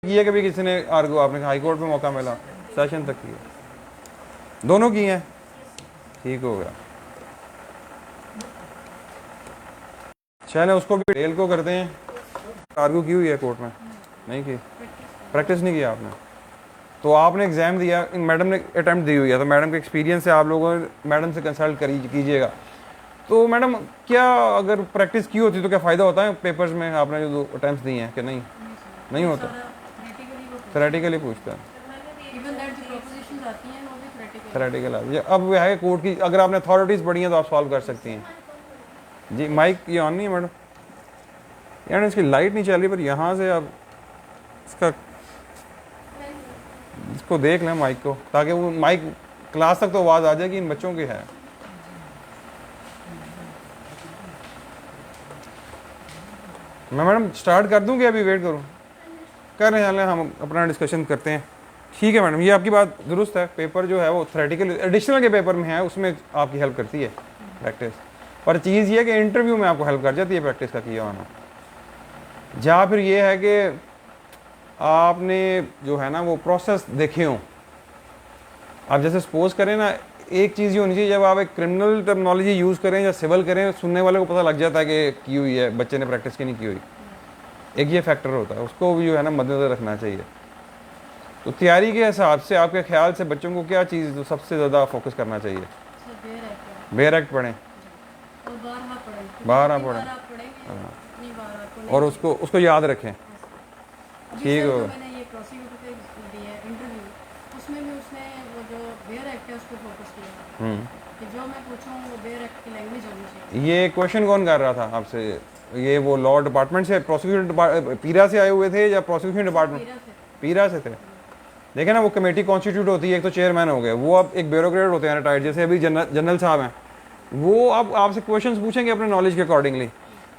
किया कभी किसी ने आर्गू, आपने हाई कोर्ट में मौका मिला, सेशन तक किया, दोनों किए हैं, ठीक हो गया। चले उसको भी डेल को करते हैं। आर्गू की हुई है कोर्ट में? नहीं की, प्रैक्टिस नहीं किया आपने। तो आपने एग्ज़ाम दिया, मैडम ने अटैम्प्ट दी हुई है, तो मैडम के एक्सपीरियंस से आप लोगों मैडम से कंसल्ट कीजिएगा। तो मैडम क्या अगर प्रैक्टिस की होती तो क्या फ़ायदा होता है पेपर्स में, आपने जो 2 अटैम्प्ट दिए हैं कि नहीं? नहीं होता, थेरेटिकली पूछता है, थेरेटिकल आती है। अब वह है कोर्ट की, अगर आपने अथॉरिटीज़ पढ़ी हैं तो आप सॉल्व कर सकती हैं। जी माइक ये ऑन नहीं है मैडम, यार इसकी लाइट नहीं चल रही, पर यहाँ से आप इसका इसको देख लें माइक को, ताकि वो माइक क्लास तक तो आवाज़ आ जाए कि इन बच्चों की है। मैं मैडम स्टार्ट कर दूँ कि अभी वेट करूँ? कर रहे हैं, हम अपना डिस्कशन करते हैं। ठीक है मैडम, ये आपकी बात दुरुस्त है, पेपर जो है वो थ्योरेटिकल एडिशनल के पेपर में है, उसमें आपकी हेल्प करती है प्रैक्टिस, पर चीज़ ये है कि इंटरव्यू में आपको हेल्प कर जाती है प्रैक्टिस का किया होना। या फिर ये है कि आपने जो है ना वो प्रोसेस देखे हों। आप जैसे सपोज करें ना, एक चीज़ ये होनी चाहिए, जब आप एक क्रिमिनल टर्मिनोलॉजी यूज़ करें या सिविल करें, सुनने वाले को पता लग जाता है कि की हुई है, बच्चे ने प्रैक्टिस की नहीं की हुई। एक ये फैक्टर होता है, उसको भी जो है ना मद्देनजर रखना चाहिए। तो तैयारी के हिसाब से आपके ख्याल से बच्चों को क्या चीज़ तो सबसे ज़्यादा फोकस करना चाहिए? बेयर एक्ट पढ़ें, बारह पढ़ें, हाँ, और उसको याद रखें। ठीक हो, ये क्वेश्चन कौन कर रहा था आपसे? ये वो लॉ डिपार्टमेंट से, प्रोसिक्यूशन पीरा से आए हुए थे या प्रोसिक्यूशन डिपार्टमेंट? पीरा से थे। देखे ना, वो कमेटी कॉन्स्टिट्यूट होती है, एक तो चेयरमैन हो गए, वो अब एक ब्यूरोक्रेट होते हैं रिटायर्ड, जैसे अभी जनरल साहब हैं, वो अब आपसे क्वेश्चंस पूछेंगे अपने नॉलेज के अकॉर्डिंगली।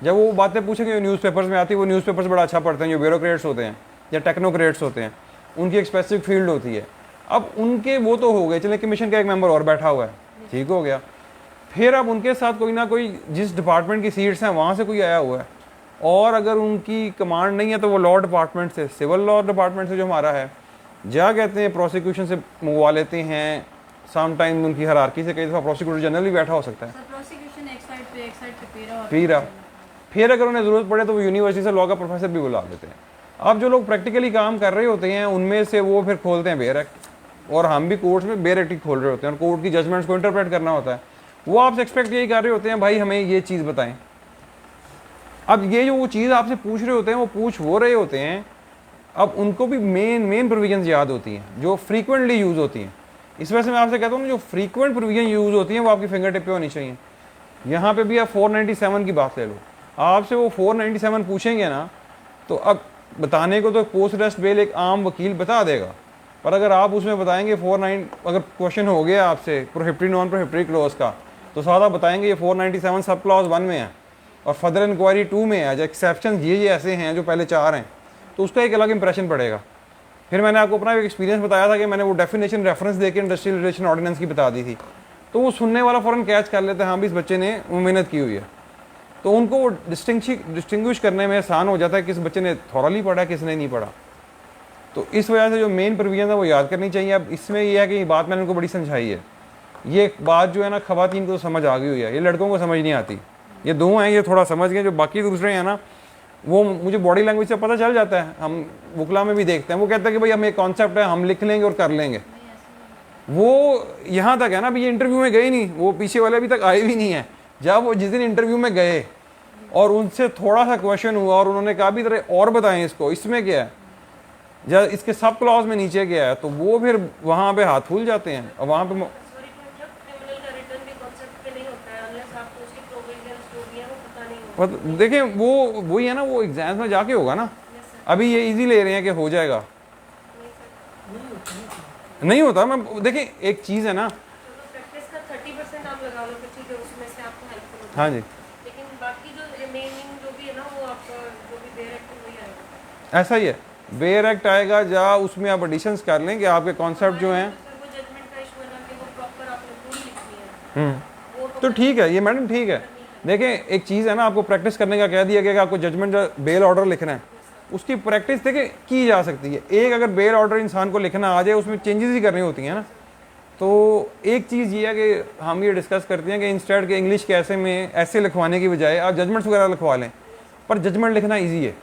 जब वो बातें पूछेंगे जो न्यूज़पेपर्स में आती है, वो न्यूज़पेपर्स बड़ा अच्छा पढ़ते हैं, जो ब्यूरोक्रेट्स होते हैं या टेक्नोक्रेट्स होते हैं, उनकी एक स्पेसिफिक फील्ड होती है। अब उनके वो तो हो गए, चले कमीशन का एक मेंबर और बैठा हुआ है, ठीक हो गया। फिर अब उनके साथ कोई ना कोई, जिस डिपार्टमेंट की सीट्स हैं वहाँ से कोई आया हुआ है, और अगर उनकी कमांड नहीं है तो वो लॉ डिपार्टमेंट से, सिविल लॉ डिपार्टमेंट से जो हमारा है, जा कहते हैं प्रोसिक्यूशन से मंगवा लेते हैं। सम टाइम उनकी हायरार्की से कई दफ़ा प्रोसिक्यूटर जनरल भी बैठा हो सकता है, पीरा। फिर अगर उन्हें ज़रूरत पड़े तो वो यूनिवर्सिटी से लॉ का प्रोफेसर भी बुला लेते हैं। अब जो लोग प्रैक्टिकली काम कर रहे होते हैं उनमें से वो फिर खोलते हैं बेयर एक्ट, और हम भी कोर्ट्स में बेयर एक्ट ही खोल रहे होते हैं, और कोर्ट की जजमेंट्स को इंटरप्रेट करना होता है। वो आपसे एक्सपेक्ट यही कर रहे होते हैं, भाई हमें ये चीज़ बताएं। अब ये जो वो चीज़ आपसे पूछ रहे होते हैं, वो पूछ हो रहे होते हैं, अब उनको भी मेन प्रोविजंस याद होती हैं जो फ्रीक्वेंटली यूज़ होती हैं। इस वजह से मैं आपसे कहता हूँ ना, जो फ्रीक्वेंट प्रोविजन यूज़ होती हैं वो आपकी फिंगर टिप पे होनी चाहिए। यहाँ पे भी आप 497 की बात ले लो, आपसे वो 497 पूछेंगे ना, तो अब बताने को तो पोस्ट अरेस्ट बेल एक आम वकील बता देगा, पर अगर आप उसमें बताएंगे 49, अगर क्वेश्चन हो गया आपसे प्रोहिबिटरी नॉन प्रोहिबिटरी क्लॉज का, तो सादा बताएंगे ये 497 सब क्लॉज 1 में है और फर्दर इंक्वायरी 2 में है, जो एक्सेप्शन ये ऐसे हैं जो पहले 4 हैं, तो उसका एक अलग इंप्रेशन पड़ेगा। फिर मैंने आपको अपना एक एक्सपीरियंस बताया था कि मैंने वो डेफिनेशन रेफरेंस देकर इंडस्ट्रियल रिलेशन ऑर्डिनेंस की बता दी थी, तो वो सुनने वाला फ़ौरन कैच कर लेते हैं, हाँ भी इस बच्चे ने वो मेहनत की हुई है। तो उनको वो डिस्टिंग्विश करने में आसान हो जाता है किस बच्चे ने थॉरली पढ़ा है, किसने नहीं पढ़ा। तो इस वजह से जो मेन प्रोविजन है वो याद करनी चाहिए। अब इसमें यह है कि बात मैंने उनको बड़ी समझाई है, ये बात जो है ना ख़वातीन को समझ आ गई हुई है, ये लड़कों को समझ नहीं आती। ये दो हैं ये थोड़ा समझ गए, जो बाकी दूसरे हैं ना, वो मुझे बॉडी लैंग्वेज से पता चल जाता है, हम वकला में भी देखते हैं, वो कहते हैं कि भाई हमें एक कॉन्सेप्ट है, हम लिख लेंगे और कर लेंगे। वो यहाँ तक है ना, अभी ये इंटरव्यू में गए नहीं, वो पीछे वाले अभी तक आए भी नहीं है। जब वो जिस दिन इंटरव्यू में गए और उनसे थोड़ा सा क्वेश्चन हुआ और उन्होंने कहा भी तरह और बताएं इसको, इसमें क्या है, जब इसके सब क्लॉज में नीचे गया है, तो वो फिर वहाँ पे हाथ फूल जाते हैं। और वहाँ पे देखें वो वही है ना, वो एग्जाम्स में जाके होगा ना। अभी ये इजी ले रहे हैं कि हो जाएगा, नहीं होता। मैं देखें एक चीज़ है ना, हाँ जी, ऐसा ही है, बेयर एक्ट आएगा जा उसमें आप एडिशंस कर लें कि आपके कॉन्सेप्ट जो हैं, तो ठीक है ये मैडम, ठीक है। देखें एक चीज़ है ना, आपको प्रैक्टिस करने का कह दिया गया कि आपको जजमेंट बेल ऑर्डर लिखना है, उसकी प्रैक्टिस देखे की जा सकती है। एक अगर बेल ऑर्डर इंसान को लिखना आ जाए, उसमें चेंजेस ही करनी होती हैं ना। तो एक चीज़ ये है कि हम ये डिस्कस करते हैं कि इंस्टेड के इंग्लिश के ऐसे में ऐसे लिखवाने की बजाय आप जजमेंट्स वगैरह लिखवा लें, पर जजमेंट लिखना ईजी है।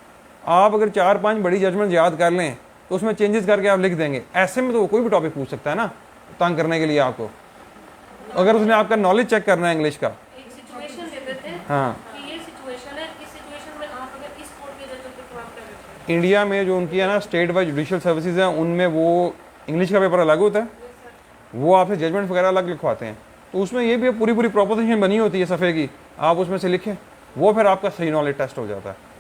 आप अगर 4-5 बड़ी जजमेंट याद कर लें तो उसमें चेंजेस करके आप लिख देंगे। ऐसे में तो वो कोई भी टॉपिक पूछ सकता है ना, तंग करने के लिए आपको। अगर उसने आपका नॉलेज चेक करना है इंग्लिश का, एक सिचुएशन दे देते हैं हाँ, कि ये सिचुएशन है, इस सिचुएशन में आप अगर इस कोर्ट के जज को आप क्या करते इंडिया में जो उनकी है ना स्टेट वाइज जुडिशियल सर्विसेज हैं, उनमें वो इंग्लिश का पेपर अलग होता है, वो आपसे जजमेंट वगैरह अलग लिखवाते हैं। तो उसमें ये भी पूरी पूरी प्रोपोजिशन बनी होती है सफ़े की, आप उसमें से लिखें, वो फिर आपका सही नॉलेज टेस्ट हो जाता है।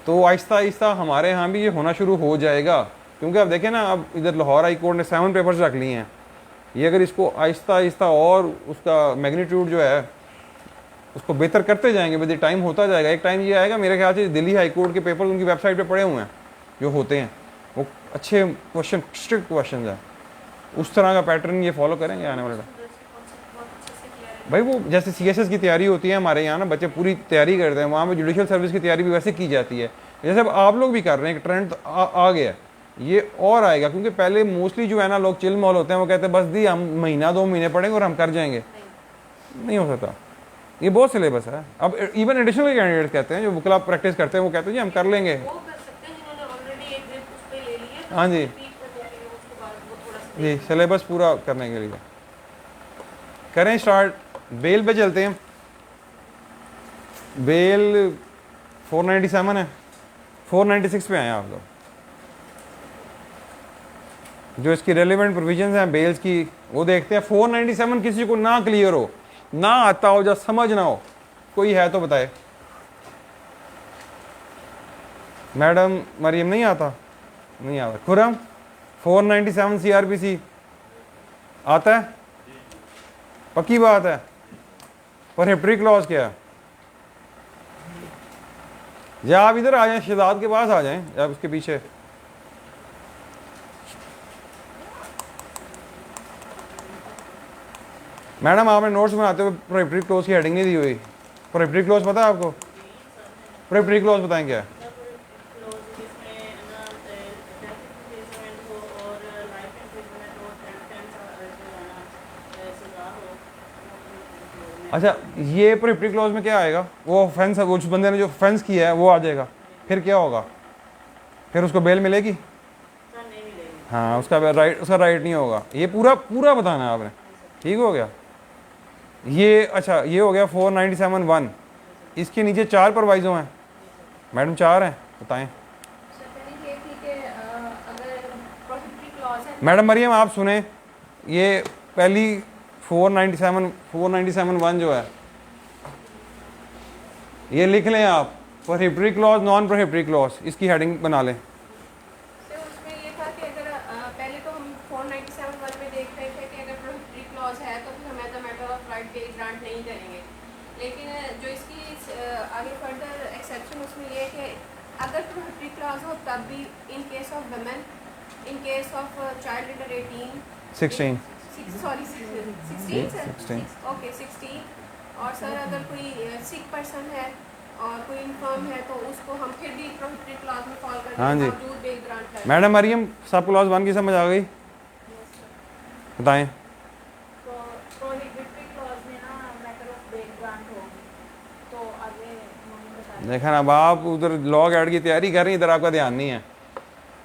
तो आहिस्ता आहिस्ता हमारे यहाँ भी ये होना शुरू हो जाएगा, क्योंकि आप देखें ना, अब इधर लाहौर हाई कोर्ट ने 7 पेपर्स रख लिए हैं। ये अगर इसको आहिस्ता आहिस्ता और उसका मैग्नीट्यूड जो है उसको बेहतर करते जाएंगे, विद टाइम होता जाएगा। एक टाइम ये आएगा, मेरे ख्याल से दिल्ली हाई कोर्ट के पेपर उनकी वेबसाइट पे पड़े हुए हैं जो होते हैं, वो अच्छे क्वेश्चन, स्ट्रिक्ट क्वेश्चन हैं। उस तरह का पैटर्न ये फॉलो करेंगे आने वाले टाइम। भाई वो जैसे CSS की तैयारी होती है हमारे यहाँ ना, बच्चे पूरी तैयारी करते हैं, वहाँ पे जुडिशियल सर्विस की तैयारी भी वैसे की जाती है जैसे अब आप लोग भी कर रहे हैं। एक ट्रेंड आ गया, ये और आएगा, क्योंकि पहले मोस्टली जो है ना लोग चिल मॉल होते हैं, वो कहते हैं बस दी हम महीना 2 महीने पढ़ेंगे और हम कर जाएंगे। नहीं हो सकता, ये बहुत सिलेबस है। अब इवन एडिशनल कैंडिडेट कहते हैं जो वकीला प्रैक्टिस करते हैं, वो कहते हैं जी हम कर लेंगे। वो कर सकते हैं जिन्होंने ऑलरेडी एक ग्रिप उस पे ले ली है, हाँ जी रिपीट करने के लिए उसके बाद वो थोड़ा सा जी, सिलेबस पूरा करने के लिए करें स्टार्ट। बेल पे चलते हैं। बेल 497 है, 496 पे आए आप लोग। जो इसकी रेलिवेंट प्रोविजंस हैं बेल्स की वो देखते हैं। 497 किसी को ना क्लियर हो, ना आता हो, या समझ ना हो, कोई है तो बताए। मैडम मरियम नहीं आता? नहीं आता। खुरम 497 CRPC आता है? पक्की बात है। प्रोहिबिटरी क्लॉज क्या है? या आप इधर आ जाएं, शहजाद के पास आ जाएं, या उसके पीछे। मैडम आपने नोट्स बनाते हुए प्रोहिबिटरी क्लॉज की हेडिंग नहीं दी हुई। प्रोहिबिटरी क्लॉज पता है आपको? प्रोहिबिटरी क्लॉज बताएं क्या है? अच्छा, ये प्रोहिबिटरी क्लॉज में क्या आएगा? वो ऑफेंस है, वो उस बंदे ने जो ऑफेंस किया है वो आ जाएगा। फिर क्या होगा? फिर उसको बेल मिलेगी? हाँ, उसका राइट नहीं होगा। ये पूरा पूरा बताना है आपने, ठीक हो गया ये। अच्छा, ये हो गया 497(1). इसके नीचे 4 प्रोवाइजो हैं मैडम, 4 हैं, बताएं। मैडम मरियम आप सुने, ये पहली 497(1) जो है ये लिख लें आप। Prohibitory clause, non prohibitory clause, इसकी हेडिंग बना लें। उसमें ये था कि अगर पहले तो हम 497(1) में देख रहे थे कि अगर प्रोहिबिटरी क्लॉज है तो फिर हम as a matter of right bail grant नहीं करेंगे। लेकिन जो इसकी आगे फर्दर एक्सेप्शन उसमें ये है कि अगर प्रोहिबिटरी क्लॉज हो तब भी in case of women, in case of child under 16 okay 16। और सर अगर कोई सिक पर्सन है और कोई इन्फर्म है तो उसको हम फिर भी प्रोहिबिटरी क्लॉज में फॉल करके हाँ जी। बावजूद बेल ग्रांट करें। मैडम मरियम सब क्लॉज 1 की समझ आ गई? बताएं। प्रोहिबिटरी क्लॉज में ना मैटर ऑफ बेल ग्रांट होगी, तो आगे हम बता। देखा ना, अब आप उधर लॉग ऐड की तैयारी कर रही, इधर आपका ध्यान नहीं है।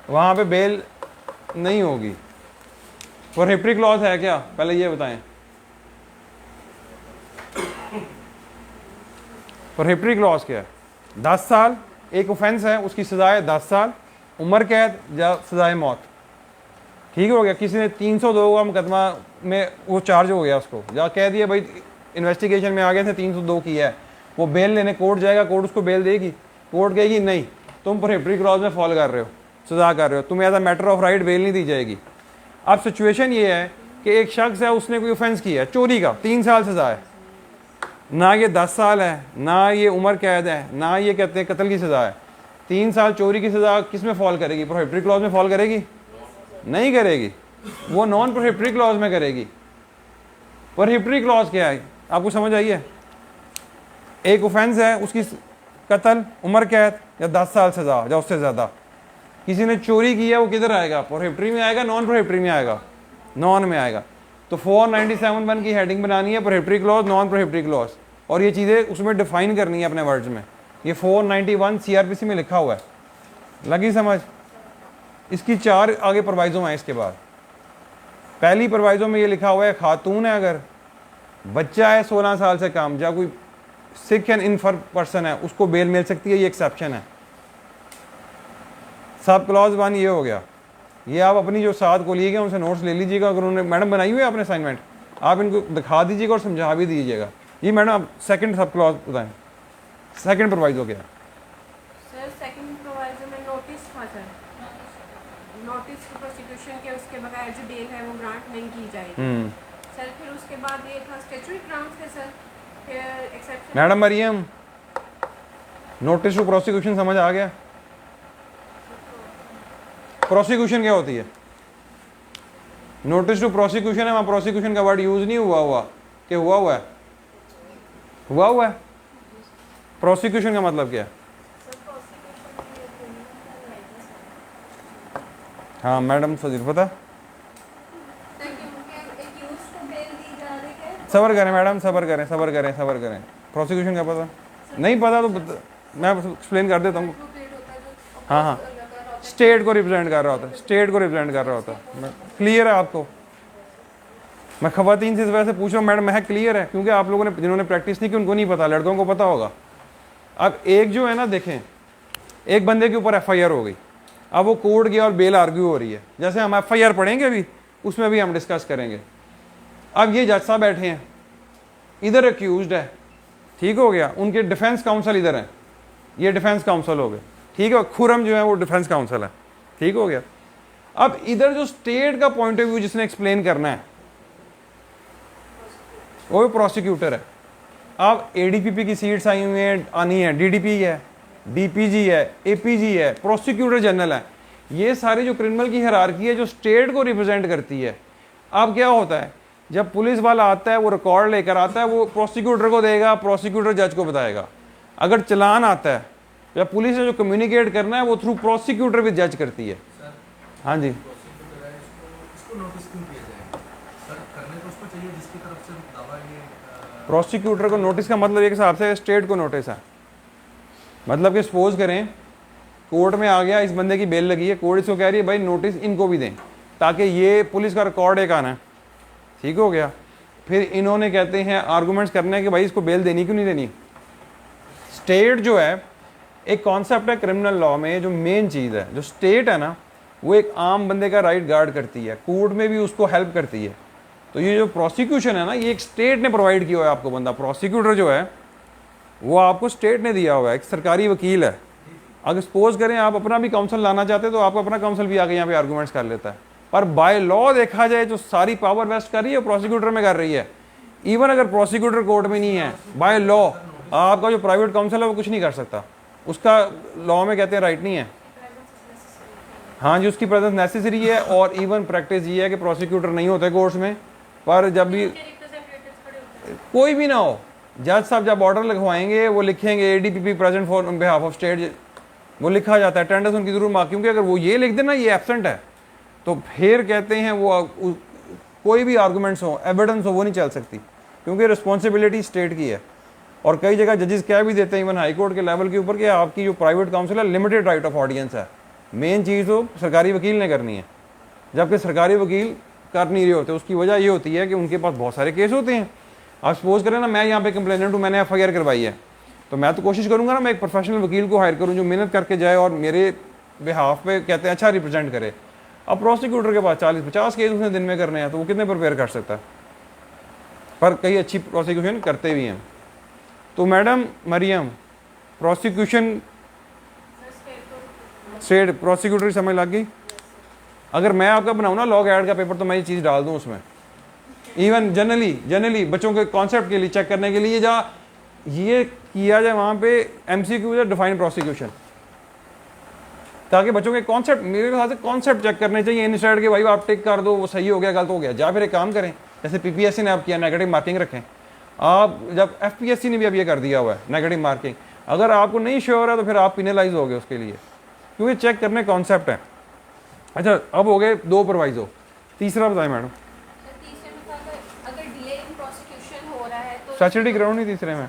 वहाँ पे बेल नहीं होगी। प्रोहिबिटरी क्लॉज है क्या, पहले ये बताएं। प्रोहिबिटरी क्लॉज क्या है? 10 साल, एक ऑफेंस है उसकी सजा है 10 साल, उम्र कैद या सजाए मौत। ठीक हो गया। किसी ने 302 का मुकदमा में वो चार्ज हो गया, उसको या कह दिया भाई इन्वेस्टिगेशन में आ गए थे 302 की है, वो बेल लेने कोर्ट जाएगा, कोर्ट उसको बेल देगी, कोर्ट कहेगी नहीं तुम प्रोहिबिटरी क्लॉज में फॉल कर रहे हो, सजा कर रहे हो, तुम्हें as a matter of right bail नहीं दी जाएगी। अब सिचुएशन ये है कि एक शख्स है, उसने कोई ऑफेंस किया है, चोरी का, 3 साल सजा है, ना ये 10 साल है, ना ये उम्र कैद है, ना ये कहते हैं कत्ल की सज़ा है। 3 साल चोरी की सज़ा किस में फॉल करेगी? प्रोहिबिटरी क्लॉज में फॉल करेगी? नहीं करेगी, वो नॉन प्रोहिबिटरी क्लॉज में करेगी। प्रोहिबिटरी क्लॉज क्या है आपको समझ आई है? एक ऑफेंस है, उसकी कत्ल, उम्र कैद या 10 साल सजा या उससे ज़्यादा। किसी ने चोरी किया वो किधर आएगा, प्रोहिबिटरी में आएगा, नॉन प्रोहिबिटरी में आएगा, नॉन में आएगा। तो 497(1) की हेडिंग बनानी है, prohibitory clause, non prohibitory clause, और ये चीज़ें उसमें डिफाइन करनी है अपने वर्ड्स में। ये 491 CRPC में लिखा हुआ है, लगी समझ। इसकी 4 आगे प्रोवाइजो हैं इसके बाद। पहली प्रोवाइजो में ये लिखा हुआ है, खातून है अगर बच्चा है 16 साल से कम या कोई सिक एंड इनफर पर्सन है उसको बेल मिल सकती है, ये एक्सेप्शन है। सब क्लॉज 1 ये हो गया। ये आप अपनी जो साथ को लिए गए उनसे नोट्स ले लीजिएगा, अगर उन्होंने मैडम बनाई हुई है आपने असाइनमेंट, आप इनको दिखा दीजिएगा और समझा भी दीजिएगा। ये मैडम आप सेकंड सब क्लॉज बताएं, सेकंड प्रोवाइजो क्या है? सर सेकंड प्रोवाइजो में नोटिस था सर, नोटिस प्रोसिक्यूशन के उसके बगैर जो बेल है वो ग्रांट नहीं की जाएगी सर। फिर उसके बाद ये था स्टैट्यूटरी ग्राउंड्स थे सर, फिर exception. Madam Mariam, notice to prosecution समझ आ गया? प्रोसिक्यूशन क्या होती है? नोटिस टू प्रोसिक्यूशन है, वहाँ प्रोसिक्यूशन का वर्ड यूज नहीं हुआ कि हुआ है, हुआ है। प्रोसिक्यूशन का मतलब क्या है? हाँ मैडम फजील पता? सबर करें मैडम, सबर करें। प्रोसिक्यूशन का पता नहीं? पता तो मैं एक्सप्लेन कर देता हूँ। हाँ, स्टेट को रिप्रेजेंट कर रहा होता है, क्लियर है आपको? मैं खवातीन से इस वजह से पूछ रहा हूँ मैडम, मैं क्लियर है क्योंकि आप लोगों ने जिन्होंने प्रैक्टिस नहीं की उनको नहीं पता, लड़कों को पता होगा। अब एक जो है ना, देखें, एक बंदे के ऊपर FIR हो गई, अब वो कोर्ट गया और बेल आर्ग्यू हो रही है। जैसे हम FIR पढ़ेंगे अभी, उसमें भी हम डिस्कस करेंगे। अब ये जज साहब बैठे हैं, इधर अक्यूज्ड है, ठीक हो गया, उनके डिफेंस काउंसिल इधर है, ये डिफेंस काउंसिल हो गए, ठीक है, खुरम जो है वो डिफेंस काउंसिल है, ठीक हो गया। अब इधर जो स्टेट का पॉइंट ऑफ व्यू जिसने एक्सप्लेन करना है वो प्रोसिक्यूटर है। अब ADPP की सीट्स आई हुई हैं, आनी है, DDP है, DPG है, APG है, प्रोसिक्यूटर जनरल है। ये सारी जो क्रिमिनल की हायरार्की है जो स्टेट को रिप्रेजेंट करती है। अब क्या होता है, जब पुलिस वाला आता है वो रिकॉर्ड लेकर आता है, वो प्रोसिक्यूटर को देगा, प्रोसिक्यूटर जज को बताएगा। अगर चलान आता है या पुलिस ने जो कम्युनिकेट करना है वो थ्रू प्रोसिक्यूटर भी जज करती है। हाँ जी, प्रोसिक्यूटर को नोटिस का मतलब एक हिसाब से स्टेट को नोटिस है। मतलब कि सपोज करें कोर्ट में आ गया, इस बंदे की बेल लगी है, कोर्ट इसको कह रही है भाई नोटिस इनको भी दें ताकि ये पुलिस का रिकॉर्ड एक आना है, ठीक हो गया। फिर इन्होंने कहते हैं आर्गूमेंट्स करने कि भाई इसको बेल देनी क्यों नहीं देनी। स्टेट जो है एक कॉन्सेप्ट है क्रिमिनल लॉ में, जो मेन चीज़ है, जो स्टेट है ना वो एक आम बंदे का राइट गार्ड करती है, कोर्ट में भी उसको हेल्प करती है। तो ये जो प्रोसिक्यूशन है ना, ये एक स्टेट ने प्रोवाइड किया हुआ है आपको बंदा। प्रोसिक्यूटर जो है वो आपको स्टेट ने दिया हुआ है, एक सरकारी वकील है। अगर सपोज करें आप अपना भी काउंसिल लाना चाहते हैं तो आपको अपना काउंसिल भी आके यहाँ पे आर्गूमेंट्स कर लेता है। पर बाय लॉ देखा जाए जो सारी पावर वेस्ट कर रही है प्रोसिक्यूटर में कर रही है। इवन अगर प्रोसिक्यूटर कोर्ट में नहीं है, बाय लॉ आपका जो प्राइवेट काउंसिल है वो कुछ नहीं कर सकता, उसका लॉ में कहते हैं राइट नहीं है। हाँ जी, उसकी प्रेजेंस नेसेसरी है। और इवन प्रैक्टिस ये है कि प्रोसिक्यूटर नहीं होते कोर्ट्स में, पर जब भी कोई भी ना हो, जज साहब जब ऑर्डर लिखवाएंगे वो लिखेंगे ADPP present for on behalf of state, वो लिखा जाता है, अटेंडेंस उनकी जरूर मार्क, क्योंकि अगर वो ये लिख देना ये एब्सेंट है तो फिर कहते हैं वो कोई भी आर्गूमेंट्स हो, एविडेंस हो, वो नहीं चल सकती, क्योंकि रिस्पॉन्सिबिलिटी स्टेट की है। और कई जगह जजेस कह भी देते हैं इवन हाई कोर्ट के लेवल के ऊपर कि आपकी जो प्राइवेट काउंसिल है लिमिटेड राइट ऑफ ऑडियंस है, मेन चीज़ तो सरकारी वकील ने करनी है, जबकि सरकारी वकील कर नहीं रहे होते। उसकी वजह ये होती है कि उनके पास बहुत सारे केस होते हैं। आप सपोज करें ना, मैं यहाँ पे कंप्लेनेंट हूँ, मैंने FIR करवाई है, तो मैं तो कोशिश करूँगा ना मैं एक प्रोफेशनल वकील को हायर करूँ जो मेहनत करके जाए और मेरे बिहाफ पे कहते हैं अच्छा रिप्रेजेंट करे। अब प्रोसिक्यूटर के पास 40-50 केस उसने दिन में करने हैं, तो वो कितने प्रिपेयर कर सकता है। पर कई अच्छी प्रोसिक्यूशन करते भी हैं। तो madam Mariam, prosecution state prosecutor समझ लग गई। अगर मैं आपका बनाऊँ ना लॉ एड का पेपर तो मैं ये चीज़ डाल दूँ उसमें, इवन जनरली बच्चों के कॉन्सेप्ट के लिए चेक करने के लिए जा ये किया जाए वहाँ पे MCQ या डिफाइंड प्रोसिक्यूशन, ताकि बच्चों के कॉन्सेप्ट, मेरे ख्याल से कॉन्सेप्ट चेक करने चाहिए इंस्टेड के भाई आप टिक कर दो वो सही हो गया गलत हो गया। जा फिर एक काम करें, जैसे PPSC ने आप किया नेगेटिव मार्किंग रखें, आप जब FPSC ने भी अब ये कर दिया हुआ है नेगेटिव मार्किंग, अगर आपको नहीं श्योर है तो फिर आप पिनलाइज हो गए उसके लिए, क्योंकि चेक करने कॉन्सेप्ट है। अच्छा, अब हो गए 2 प्रोवाइजो, तीसरा बताएं मैडम। तीसरे में था अगर डिले इन प्रोसिक्यूशन हो रहा है तो स्टैट्यूटरी ग्राउंड नहीं तीसरे में,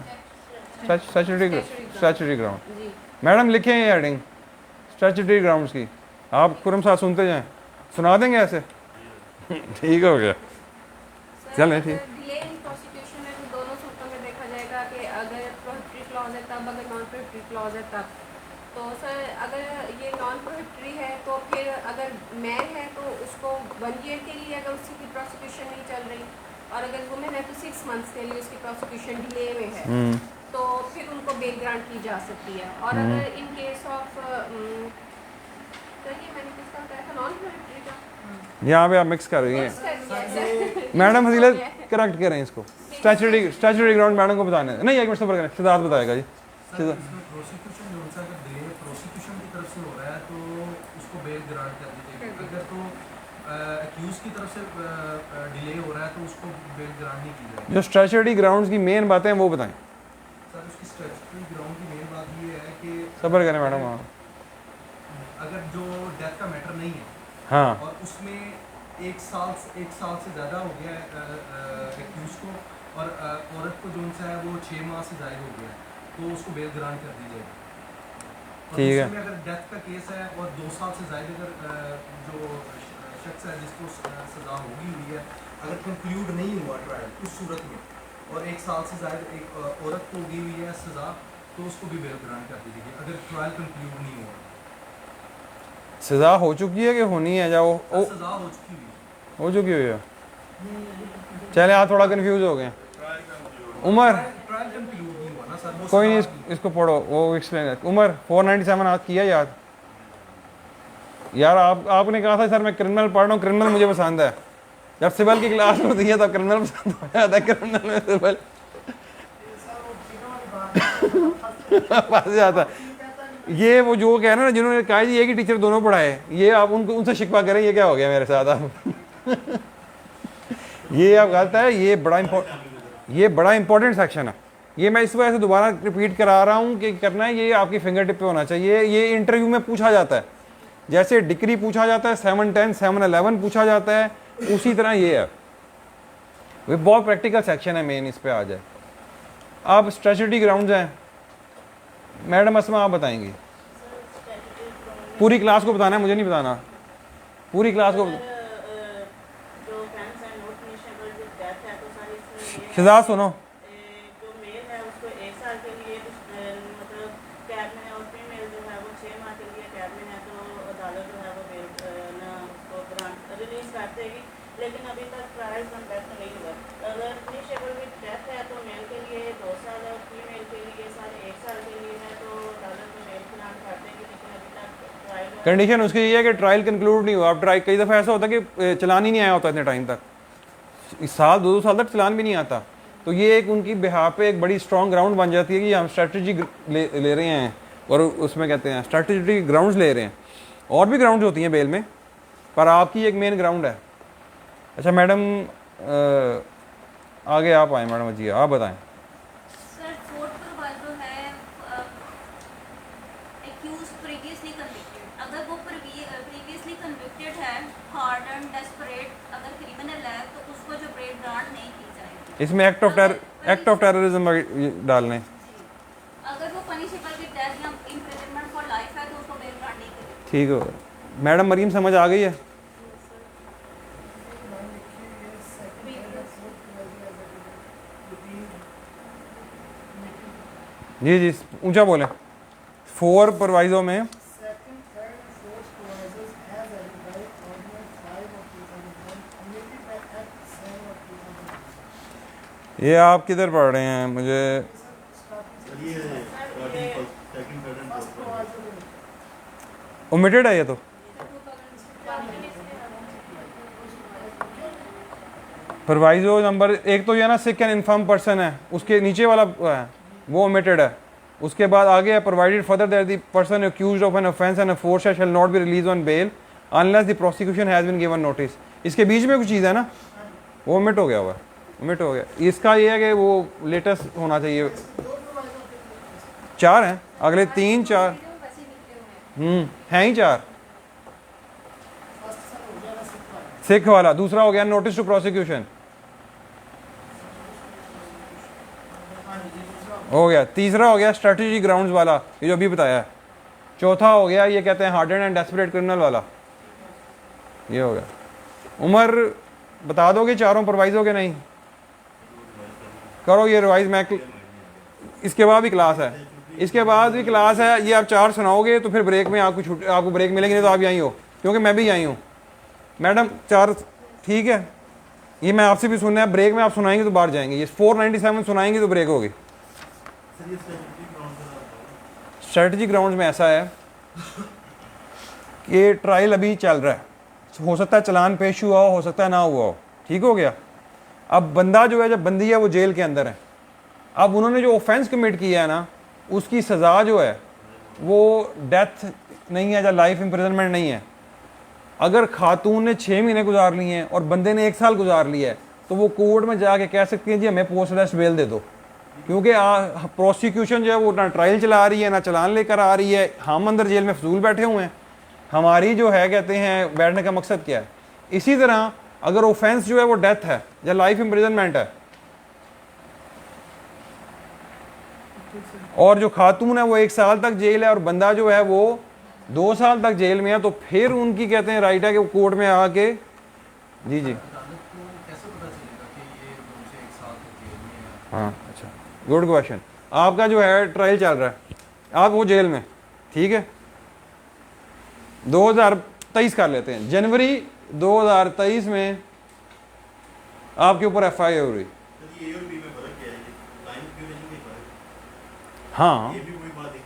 स्टैट्यूटरी ग्राउंड। जी मैडम लिखे हैं हेडिंग स्टैट्यूटरी ग्राउंड्स की, आप खुरम साथ सुनते जाएं, सुना देंगे ऐसे ठीक हो गया, चलें ठीक। डिले इन प्रोसिक्यूशन में तो दोनों सूत्रों में देखा जाएगा कि अगर प्रोहिबिटरी क्लॉज है तब, अगर नॉन प्रोहिबिटरी क्लॉज है तब। तो सर अगर ये नॉन प्रोहिबिटरी है तो फिर अगर मैन है तो उसको 1 ईयर के लिए अगर उसकी प्रोसिक्यूशन नहीं चल रही, और अगर वुमेन है तो 6 मंथ्स के लिए उसकी प्रोसिक्यूशन डिले में है, तो फिर उनको बेल ग्रांट की जा सकती है। और अगर इन केस ऑफ तो ये मैंने किसका बताया था, नॉन प्रोहिबिटरी का, यहाँ पे आप मिक्स कर रही हैं मैडम, फजीलत करेक्ट करें इसको। स्टैट्यूटरी ग्राउंड मैडम को बताने नहीं, 1 मिनट सब्र करें, सिद्धार्थ बताएगा जी। प्रोसिक्यूशन जो सा अगर डिले प्रोसिक्यूशन की तरफ से हो रहा है तो उसको बेल ग्रांट कर दी जाएगी। अगर तो एक्यूज की तरफ से डिले हो रहा है तो उसको बेल ग्रांट नहीं की जाएगी। जो स्टैट्यूटरी ग्राउंड्स की मेन बातें हैं वो बताएं। सर उसकी स्टैट्यूटरी ग्राउंड की मेन बात ये है कि सब्र करें मैडम। अगर जो डेथ का मैटर नहीं है हाँ, और उसमें 1 साल से ज़्यादा हो गया है एक्यूज को, और औरत को जो सा है वो 6 माह से ज़्यादा हो गया है, तो उसको बेल ग्रांट कर दी जाएगी। ठीक है। उसमें अगर डेथ का केस है और 2 साल से ज़्यादा अगर जो शख्स है जिसको सज़ा होगी हुई है, अगर कंक्लूड नहीं हुआ ट्रायल उस सूरत में, और 1 साल से ज़्यादा एक औरत को होगी हुई है सज़ा, तो उसको भी बेल ग्रांट कर दी जाएगी अगर ट्रायल कंक्लूड नहीं हुआ। सजा हो चुकी है कि होनी है? जाओ सज़ा हो चुकी हुई है। हो चुकी हुई है। चले आप थोड़ा कंफ्यूज हो गए। उमर ट्रायल कंक्लूड नहीं हुआ ना सर, वो कोई नहीं, सज़ा की। इसको पढ़ो, वो एक्सप्लेन है। उमर 497 आज किया याद? यार आपने कहा था सर मैं क्रिमिनल पढ़ रहा हूँ, क्रिमिनल मुझे पसंद है। जब सिविल की क्लास होती है तब क्रिमिनल पसंद हो जाता है, क्रिमिनल में सिविल फंस जाता है। ये वो जो कह रहे हैं ना, जिन्होंने कहा जी एक ही टीचर दोनों पढ़ाए, ये आप उनको उनसे शिकवा करें ये क्या हो गया मेरे साथ आप ये आप गलत है। ये बड़ा इंपॉर्टेंट सेक्शन है। ये मैं इस वजह से दोबारा रिपीट करा रहा हूँ कि करना है, ये आपकी फिंगर टिप पे होना चाहिए। ये इंटरव्यू में पूछा जाता है, जैसे डिग्री पूछा जाता है, 710 711 पूछा जाता है, उसी तरह ये है। ये बहुत प्रैक्टिकल सेक्शन है मेन, इस पे आ जाए। अब स्टैट्यूटरी ग्राउंड्स हैं, मैडम असमा आप बताएंगी। पूरी क्लास को बताना है, मुझे नहीं बताना, पूरी क्लास को। शहजाद सुनो, जो मेल है उसको 1 साल के लिए मतलब कैद में है, और फीमेल जो है वो 6 माह के लिए कैद में है, तो अदालत जो है वो बेल ना उसको ग्रांट रिलीज कर देगी। लेकिन अभी तक ट्रायल कंडक्ट नहीं हुआ। अगर फिनिशेबल विद डेथ है तो मेल के लिए 2 साल और फीमेल के लिए सर 1 साल के लिए है, तो अदालत में बेल ग्रांट कर देगी। लेकिन अभी तक ट्रायल कंडीशन उसकी ये है कि ट्रायल कंक्लूड नहीं हुआ। अब ट्राई कई दफ़ा ऐसा होता है कि चलान ही नहीं आया होता इतने टाइम तक, इस साल 2 साल तक चलान भी नहीं आता। तो ये एक उनकी बिहार पे एक बड़ी स्ट्रॉन्ग ग्राउंड बन जाती है कि हम स्ट्रेटजी ले रहे हैं, और उसमें कहते हैं स्ट्रेटजी ग्राउंड्स ले रहे हैं। और भी ग्राउंड्स होती हैं बेल में, पर आपकी एक मेन ग्राउंड है। अच्छा मैडम आगे आप आए मैडम जी, आप बताएं। सर फोर्थ प्रोवाइजो है एक्यूज प्रीवियसली कन्विक्टेड। अगर वो प्रीवियसली कन्विक्टेड है, हार्ड एंड डेस्परेट अगर क्रिमिनल है, तो उसको जो बेल ग्रांट नहीं की जाएगी। इसमें एक्ट ऑफ टेररिज्म डालने। अगर वो पनिशेबल विद डेथ या इम्प्रिजनमेंट फॉर लाइफ है, तो उसको बेल ग्रांट नहीं करेगी। ठीक हो मैडम, मरीम समझ आ गई है? जी जी ऊंचा बोलें। 4 प्रोवाइजो में ये आप किधर पढ़ रहे हैं? मुझे ओमिटेड है ये तो। प्रोवाइजो नंबर 1 तो ये ना सिक एंड इन्फर्म पर्सन है, उसके नीचे वाला है वो ओमिटेड है। उसके बाद आगे है provided further that the person accused of an offence and aforesaid shall not be release on bail unless the prosecution has been given notice. इसके बीच में कुछ चीज़ है ना, वो ओमिट हो गया हुआ, ओमिट हो गया। इसका ये है कि वो लेटेस्ट होना चाहिए। 4 हैं, अगले 3 4 वैसे निकले हुए हैं। हैं ही 4। सिख वाला दूसरा हो गया नोटिस टू प्रोसिक्यूशन, हो गया। तीसरा हो गया स्ट्रेटजी ग्राउंड्स वाला, ये जो अभी बताया है। चौथा हो गया ये कहते हैं हार्डेंड एंड डेस्परेट क्रिमिनल वाला, ये हो गया। उम्र बता दोगे चारों पर रिवाइज हो गए नहीं? करो ये रिवाइज। मैं इसके बाद भी क्लास है, इसके बाद भी क्लास है। ये आप 4 सुनाओगे तो फिर ब्रेक में आपको ब्रेक मिलेगी, नहीं तो आप यहीं हो, क्योंकि मैं भी यहीं हूँ। मैडम 4 ठीक है, ये मैं आपसे भी सुनना है। ब्रेक में आप सुनाएंगे तो बाहर जाएंगे। ये 497 सुनाएंगे तो ब्रेक होगी। स्ट्रेटजी ग्राउंड्स में ऐसा है कि ट्रायल अभी चल रहा है, हो सकता है चलान पेश हुआ हो सकता है ना हुआ हो, ठीक हो गया। अब बंदा जो है, जब बंदी है वो जेल के अंदर है, अब उन्होंने जो ऑफेंस कमिट किया है ना, उसकी सज़ा जो है वो डेथ नहीं है या लाइफ इम्प्रिजनमेंट नहीं है। अगर खातून ने 6 महीने गुजार लिए हैं और बंदे ने 1 साल गुजार लिया है, तो वो कोर्ट में जाके कह सकती हैं जी हमें पोस्ट अरेस्ट बेल दे दो, क्योंकि प्रोसिक्यूशन जो है वो ना ट्रायल चला रही है ना चलान लेकर आ रही है। हम अंदर जेल में फजूल बैठे हुए हैं। हमारी जो है कहते हैं बैठने का मकसद क्या है। इसी तरह अगर ऑफेंस जो है वो डेथ है या लाइफ इम्प्रिजनमेंट है, और जो खातून है वो 1 साल तक जेल है और बंदा जो है वो 2 साल तक जेल में है, तो फिर उनकी कहते हैं राइट है कि वो कोर्ट में आके जी जी अदालत को कैसे पता चलेगा कि ये उनसे 1 साल तक जेल में है? हाँ अच्छा, गुड क्वेश्चन। आपका जो है ट्रायल चल रहा है, आप वो जेल में, ठीक है। 2023 कर लेते हैं, जनवरी 2023 में आपके ऊपर FIR हुई। ये और बी में फर्क क्या है? टाइम ड्यूरेशन में फर्क हाँ, ये भी वही बात है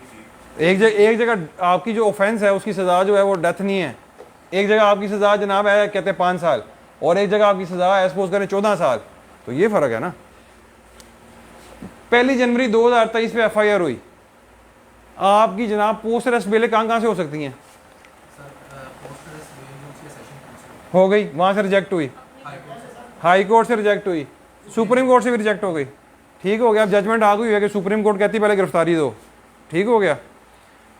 कि एक जगह आपकी जो ऑफेंस है उसकी सज़ा जो है वो डेथ नहीं है। एक जगह आपकी सज़ा जनाब है कहते हैं 5 साल, और एक जगह आपकी सज़ा है सपोज करें 14 साल। तो ये फ़र्क है ना। 1 जनवरी 2023 पे FIR हुई, आपकी जनाब पोस्ट अरेस्ट बेलें कहाँ से हो सकती हैं? सर पोस्ट अरेस्ट बेल जो उसके सेशन कोर्ट हो गई, वहाँ से रिजेक्ट हुई, हाई कोर्ट से रिजेक्ट हुई, सुप्रीम कोर्ट से भी रिजेक्ट हो गई, ठीक हो गया। अब जजमेंट आ गई है कि सुप्रीम कोर्ट कहती है पहले गिरफ्तारी दो, ठीक हो गया।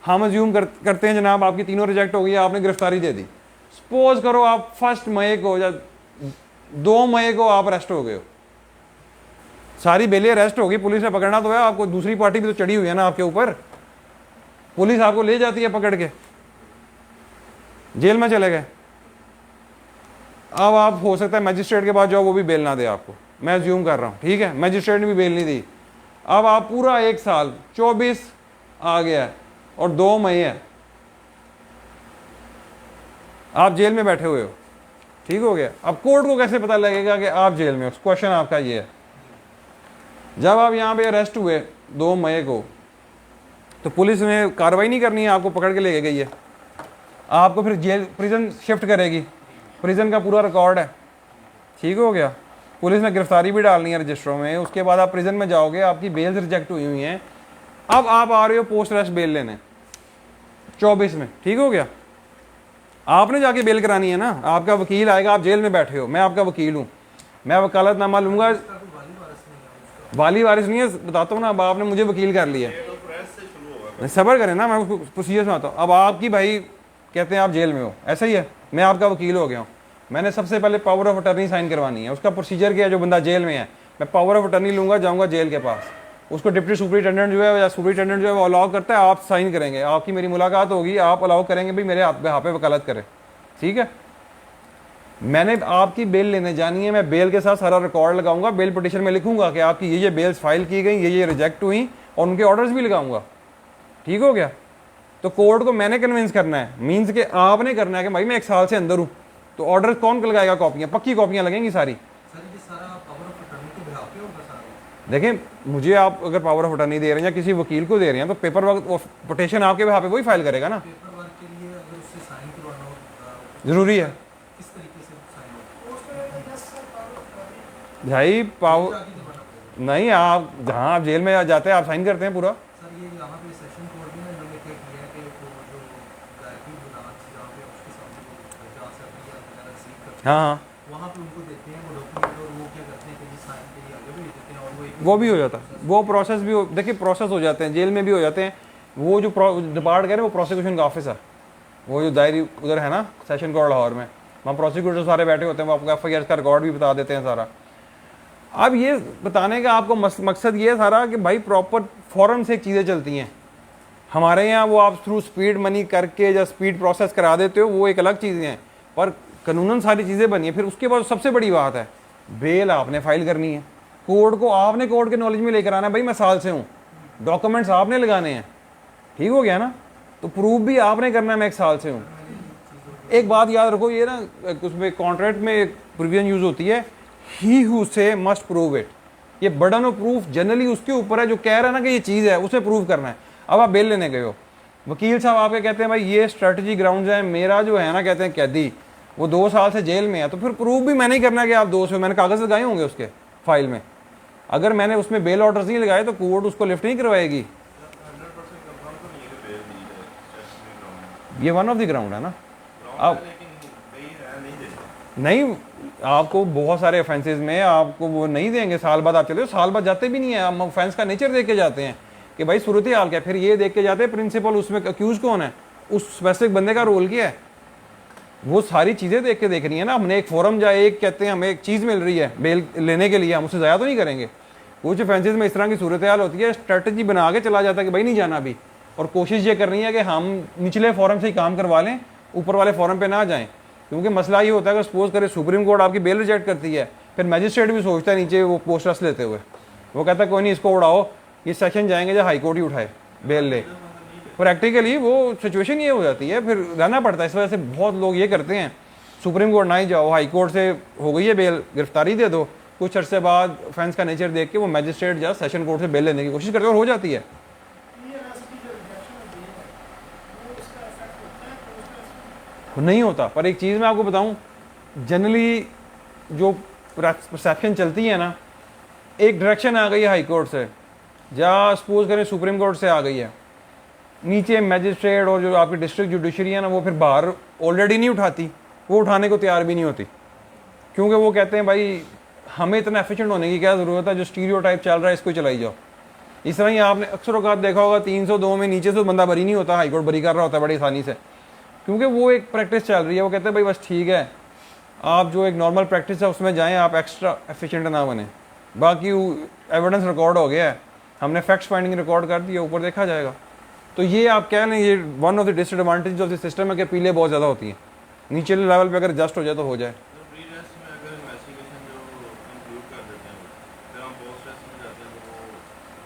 हम अज्यूम करते हैं जनाब आपकी तीनों रिजेक्ट हो गई, आपने गिरफ्तारी दे दी। सपोज करो आप 1 मई को या 2 मई को आप अरेस्ट हो गए हो, सारी बेलें अरेस्ट हो गई, पुलिस ने पकड़ना तो है आपको, दूसरी पार्टी भी तो चढ़ी हुई है ना आपके ऊपर, पुलिस आपको ले जाती है पकड़ के, जेल में चले गए। अब आप हो सकता है मजिस्ट्रेट के पास जाओ, वो भी बेल ना दे आपको, मैं अज्यूम कर रहा हूँ, ठीक है। मजिस्ट्रेट ने भी बेल नहीं दी। अब आप पूरा 1 साल 24 आ गया है और 2 मई है, आप जेल में बैठे हुए हो, ठीक हो गया। अब कोर्ट को कैसे पता लगेगा कि आप जेल में हो? क्वेश्चन आपका ये है। जब आप यहाँ पे अरेस्ट हुए 2 मई को, तो पुलिस ने कार्रवाई नहीं करनी है, आपको पकड़ के लेके गई है, आपको फिर जेल प्रिजन शिफ्ट करेगी, प्रिजन का पूरा रिकॉर्ड है, ठीक हो गया। पुलिस ने गिरफ्तारी भी डालनी है रजिस्टरों में, उसके बाद आप प्रिजन में जाओगे, आपकी बेल्स रिजेक्ट हुई हुई हैं। अब आप आ रहे हो पोस्ट अरेस्ट बेल लेने 24 में, ठीक हो गया। आपने जाके बेल करानी है ना, आपका वकील आएगा, आप जेल में बैठे हो, मैं आपका वकील हूँ, मैं वकालतनामा लूंगा। वाली वारिस नहीं है, बताता हूँ ना। अब आपने मुझे वकील कर लिया, सब्र करें ना, मैं उसको प्रोसीजर में आता हूँ। अब आपकी भाई कहते हैं आप जेल में हो, ऐसा ही है, मैं आपका वकील हो गया हूँ, मैंने सबसे पहले पावर ऑफ अटर्नी साइन करवानी है। उसका प्रोसीजर क्या है? जो बंदा जेल में है, मैं पावर ऑफ अटर्नी लूंगा, जाऊँगा जेल के पास, उसको डिप्टी सुपरिटेंडेंट जो है या सुपरिटेंडेंट जो है वो अलाउ करता है, आप साइन करेंगे, आपकी मेरी मुलाकात होगी, आप अलाउ करेंगे भाई मेरे यहाँ पे वकालत करें, ठीक है। मैंने आपकी बेल लेने जानी है, मैं बेल के साथ सारा रिकॉर्ड लगाऊंगा, बेल पिटिशन में लिखूंगा कि आपकी ये बेल्स फाइल की गई, ये रिजेक्ट हुई, और उनके ऑर्डर्स भी लगाऊंगा, ठीक हो गया। तो कोर्ट को मैंने कन्विंस करना है, मीन्स कि आपने करना है कि भाई मैं 1 साल से अंदर हूँ, तो ऑर्डर कौन लगाएगा? कॉपियाँ, पक्की कॉपियाँ लगेंगी सारी। सर ये सारा पावर ऑफ अटर्नी के बिहाफ पे होगा सारा? देखें, मुझे आप अगर पावर ऑफ अटर्नी दे रहे हैं या किसी वकील को दे रहे हैं, तो पेपर वर्क पिटिशन आपके बिहाफ पे वही फाइल करेगा ना। पेपर वर्क के लिए अगर उससे साइन करवाना हो जरूरी है किस तरीके से साइन होगा? भाई पावर जाके करवाना पड़ेगा? नहीं, आप जहाँ आप जेल में जाते हैं आप साइन करते हैं पूरा। सर ये यहाँ पे सेशन कोर्ट में इन्होंने क्या किया है कि वो जो गायकी बुलान जहाँ पे उसके सामने वो जा सकती है वगैरह रिसीव करते हाँ हाँ, हैं वहाँ पे उनको देते हैं वो डॉक्यूमेंट, और वो क्या करते हैं कि साइन के लिए आगे भेज देते हैं, और वो एक वो भी हो जाता है, वो प्रोसेस भी देखिए प्रोसेस हो जाते हैं, जेल में भी हो जाते हैं। वो जो डिपार्ट कह रहे हैं वो प्रोसिक्यूशन का ऑफिस है, वो जो दायरी उधर है ना सेशन कोर्ट लाहौर में, वहाँ प्रोसिक्यूटर सारे बैठे होते हैं, वो आपको FIR का रिकॉर्ड भी बता देते हैं सारा। अब ये बताने का आपको मकसद ये है सारा कि भाई प्रॉपर फॉरन से चीज़ें चलती हैं। हमारे यहाँ वो आप थ्रू स्पीड मनी करके या स्पीड प्रोसेस करा देते हो, वो एक अलग चीज़ें हैं, पर कानूनन सारी चीज़ें बनी है। फिर उसके बाद सबसे बड़ी बात है बेल आपने फाइल करनी है, कोर्ट को आपने कोर्ट के नॉलेज में लेकर आना है, भाई मैं साल से हूँ, डॉक्यूमेंट्स आपने लगाने हैं, ठीक हो गया ना, तो प्रूफ भी आपने करना है मैं 1 साल से हूँ। एक बात याद रखो, ये ना उसमें कॉन्ट्रैक्ट में एक प्रोविजन यूज होती है, ही हु से मस्ट प्रूव इट। ये बर्डन ऑफ प्रूफ जनरली उसके ऊपर है जो कह रहा है ना कि ये चीज़ है, उसे प्रूव करना है। अब आप बेल लेने गए हो, वकील साहब आपके कहते हैं भाई ये स्ट्रेटजी ग्राउंड्स है, मेरा जो है ना कहते हैं कैदी वो 2 साल से जेल में है, तो फिर प्रूफ भी मैंने ही करना है कि आप दोष हो, मैंने कागज लगाए होंगे उसके फाइल में। अगर मैंने उसमें बेल ऑर्डर्स नहीं लगाए तो कोर्ट उसको लिफ्ट नहीं करवाएगी। 100% कंफर्म तो नहीं है कि बेल मिली है स्टेशनरी ग्राउंड ये वन ऑफ द ग्राउंड है ना। अब है, लेकिन कई है नहीं देते। नहीं, आपको बहुत सारे ऑफेंसेस में आपको वो नहीं देंगे, साल बाद आप चले हो, साल बाद जाते भी नहीं है, हम ऑफेंस का नेचर देख के जाते हैं कि भाई सूरत हाल क्या है, फिर ये देख के जाते हैं प्रिंसिपल उसमें अक्यूज कौन है, उस स्पेसिफिक बंदे का रोल क्या है, वो सारी चीज़ें देख के देख रही है ना। हमने एक फोरम जाए, एक कहते हैं हमें एक चीज़ मिल रही है बेल लेने के लिए, हम उससे ज़्यादा तो नहीं करेंगे। कुछ ऑफेंसेस में इस तरह की सूरत हाल होती है, स्ट्रेटजी बना के चला जाता है कि भाई नहीं जाना अभी, और कोशिश ये करनी है कि हम निचले फोरम से ही काम करवा लें, ऊपर वाले फोरम पे ना जाएं। क्योंकि मसला ये होता है कि सपोज करे सुप्रीम कोर्ट आपकी बेल रिजेक्ट करती है, फिर मैजिस्ट्रेट भी सोचता है नीचे वो पोस्टर्स लेते हुए, वो कहता है कोई नहीं इसको उड़ाओ, ये सेशन जाएंगे जब हाई कोर्ट ही उठाए बेल ले। प्रैक्टिकली वो सिचुएशन ये हो जाती है, फिर रहना पड़ता है। इस वजह से बहुत लोग ये करते हैं सुप्रीम कोर्ट ना ही जाओ, हाई कोर्ट से हो गई है बेल, गिरफ्तारी दे दो, कुछ अरसे बाद ऑफेंस का नेचर देख के वो मैजिस्ट्रेट या सेशन कोर्ट से बेल लेने की कोशिश करते हैं और हो जाती है। नहीं होता, पर एक चीज़ मैं आपको बताऊं, जनरली जो परसेप्शन चलती है ना, एक डायरेक्शन आ गई है हाई कोर्ट से, या सपोज करें सुप्रीम कोर्ट से आ गई है, नीचे मैजिस्ट्रेट और जो आपकी डिस्ट्रिक्ट जुडिशरी है ना, वो फिर बाहर ऑलरेडी नहीं उठाती, वो उठाने को तैयार भी नहीं होती, क्योंकि वो कहते हैं भाई हमें इतना एफिशिएंट होने की क्या ज़रूरत है, जो स्टीरियोटाइप चल रहा है इसको चलाई जाओ। इस तरह ही आपने अक्सर औकात देखा होगा 302 में नीचे से बंदा बरी नहीं होता, हाई कोर्ट बरी कर रहा होता है बड़ी आसानी से, क्योंकि वो एक प्रैक्टिस चल रही है। वो कहते हैं भाई बस ठीक है, आप जो एक नॉर्मल प्रैक्टिस है उसमें जाएं, आप एक्स्ट्रा एफिशिएंट ना बने, बाकी एविडेंस रिकॉर्ड हो गया है, हमने फैक्ट्स फाइंडिंग रिकॉर्ड कर दिया, ऊपर देखा जाएगा। तो ये आप कह लें ये one of the disadvantage of the system है कि पीले बहुत ज़्यादा होती हैं, नीचे लेवल पे अगर जस्ट हो जाए तो हो जाए। तो प्री टेस्ट में अगर इन्वेस्टिगेशन जो इंक्लूड कर देते हैं फिर हम पोस्ट टेस्ट में जाते हैं तो वो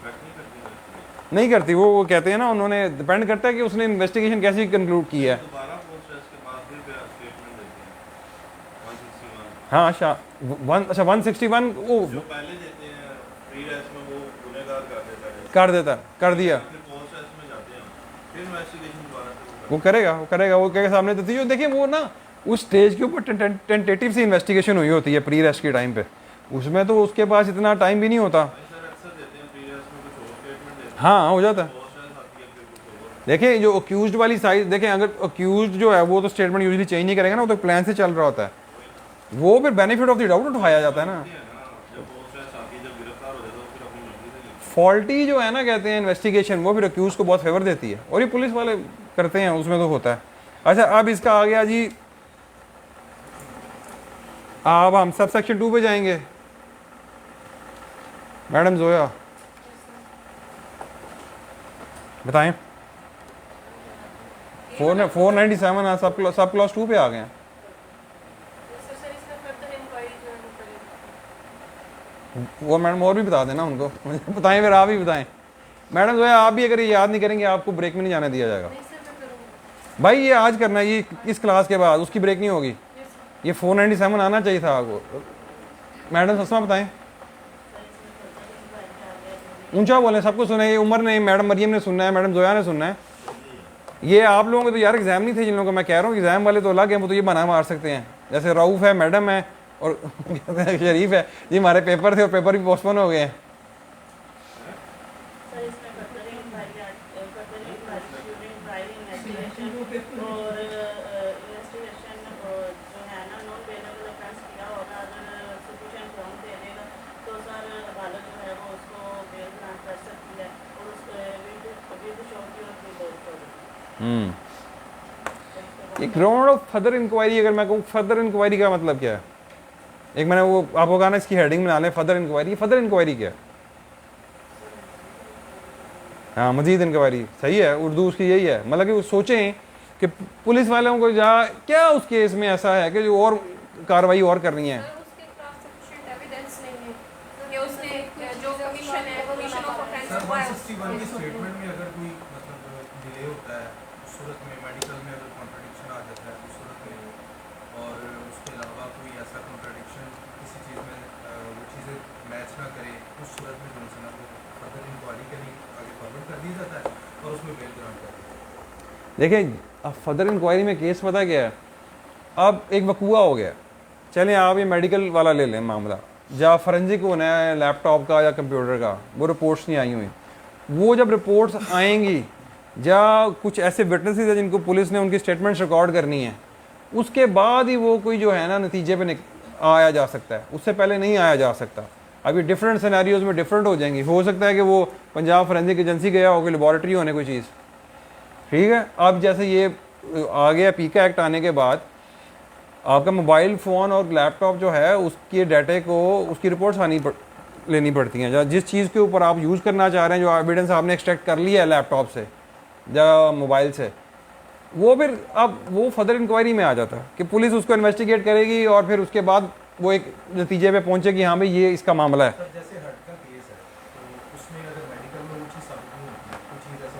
इफेक्ट नहीं करती इन्वेस्टिगेशन? नहीं करती, वो कहते हैं ना, उन्होंने डिपेंड करता है कि उसने इन्वेस्टिगेशन कैसी कंक्लूड की है। दोबारा पोस्ट टेस्ट के बाद फिर स्टेटमेंट देते हैं 161। हाँ अच्छा 161 वो जो पहले देते हैं प्री टेस्ट में वो गुनहगार कर देता, कर दिया, फिर पोस्ट टेस्ट में जाते हैं फिर इन्वेस्टिगेशन दोबारा से वो करेगा, वो कहेगा सामने देती है। देखिए वो ना उस स्टेज के ऊपर टेंटेटिव सी इन्वेस्टिगेशन हुई होती है प्री रेस्ट के टाइम पे, उसमें तो उसके पास इतना टाइम भी नहीं होता। सर अक्सर देते हैं प्री टेस्ट में कुछ और स्टेटमेंट देते हैं, हाँ हो जाता है। पोस्ट टेस्ट आती है फिर कुछ और। देखिए जो अक्यूज्ड वाली साइड देखें, अगर अक्यूज्ड जो है वो तो स्टेटमेंट यूजुअली चेंज नहीं करेगा ना, वो तो प्लान से चल रहा होता है, वो फिर बेनिफिट ऑफ द डाउट उठाया जाता है ना। जब पोस्ट टेस्ट आती है, जब गिरफ्तार हो जाता है तो फिर अपनी मर्जी से लेते फॉल्टी जो है ना कहते हैं इन्वेस्टिगेशन, वो फिर अक्यूज को बहुत फेवर देती है, और ये पुलिस वाले करते हैं, उसमें तो होता है। अच्छा अब इसका आ गया जी, अब हम सब सेक्शन 2 पे जाएंगे। मैडम जोया बताएं। 497 सब क्लास 2 पे आ गए हैं। सर इसका फर्दर इंक्वायरी जो है वो करेंगे। वो मैडम और भी बता देना उनको मुझे बताएं, फिर आप ही बताएं। मैडम जोया आप भी अगर ये याद नहीं करेंगे आपको ब्रेक में नहीं जाने दिया जाएगा नहीं सर मैं करूँगी। भाई, ये आज करना है, ये इस क्लास के बाद उसकी ब्रेक नहीं होगी। ये 497 आना चाहिए था आपको। मैडम सस्मा बताएं, ऊंचा बोलें, सबको सुना है। ये उमर ने, मैडम मरियम ने सुनना है, मैडम जोया ने सुनना है। ये आप लोगों के तो यार एग्जाम नहीं थे, जिन लोगों को मैं कह रहा हूँ एग्जाम वाले तो अलग हैं, वो तो ये बना मार सकते हैं। जैसे रऊफ है, मैडम है और शरीफ है, ये हमारे पेपर थे और पेपर भी पोस्टपोन हो गए हैं। सर इसमें further inquiry during trial investigation और इन्वेस्टिगेशन जो है ना नॉन वेलेबल ऑफेंस किया और ये ग्राउंड ऑफ फर्दर इंक्वायरी, अगर मैं कहूँ फर्दर इंक्वायरी का मतलब क्या है, एक मैंने वो आपको कहा ना इसकी हेडिंग बना लें फर्दर इंक्वायरी। फर्दर इंक्वायरी क्या है? हाँ, मजीद इंक्वायरी, सही है, उर्दू उसकी यही है, मतलब कि वो सोचें कि पुलिस वालों को जा क्या उस केस में ऐसा है कि जो और कार्रवाई और करनी है। सर उसके खिलाफ सफिशिएंट एविडेंस नहीं है कि उसने जो कमीशन है कमीशन ऑफ ऑफेंस सर हुआ है 161 की स्टेटमेंट में अगर कोई मतलब डिले होता है उस सूरत में, मेडिकल में अगर कॉन्ट्रडिक्शन आ जाता है उस सूरत में, और उसके अलावा कोई ऐसा कॉन्ट्रडिक्शन किसी चीज़ में वो चीज़ें मैच ना करे, उस सूरत में जो है वो फर्दर इंक्वायरी के लिए आगे फॉरवर्ड कर दिया जाता है और उसमें बेल ग्रांट कर दिया जाता है। देखिए अब फर्दर इंक्वायरी में केस पता क्या है, अब एक वकूआ हो गया, चलें आप ये मेडिकल वाला ले लें मामला, जहाँ फॉरेंसिक होना है लैपटॉप का या कंप्यूटर का, वो रिपोर्ट्स नहीं आई हुई, वो जब रिपोर्ट्स आएंगी या कुछ ऐसे विटनेसेस हैं जिनको पुलिस ने उनकी स्टेटमेंट्स रिकॉर्ड करनी है, उसके बाद ही वो कोई जो है ना नतीजे पे आया जा सकता है, उससे पहले नहीं आया जा सकता। अभी डिफरेंट सिनेरियोज में डिफरेंट हो जाएंगी, हो सकता है कि वो पंजाब फॉरेंसिक एजेंसी गया हो कोई लेबॉरेटरी होने कोई चीज़, ठीक है। अब जैसे ये आ गया पीका एक्ट आने के बाद, आपका मोबाइल फ़ोन और लैपटॉप जो है उसके डाटे को उसकी रिपोर्ट्स लेनी पड़ती हैं, जिस चीज़ के ऊपर आप यूज़ करना चाह रहे हैं, जो एविडेंस आपने एक्सट्रैक्ट कर लिया है लैपटॉप से या मोबाइल से, वो फिर अब वो फर्दर इंक्वायरी में आ जाता है कि पुलिस उसको इन्वेस्टिगेट करेगी और फिर उसके बाद वो एक नतीजे पे पहुंचेगी हाँ भाई ये इसका मामला है। सर जैसे हर्ट का केस है तो उसमें अगर मेडिकल में वो चीज़ साबित नहीं होती, कोई चीज़ ऐसा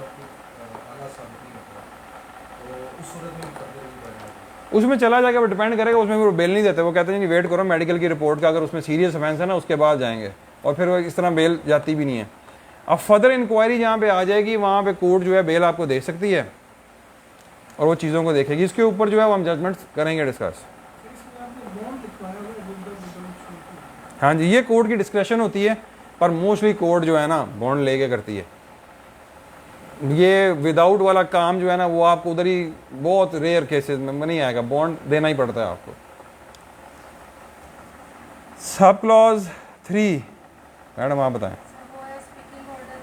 आला साबित नहीं होता, तो उस सूरत में भी फर्दर इंक्वायरी उसमें चला जाएगा, वो डिपेंड करेगा, उसमें वो बेल नहीं देते, वो कहते हैं कि वेट करो मेडिकल की रिपोर्ट का, अगर उसमें सीरियस ऑफेंस है ना उसके बाद जाएंगे, और फिर वो इस तरह बेल जाती भी नहीं है। अब फर्दर इंक्वायरी जहाँ पे आ जाएगी वहाँ पे कोर्ट जो है बेल आपको दे सकती है और वो चीज़ों को देखेगी, इसके ऊपर जो है वो हम जजमेंट करेंगे डिस्कस। हाँ जी, ये कोर्ट की डिस्क्रेशन होती है, पर मोस्टली कोर्ट जो है ना बॉन्ड लेके करती है। ये विदाउट वाला काम जो है ना वो आपको उधर ही बहुत रेयर केसेस में नहीं आएगा, बॉन्ड देना ही पड़ता है आपको। सब क्लॉज 3 मैडम आप बताएं। स्पीकिंग ऑर्डर है।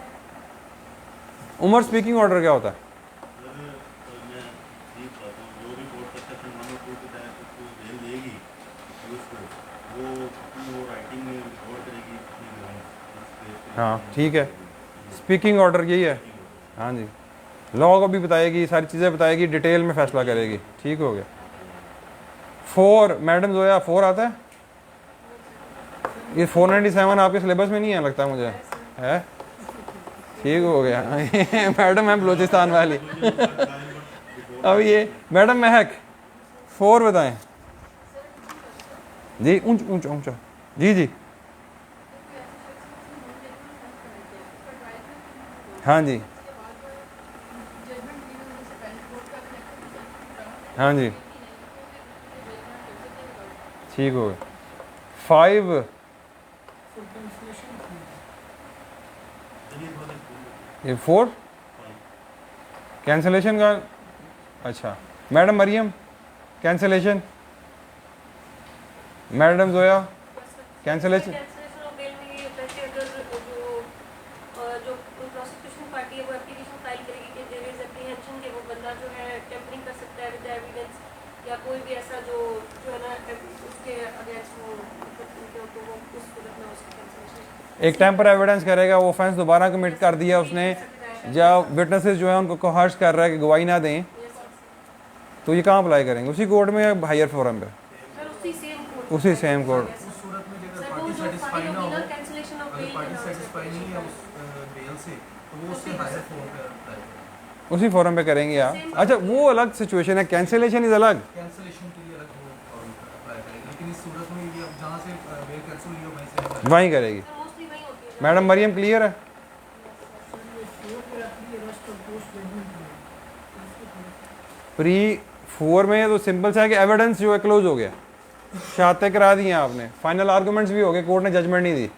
उमर स्पीकिंग ऑर्डर क्या होता है? हाँ ठीक है, स्पीकिंग ऑर्डर यही है। हाँ जी, लॉ को भी बताएगी, सारी चीज़ें बताएगी, डिटेल में फैसला करेगी। ठीक हो गया। 4 मैडम जोया 4 आता है, ये 497 आपके सिलेबस में नहीं है लगता मुझे, है? ठीक हो गया। मैडम है बलूचिस्तान वाली। अब ये मैडम महक 4 बताएं जी। ऊंचा ऊंचा जी जी। हाँ जी हाँ जी, ठीक हो गया। 5 ये 4 कैंसलेशन का। अच्छा madam Mariam cancellation, madam Zoya cancellation. Cancellation of bail में ये होता है कि अगर जो प्रोसिक्यूशन पार्टी है वो एप्लीकेशन फाइल करेगी कि देयर इज एप्रीहेंशन कि वो बंदा जो है टेम्परिंग कर सकता है विद एविडेंस, या कोई भी ऐसा जो है ना उसके अगेंस्ट वो तो वो उस सूरत में उसकी कैंसलेशन एक टेम्पर एविडेंस करेगा, वो ऑफेंस दोबारा कमिट कर दिया उसने, जब विटनेसेस जो है उनको कोहर्स कर रहा है कि गवाही ना दें, तो ये कहाँ अप्लाई करेंगे? उसी कोर्ट में या हायर फोरम पे? सर उसी सेम कोर्ट उसी सेम कोर्ट। उस सूरत में अगर सर वो पार्टी जो सेटिस्फाई फाइल ना हो, होगी ना कैंसलेशन ऑफ अगर बेल पार्टी सेटिस्फाई नहीं है उस बेल से, तो वो उससे हायर फॉर्म पे अप्लाई करेंगे। उसी फोरम पे करेंगे आप? अच्छा वो अलग सिचुएशन है, कैंसिलेशन इज अलग। कैंसिलेशन के लिए अलग वो फॉर्म अप्लाई करेंगे, लेकिन इस सूरत में ये अब जहाँ से बेल कैंसिल हुई हो वहीं से वहीं करेगी। मोस्टली वही होती है। मैडम मरियम क्लियर है? प्री 4 में तो सिंपल सा है कि एविडेंस जो है क्लोज हो गया, शहादतें करा दी हैं आपने, फाइनल आर्गूमेंट्स भी हो गए, कोर्ट ने जजमेंट नहीं दी।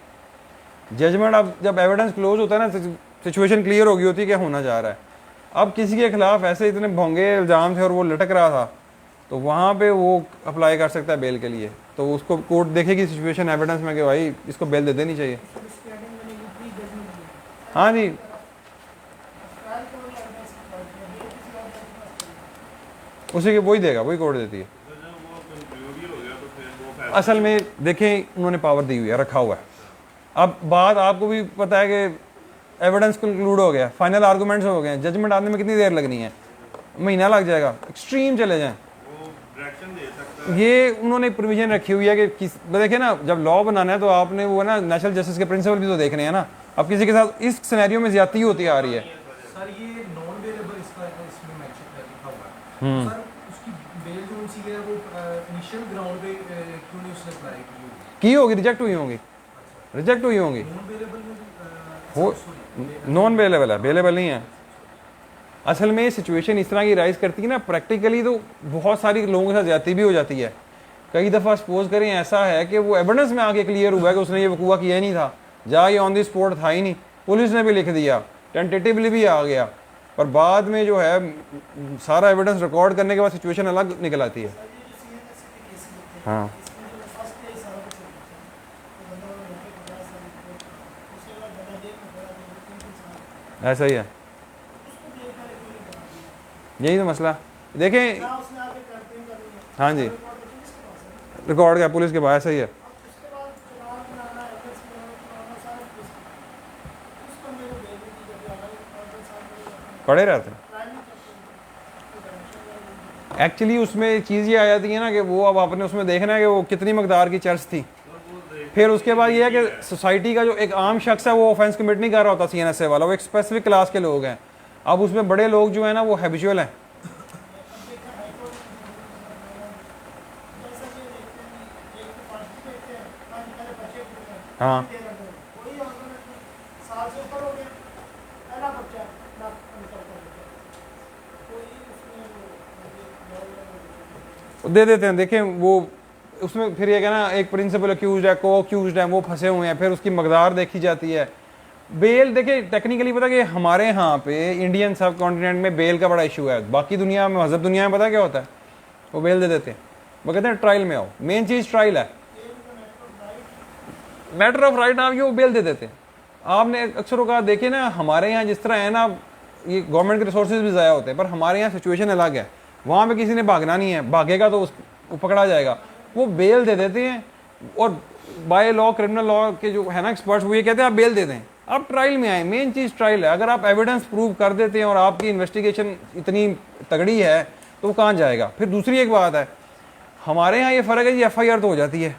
जजमेंट अब जब एविडेंस क्लोज होता है ना, सिचुएशन क्लियर हो गई होती है क्या होना चाह रहा है। अब किसी के खिलाफ ऐसे इतने भोंगे इल्ज़ाम थे और वो लटक रहा था, तो वहाँ पे वो अप्लाई कर सकता है बेल के लिए, तो उसको कोर्ट देखेगी सिचुएशन एविडेंस में कि भाई इसको बेल दे देनी चाहिए। हाँ जी उसी के वही देगा, वही कोर्ट देती है। तो जब वो कंक्लूड ही हो गया तो फिर वो फैसला असल में देखें उन्होंने पावर दी हुई है, रखा हुआ है। अब बात आपको भी पता है कि एविडेंस कंक्लूड हो गया, फाइनल आर्गूमेंट्स हो गए, जजमेंट आने में कितनी देर लगनी है, महीना लग जाएगा, एक्सट्रीम चले जाएं। वो डायरेक्शन दे सकता है। ये उन्होंने प्रोविजन रखी हुई है कि देखिए ना, जब लॉ बनाना है तो आपने वो ना नेशनल जस्टिस के प्रिंसिपल भी तो देखने हैं ना। अब किसी के साथ इस सिनेरियो में ज्यादती होती आ रही है। सर ये नॉन बेलेबल इसका इसमें मेंशन लिखा हुआ है, सर उसकी बेल जो उनसी है वो इनिशियल ग्राउंड पे क्यों नहीं उसने अप्लाई की की होगी, रिजेक्ट हुई होंगी, रिजेक्ट हुई होंगी। नॉन बेलेबल में हो नॉन बेलेबल है, बेलेबल नहीं है। असल में सिचुएशन इस तरह की राइज करती है ना, प्रैक्टिकली तो बहुत सारी लोगों के साथ ज्यादती भी हो जाती है। कई दफ़ा सपोज करें ऐसा है कि वो एविडेंस में आके क्लियर हुआ है कि उसने ये वकूआ किया ही नहीं था, जहाँ ये ऑन द स्पॉट था ही नहीं, पुलिस ने भी लिख दिया, टेंटेटिवली भी आ गया, पर बाद में जो है सारा एविडेंस रिकॉर्ड करने के बाद सिचुएशन अलग निकल आती है। हाँ ऐसा ही है, यही तो मसला। देखें हाँ जी, रिकॉर्ड क्या पुलिस के पास, ऐसा ही है। पड़े रहते हैं एक्चुअली। उसमें चीज़ ये आ जाती है ना कि वो अब आपने उसमें देखना है कि वो कितनी मकदार की चर्च थी। फिर उसके बाद ये है कि सोसाइटी का जो एक आम शख्स है वो ऑफेंस कमिट नहीं कर रहा होता CNSA वाला, वो एक स्पेसिफिक क्लास के लोग हैं। अब उसमें बड़े लोग जो है ना वो हैबिचुअल हैं। हाँ दे देते हैं। देखें वो उसमें फिर ये कहना एक प्रिंसिपल अक्यूज है, को अक्यूज है, वो फंसे हुए हैं, फिर उसकी मकदार देखी जाती है। बेल देखिए टेक्निकली पता कि हमारे यहाँ पे इंडियन सब कॉन्टिनेंट में बेल का बड़ा इशू है। बाकी दुनिया में, मजहब दुनिया में पता क्या होता है, वो बेल दे देते हैं, वो कहते हैं ट्रायल में आओ। मेन चीज़ ट्रायल है, मैटर ऑफ राइट आप ये वो बेल दे देते हैं। आपने अक्सर कहा देखिए ना, हमारे यहाँ जिस तरह है ना, ये गवर्नमेंट के रिसोर्सेज भी ज़ाया होते हैं, पर हमारे यहाँ सिचुएशन अलग है। वहाँ पे किसी ने भागना नहीं है, भागेगा तो वो पकड़ा जाएगा। वो बेल दे देते हैं, और बाय लॉ, क्रिमिनल लॉ के जो है ना एक्सपर्ट्स, वो ये कहते हैं आप बेल दे दें, आप ट्रायल में आए। मेन चीज़ ट्रायल है। अगर आप एविडेंस प्रूव कर देते हैं और आपकी इन्वेस्टिगेशन इतनी तगड़ी है तो वो कहाँ जाएगा। फिर दूसरी एक बात है, हमारे यहाँ ये फ़र्क है जी, FIR तो हो जाती है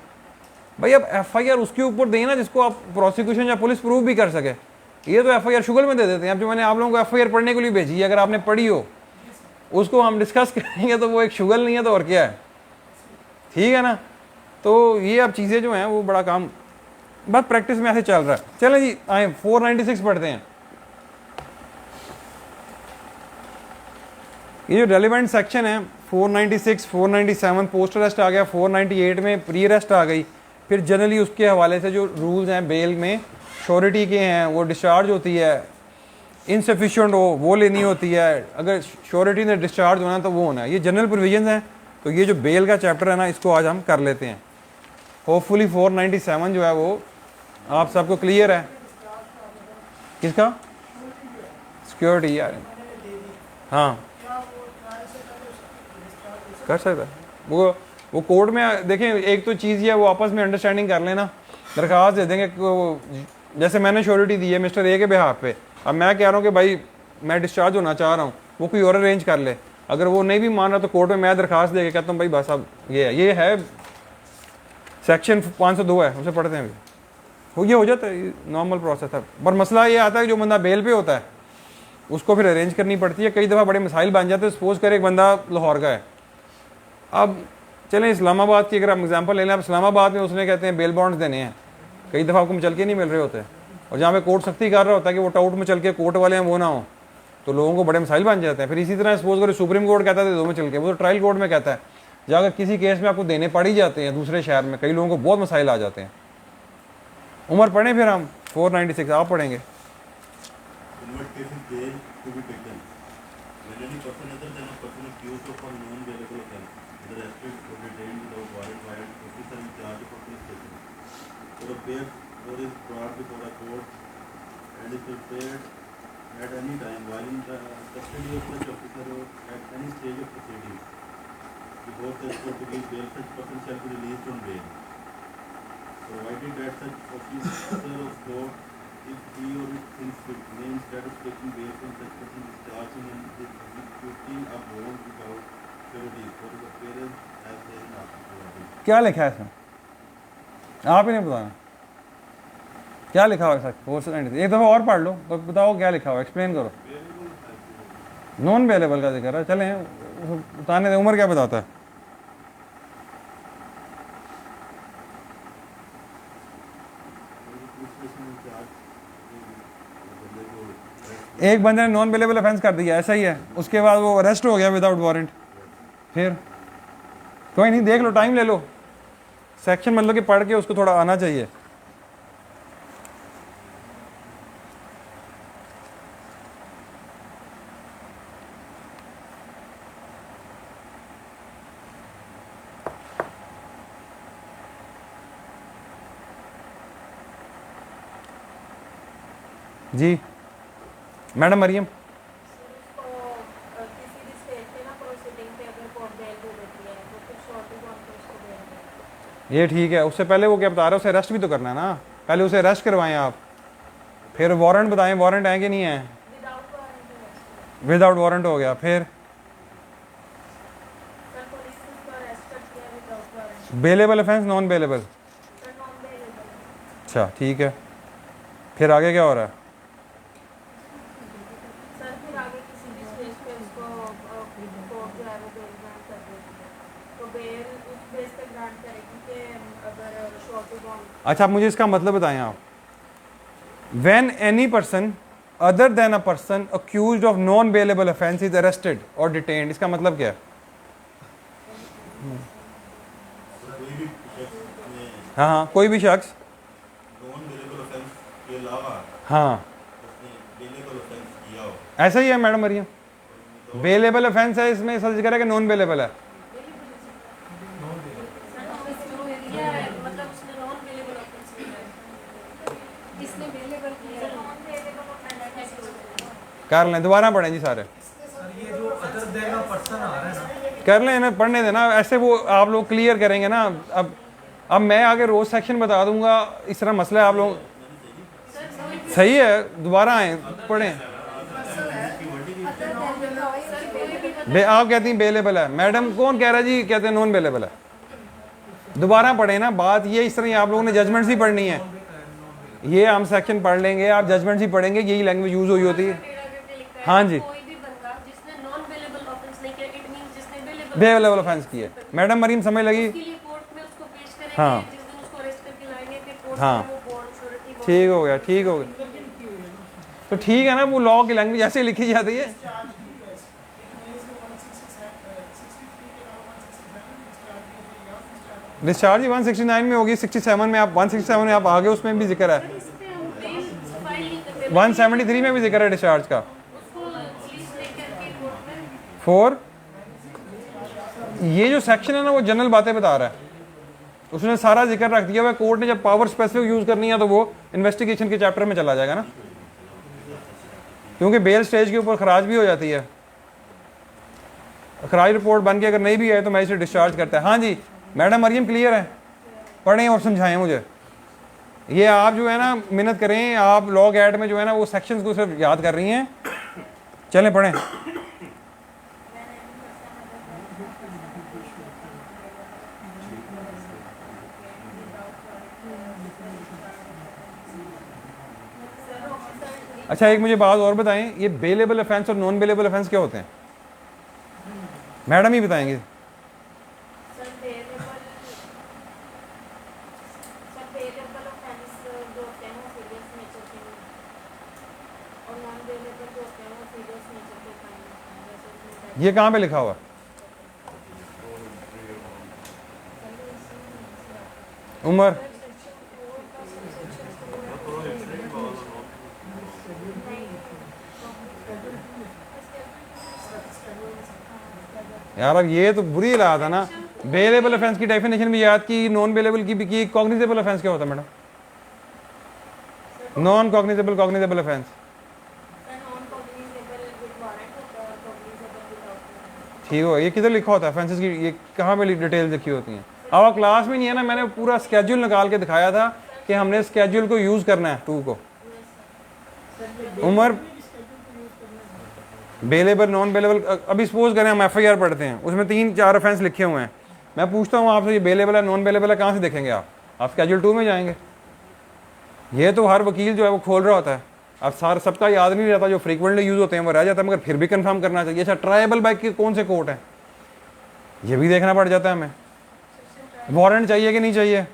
भाई। अब FIR उसके ऊपर दें ना जिसको आप प्रोसिक्यूशन या पुलिस प्रूव भी कर सके। ये तो FIR शुगल में दे देते हैं। अब जो मैंने आप लोगों को FIR पढ़ने के लिए भेजी है, अगर आपने पढ़ी हो उसको हम डिस्कस करेंगे तो वो एक शुगल नहीं है तो और क्या है, ठीक है ना। तो ये अब चीज़ें जो हैं वो बड़ा काम बस प्रैक्टिस में ऐसे चल रहा है। चलें जी आए 496 पढ़ते हैं। ये जो रेलिवेंट सेक्शन है 496, 497 पोस्ट अरेस्ट आ गया, 498 में प्री अरेस्ट आ गई। फिर जनरली उसके हवाले से जो रूल्स हैं बेल में, श्योरिटी के हैं, वो डिस्चार्ज होती है, इनसफिशिएंट हो वो लेनी होती है, अगर श्योरिटी ने डिस्चार्ज होना तो वो होना है। ये जनरल प्रोविजंस हैं। तो ये जो बेल का चैप्टर है ना, इसको आज हम कर लेते हैं। होपफुली 497 जो है वो आप सबको क्लियर है। किसका? सिक्योरिटी यार, हाँ कर सकता है वो कोर्ट में। देखें एक तो चीज़ ये है, वो आपस में अंडरस्टैंडिंग कर लेना, दरख्वास्त दे देंगे जैसे मैंने श्योरिटी दी है मिस्टर ए के बिहाफ पे, अब मैं कह रहा हूँ कि भाई मैं डिस्चार्ज होना चाह रहा हूँ, वो कोई और अरेंज कर ले। अगर वो नहीं भी मान रहा तो कोर्ट में मैं दरख्वास्त दे के कहता हूँ भाई बस अब ये है सेक्शन 502 है, उसे पढ़ते हैं अभी, वो ये हो जाता है, नॉर्मल प्रोसेस है। पर मसला ये आता है कि जो बंदा बेल पे होता है उसको फिर अरेंज करनी पड़ती है। कई दफ़ा बड़े मसाइल बन जाते हैं। सपोज करें एक बंदा लाहौर का है, अब चलें इस्लामाबाद की अगर आप एग्जांपल ले लें, अब इस्लामाबाद में उसने कहते हैं बेल बॉन्ड्स देने हैं, कई दफ़ा आपको चल के नहीं मिल रहे होते, और जहाँ पे कोर्ट सख्ती कर रहा होता है कि वो टाउट में चल के कोर्ट वाले हैं वो ना हो, तो लोगों को बड़े मसाइल बन जाते हैं। फिर इसी तरह सपोज करें सुप्रीम कोर्ट कहता है दो में चल के, वो तो ट्रायल कोर्ट में कहता है, जाकर किसी केस में आपको देने पड़ ही जाते हैं दूसरे शहर में, कई लोगों को बहुत मसाइल आ जाते हैं। उमर पढ़ें फिर हम 496 आप पढ़ेंगे। at any time while in the custody of such officer or at any stage of proceedings before such court to give bail, such person shall be released on bail. Provided that such officer of court, if he or it thinks fit, may instead of taking bail from such person, discharge him and executing a bond without surety for his appearance as therein after. क्या लिखा है इसमें? आप ही नहीं बताना क्या लिखा हुआ है सर। फोर्स एंड एक दफ़ा और पढ़ लो तो बताओ क्या लिखा हुआ, एक्सप्लेन करो। नॉन अवेलेबल का जिक्र है, चलें बताने दे। उमर क्या बताता है? एक बंदे ने नॉन अवेलेबल ऑफेंस कर दिया, ऐसा ही है, उसके बाद वो अरेस्ट हो गया विदाउट वारंट, फिर कोई नहीं, देख लो, टाइम ले लो, सेक्शन मतलब कि पढ़ के उसको थोड़ा आना चाहिए। जी मैडम मरियम, उसको किसी भी स्टेज पे ना प्रोसीडिंग पे अगर कोर्ट बेल दे देती है तो फिर शॉर्टी बॉन्ड पे उसको बेल देती है। ये ठीक है। उससे पहले वो क्या बता रहे हैं, उसे अरेस्ट भी तो करना है ना, पहले उसे अरेस्ट करवाएं आप, फिर वारंट बताएं, वारंट है कि नहीं है। Without warrant arrest. Without warrant हो गया, फिर सर पुलिस ने उसको अरेस्ट कर दिया without warrant. Bailable offence, non bailable. Sir non bailable. अच्छा ठीक है, फिर आगे क्या हो रहा है? सर फिर आगे किसी भी स्टेज पे उसको कोर्ट जो है वो बेल ग्रांट कर देती है, तो बेल उस बेस पे ग्रांट करेगी कि अगर शॉर्टी बॉन्ड। अच्छा आप मुझे इसका मतलब बताएं आप। When any person other than a person accused of non bailable offence is arrested और डिटेन्ड, इसका मतलब क्या है? कोई भी शख्स ने हाँ हाँ, कोई भी शख्स, नॉन बेलेबल ऑफेंस के अलावा हाँ उसने बेलेबल ऑफेंस किया हो, ऐसा ही है मैडम मरियम। बेलेबल ऑफेंस है, इसमें सच जिक्र है कि नॉन बेलेबल है। मतलब उसने नॉन अवेलेबल ऑफेंस किया है, इसने अवेलेबल किया है। कर लें, दोबारा पढ़ें जी सारे, सर ये जो अदर देन अ पर्सन आ रहा है ना, कर लें, इन्हें पढ़ने देना, ऐसे वो आप लोग क्लियर करेंगे ना। अब मैं आगे रोज सेक्शन बता दूंगा, इस तरह मसला है। आप लोग सही है, दोबारा आए पढ़ें। आप कहती हैं बेलेबल है, मैडम कौन कह रहा है जी कहते हैं नॉन बेलेबल है? दोबारा पढ़े ना, बात ये इस तरह ही आप लोगों ने जजमेंट्स ही पढ़नी है। ये हम सेक्शन पढ़ लेंगे, आप जजमेंट्स ही पढ़ेंगे, यही लैंग्वेज यूज हुई होती है। हाँ जी, कोई भी बंदा जिसने नॉन अवेलेबल ऑफेंस नहीं किया, इट मींस जिसने बेलेबल ऑफेंस किए। मैडम मरीम समझ लगी? उसके लिए कोर्ट में उसको पेश करेंगे, हाँ। जिस दिन उसको अरेस्ट करके लाएंगे फिर कोर्ट हाँ। में वो बॉन्ड श्योरिटी ठीक हो गया, ठीक हो गया, तो ठीक है ना, वो लॉ की लैंग्वेज ऐसे ही लिखी जाती है। डिस्चार्ज 169 में होगी, 67 में आप 167 में आप आगे, उसमें भी जिक्र है, 173 में भी जिक्र है डिस्चार्ज का। फोर ये जो सेक्शन है ना, वो जनरल बातें बता रहा है, उसने सारा जिक्र रख दिया हुआ है। कोर्ट ने जब पावर स्पेसिफिक यूज करनी है तो वो इन्वेस्टिगेशन के चैप्टर में चला जाएगा ना, क्योंकि बेल स्टेज के ऊपर खराज भी हो जाती है। खराज रिपोर्ट बन के अगर नहीं भी है तो मैजिस्ट्रेट डिस्चार्ज करता है। हाँ जी मैडम मरियम क्लियर है? पढ़ें और समझाएं मुझे। ये आप जो है ना मेहनत करें, आप लॉग ऐड में जो है ना वो सेक्शंस को सिर्फ याद कर रही हैं। चलें पढ़ें। अच्छा एक मुझे बात और बताएं, ये बेलेबल ऑफेंस और नॉन बेलेबल ऑफेंस क्या होते हैं? मैडम ही बताएंगे। सर बेलेबल ऑफेंस जो होते हैं वो सीरियस नेचर के नहीं, और नॉन बेलेबल जो होते हैं वो सीरियस नेचर के क्राइम होते हैं, जैसे उसमें ये कहाँ पे लिखा हुआ है? उमर यार, अब ये तो बुरी हालत है ना। बेलेबल ऑफेंस की डेफिनेशन भी याद की, नॉन बेलेबल की भी की। कॉग्निजेबल ऑफेंस क्या होता है madam? Non cognizable cognizable offence. Non cognizable with warrant और कॉग्निजेबल विदाउट वारंट। ठीक हो, ये किधर लिखा होता है ऑफेंसेस की, ये कहाँ पे डिटेल्स लिखी होती हैं? अब क्लास में नहीं है ना, मैंने पूरा स्केड्यूल निकाल के दिखाया था कि हमने स्केड्यूल को यूज़ करना है 2 को। उम्र, बेलेबल, नॉन बेलेबल। अभी सपोज करें हम FIR पढ़ते हैं, उसमें 3-4 ऑफेंस लिखे हुए हैं, मैं पूछता हूँ आपसे ये बेलेबल है नॉन बेलेबल है, कहाँ से देखेंगे आप स्केड्यूल 2 में जाएंगे। ये तो हर वकील जो है वो खोल रहा होता है। अब सबका याद नहीं रहता, जो फ्रीक्वेंटली यूज़ होते हैं वो रह जाता है, मगर फिर भी कंफर्म करना चाहिए। अच्छा, ट्रायबल बाइक के कौन से कोर्ट हैं, ये भी देखना पड़ जाता है हमें। वारंट चाहिए कि नहीं चाहिए,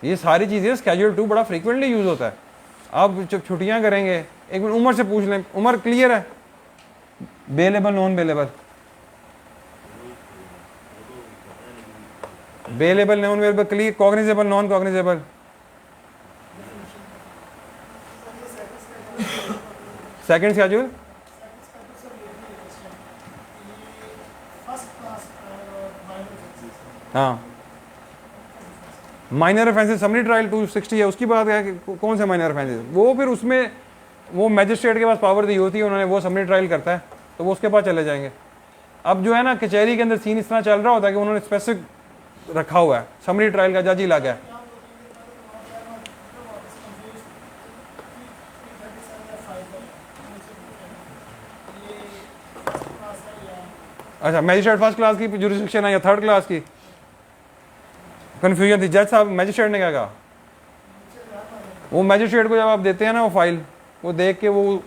ये सारी चीज़ें स्केड्यूल 2 बड़ा फ्रीक्वेंटली यूज़ होता है। अब जब छुट्टियाँ करेंगे, एक मिनट उमर से पूछ लें, उमर क्लियर है? Bailable non bailable, bailable non bailable clear, cognizable non cognizable, second schedule, हाँ। माइनर ऑफेंसेस समरी ट्रायल 260 है, उसकी बात है कि कौन से माइनर ऑफेंसेस, वो फिर उसमें वो मैजिस्ट्रेट के पास पावर दी होती है, उन्होंने वो समरी ट्रायल करता है तो वो उसके पास चले जाएंगे। अब जो है ना कचहरी के अंदर सीन इस तरह चल रहा होता है कि उन्होंने स्पेसिफिक रखा हुआ है, समरी ट्रायल का जज ही लगा है। अच्छा, मैजिस्ट्रेट फर्स्ट क्लास की जुरिस्डिक्शन है या थर्ड क्लास की, कन्फ्यूजन थी। जज साहब मैजिस्ट्रेट ने क्या कहा, वो मैजिस्ट्रेट को जब आप देते हैं ना वो फाइल, वो देख के वो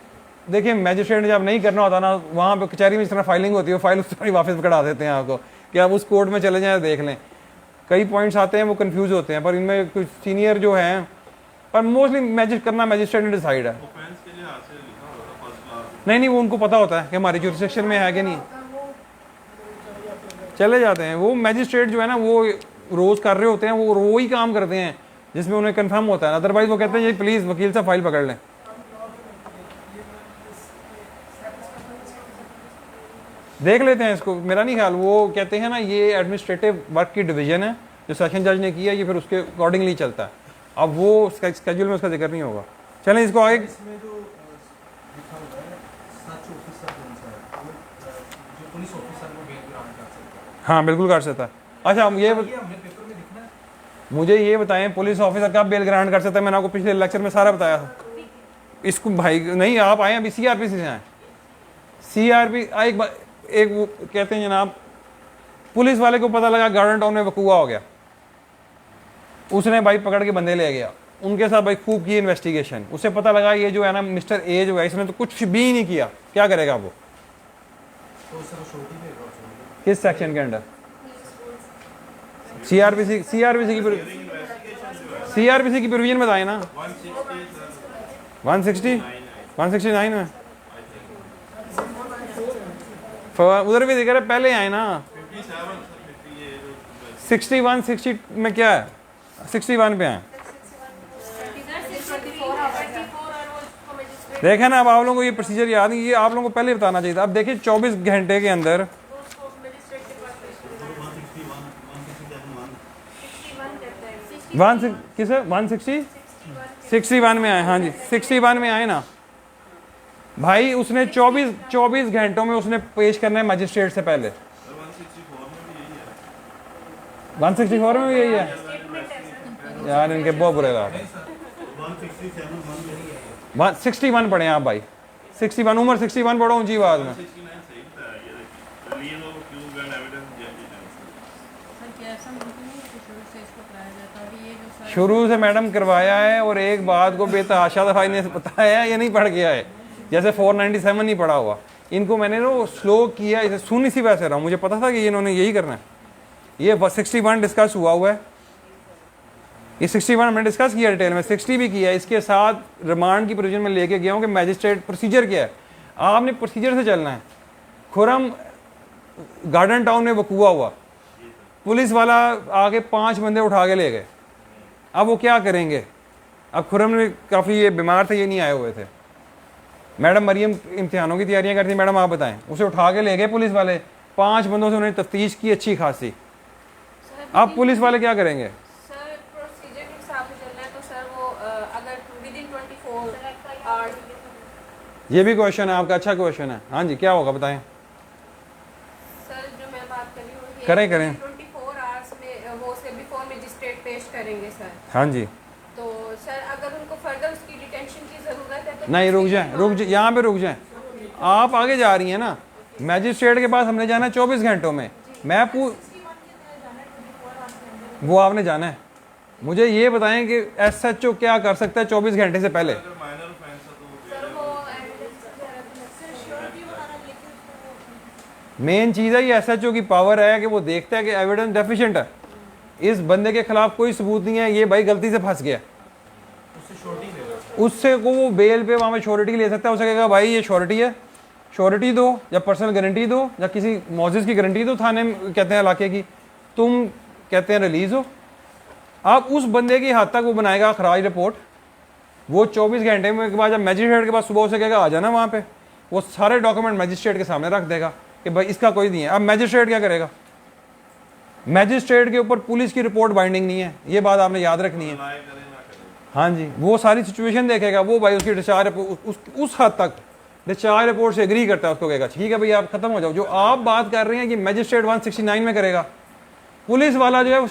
देखिए, मैजिस्ट्रेट ने जब नहीं करना होता ना, वहाँ पे कचहरी में इस तरह फाइलिंग होती है, वो फाइल उस तरह वापस पकड़ा देते हैं आपको कि आप उस कोर्ट में चले जाएं देख लें। कई पॉइंट्स आते हैं वो कंफ्यूज होते हैं, पर इनमें कुछ सीनियर जो हैं, पर मोस्टली मैजिस्ट्रेट ने डिसाइड है। नहीं, वो उनको पता होता है कि हमारी जुरिस्डिक्शन में है कि नहीं, चले जाते हैं। वो मैजिस्ट्रेट जो है ना, वो रोज़ कर रहे होते हैं, वो ही काम करते हैं जिसमें उन्हें कंफर्म होता है, अदरवाइज वो कहते हैं ये प्लीज़ वकील साहब फाइल पकड़ लें। देख लेते हैं इसको, मेरा नहीं ख्याल, वो कहते हैं ना ये एडमिनिस्ट्रेटिव वर्क की डिवीजन है जो सेशन जज ने किया, ये फिर उसके अकॉर्डिंगली चलता है। अब वो स्केड्यूल में उसका जिक्र नहीं होगा। चलें इसको आगे। इसमें जो लिखा हुआ है सच ऑफिसर कौन सा है, जो पुलिस ऑफिसर वो बेल ग्रांट कर सकता है? हाँ बिल्कुल कर सकता है। अच्छा, ये हमने पेपर में लिखना है। मुझे ये बताएं पुलिस ऑफिसर कब बेल ग्रांट कर सकता है? मैंने आपको पिछले लेक्चर में सारा बताया था। इसको भाई नहीं, आप आए अभी CRPC से आए। CRP एक वो कहते हैं जनाब, पुलिस वाले को पता लगा गार्डन टाउन में वकूआ हो गया, उसने भाई पकड़ के बंदे ले गया, उनके साथ भाई खूब की इन्वेस्टिगेशन, उसे पता लगा ये जो है ना मिस्टर A जो है इसने तो कुछ भी नहीं किया, क्या करेगा वो? तो उससे छोटी है किस सेक्शन के अंडर? CRPC की प्रोविजन बताए ना, 169 में उधर भी दिख रहा है, पहले आए ना 60 में क्या है, 61 पे आए। देखें ना, अब आप लोगों को ये प्रोसीजर याद नहीं, ये आप लोगों को पहले बताना चाहिए था। अब देखिए 24 घंटे के अंदर किस 161 में आए। हाँ जी 61 में आए ना भाई, उसने 24 घंटों में उसने पेश करना है मजिस्ट्रेट से पहले। 164 में भी यही है यार, इनके बहुत बुरे हाल हैं। 61 पढ़े आप भाई, 61 उम्र 61 पढ़ो ऊंची आवाज में। शुरू से मैडम करवाया है, और एक बात को बेतहाशा दफा ने बताया है, ये नहीं पढ़ गया है, जैसे 497 नहीं पढ़ा हुआ। इनको मैंने ना स्लो किया, इसे सुन इसी वजह से रहा हूँ, मुझे पता था कि इन्होंने यही करना है। ये 61 डिस्कस हुआ है, ये 61 हमने डिस्कस किया डिटेल में, 60 भी किया। इसके साथ रिमांड की प्रोविजन में लेके गया हूँ कि मैजिस्ट्रेट प्रोसीजर क्या है, आपने प्रोसीजर से चलना है। खुरम गार्डन टाउन में वकूआ हुआ, पुलिस वाला आगे 5 बंदे उठा के ले गए, अब वो क्या करेंगे? अब खुरम ने काफ़ी ये बीमार थे, ये नहीं आए हुए थे। मैडम मरियम इम्तिहानों की तैयारियां करती, मैडम आप बताएं, उसे उठा के ले गए पुलिस वाले, 5 बंदों से उन्होंने तफ्तीश की अच्छी खासी। अब पुलिस वाले क्या करेंगे? सर प्रोसीजर के हिसाब से चलना है तो सर वो अगर विदिन 24 आवर्स। ये भी क्वेश्चन है आपका, अच्छा क्वेश्चन है। हाँ जी क्या होगा बताएं? करें करें 24 आवर्स में वो उसे बिफोर मजिस्ट्रेट पेश करेंगे सर। हाँ जी। तो सर अगर उनको फर्दर उसकी डिटेंशन की ज़रूरत है तो नहीं रुक जाए यहाँ पे रुक जाए, आप आगे जा रही हैं ना, मैजिस्ट्रेट के पास हमने जाना है 24 घंटों में। मैं वो आपने जाना है, मुझे ये बताएं कि SHO क्या कर सकता है 24 घंटे से पहले। अगर माइनर ऑफेंस है तो सर वो मेन चीज़ है ये SHO की पावर है कि वो देखता है कि एविडेंस डेफिशिएंट है, इस बंदे के खिलाफ कोई सबूत नहीं है, ये भाई गलती से फंस गया, उससे को वो बेल पे वहाँ पे श्योरिटी ले सकता है। उसे कहेगा भाई ये श्योरिटी है, श्योरिटी दो या पर्सनल गारंटी दो या किसी मौजिज़ की गारंटी दो थाने में कहते हैं इलाके की, तुम कहते हैं रिलीज़ हो। आप उस बंदे की हद तक वो बनाएगा खराज रिपोर्ट, वो 24 घंटे में के बाद जब मैजिस्ट्रेट के पास सुबह उसे कहेगा आ जाना वहाँ पे, वो सारे डॉक्यूमेंट मैजिस्ट्रेट के सामने रख देगा कि भाई इसका कोई नहीं है। अब मैजिस्ट्रेट क्या करेगा? मैजिस्ट्रेट के ऊपर पुलिस की रिपोर्ट बाइंडिंग नहीं है, ये बात आपने याद रखनी है। अप्लाई करें ना करें। हाँ जी, वो सारी सिचुएशन देखेगा, वो भाई उसकी डिस्चार्ज उस हद तक डिस्चार्ज रिपोर्ट से एग्री करता है, उसको कहेगा ठीक है भाई आप खत्म हो जाओ। जो आप बात कर रहे हैं कि मैजिस्ट्रेट 169 में करेगा, पुलिस वाला जो है वो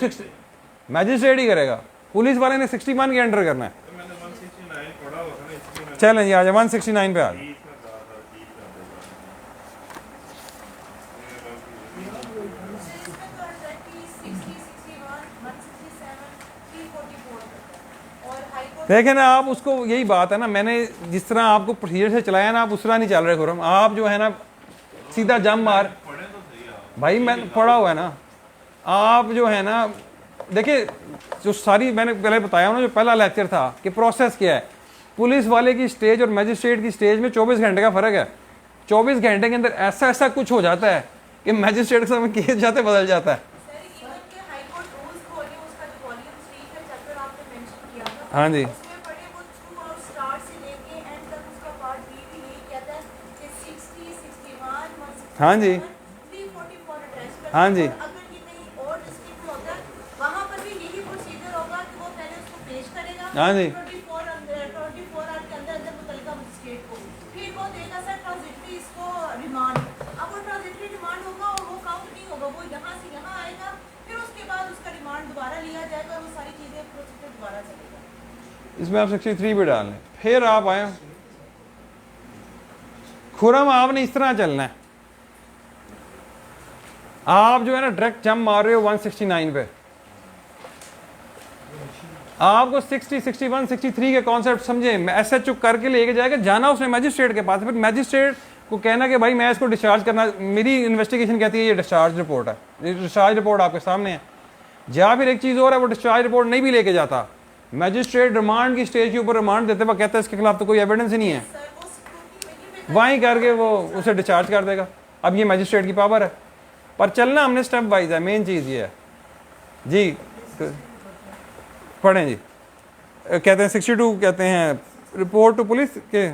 मैजिस्ट्रेट ही करेगा, पुलिस वाले ने 61 के एंटर करना है। तो मैंने 169 पढ़ा हुआ था ना, इसलिए मैंने चलें जी आ जाए 169 पे आ जाए। 30 में कहा था, 30 कर देगा। देखें ना आप, उसको यही बात है ना, मैंने जिस तरह आपको प्रोसीजर से चलाया ना, आप उस तरह नहीं चल रहे खुरम, आप जो है ना सीधा जम मार। पढ़े तो सही आप। भाई मैंने पढ़ा हुआ है ना, आप जो है ना देखिए, जो सारी मैंने पहले बताया ना, जो पहला लेक्चर था कि प्रोसेस क्या है, पुलिस वाले की स्टेज और मैजिस्ट्रेट की स्टेज में 24 घंटे का फ़र्क है। 24 घंटे के अंदर ऐसा ऐसा कुछ हो जाता है कि मैजिस्ट्रेट के समय केस जाते बदल जाता है। हाँ जी हाँ जी हाँ जी हाँ जी इसमें आप 63 भी डाल लें, फिर आप आए खुरम, आपने इस तरह चलना है। आप जो है ना डायरेक्ट जंप मार रहे हो 169 पे, आपको 60, 61, 63 के कॉन्सेप्ट समझे, SHO करके लेके जाएगा, जाना उसने मैजिस्ट्रेट के पास, फिर मैजिस्ट्रेट को कहना कि भाई मैं इसको डिस्चार्ज करना, मेरी इन्वेस्टिगेशन कहती है ये डिस्चार्ज रिपोर्ट है, ये डिस्चार्ज रिपोर्ट आपके सामने है। या फिर एक चीज़ और है, वो डिस्चार्ज रिपोर्ट नहीं भी लेके जाता, मैजिस्ट्रेट रिमांड की स्टेज के ऊपर रिमांड देते वक्त कहता है इसके खिलाफ तो कोई एविडेंस ही नहीं है, वहीं करके वो उसे डिस्चार्ज कर देगा। अब ये मैजिस्ट्रेट की पावर है, पर चलना हमने स्टेप वाइज है, मेन चीज़ ये है जी। पढ़ें जी, कहते हैं 62 कहते हैं रिपोर्ट टू पुलिस के,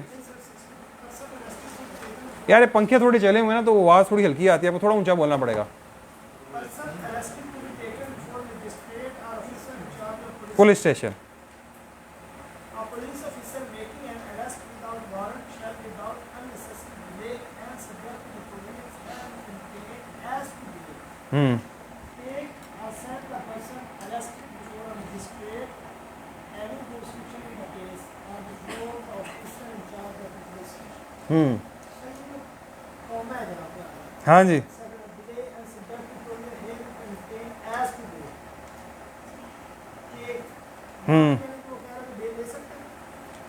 यार ये पंखे थोड़े चले हुए ना तो आवाज़ थोड़ी हल्की आती है, आपको थोड़ा ऊंचा बोलना पड़ेगा। पुलिस स्टेशन हाँ जी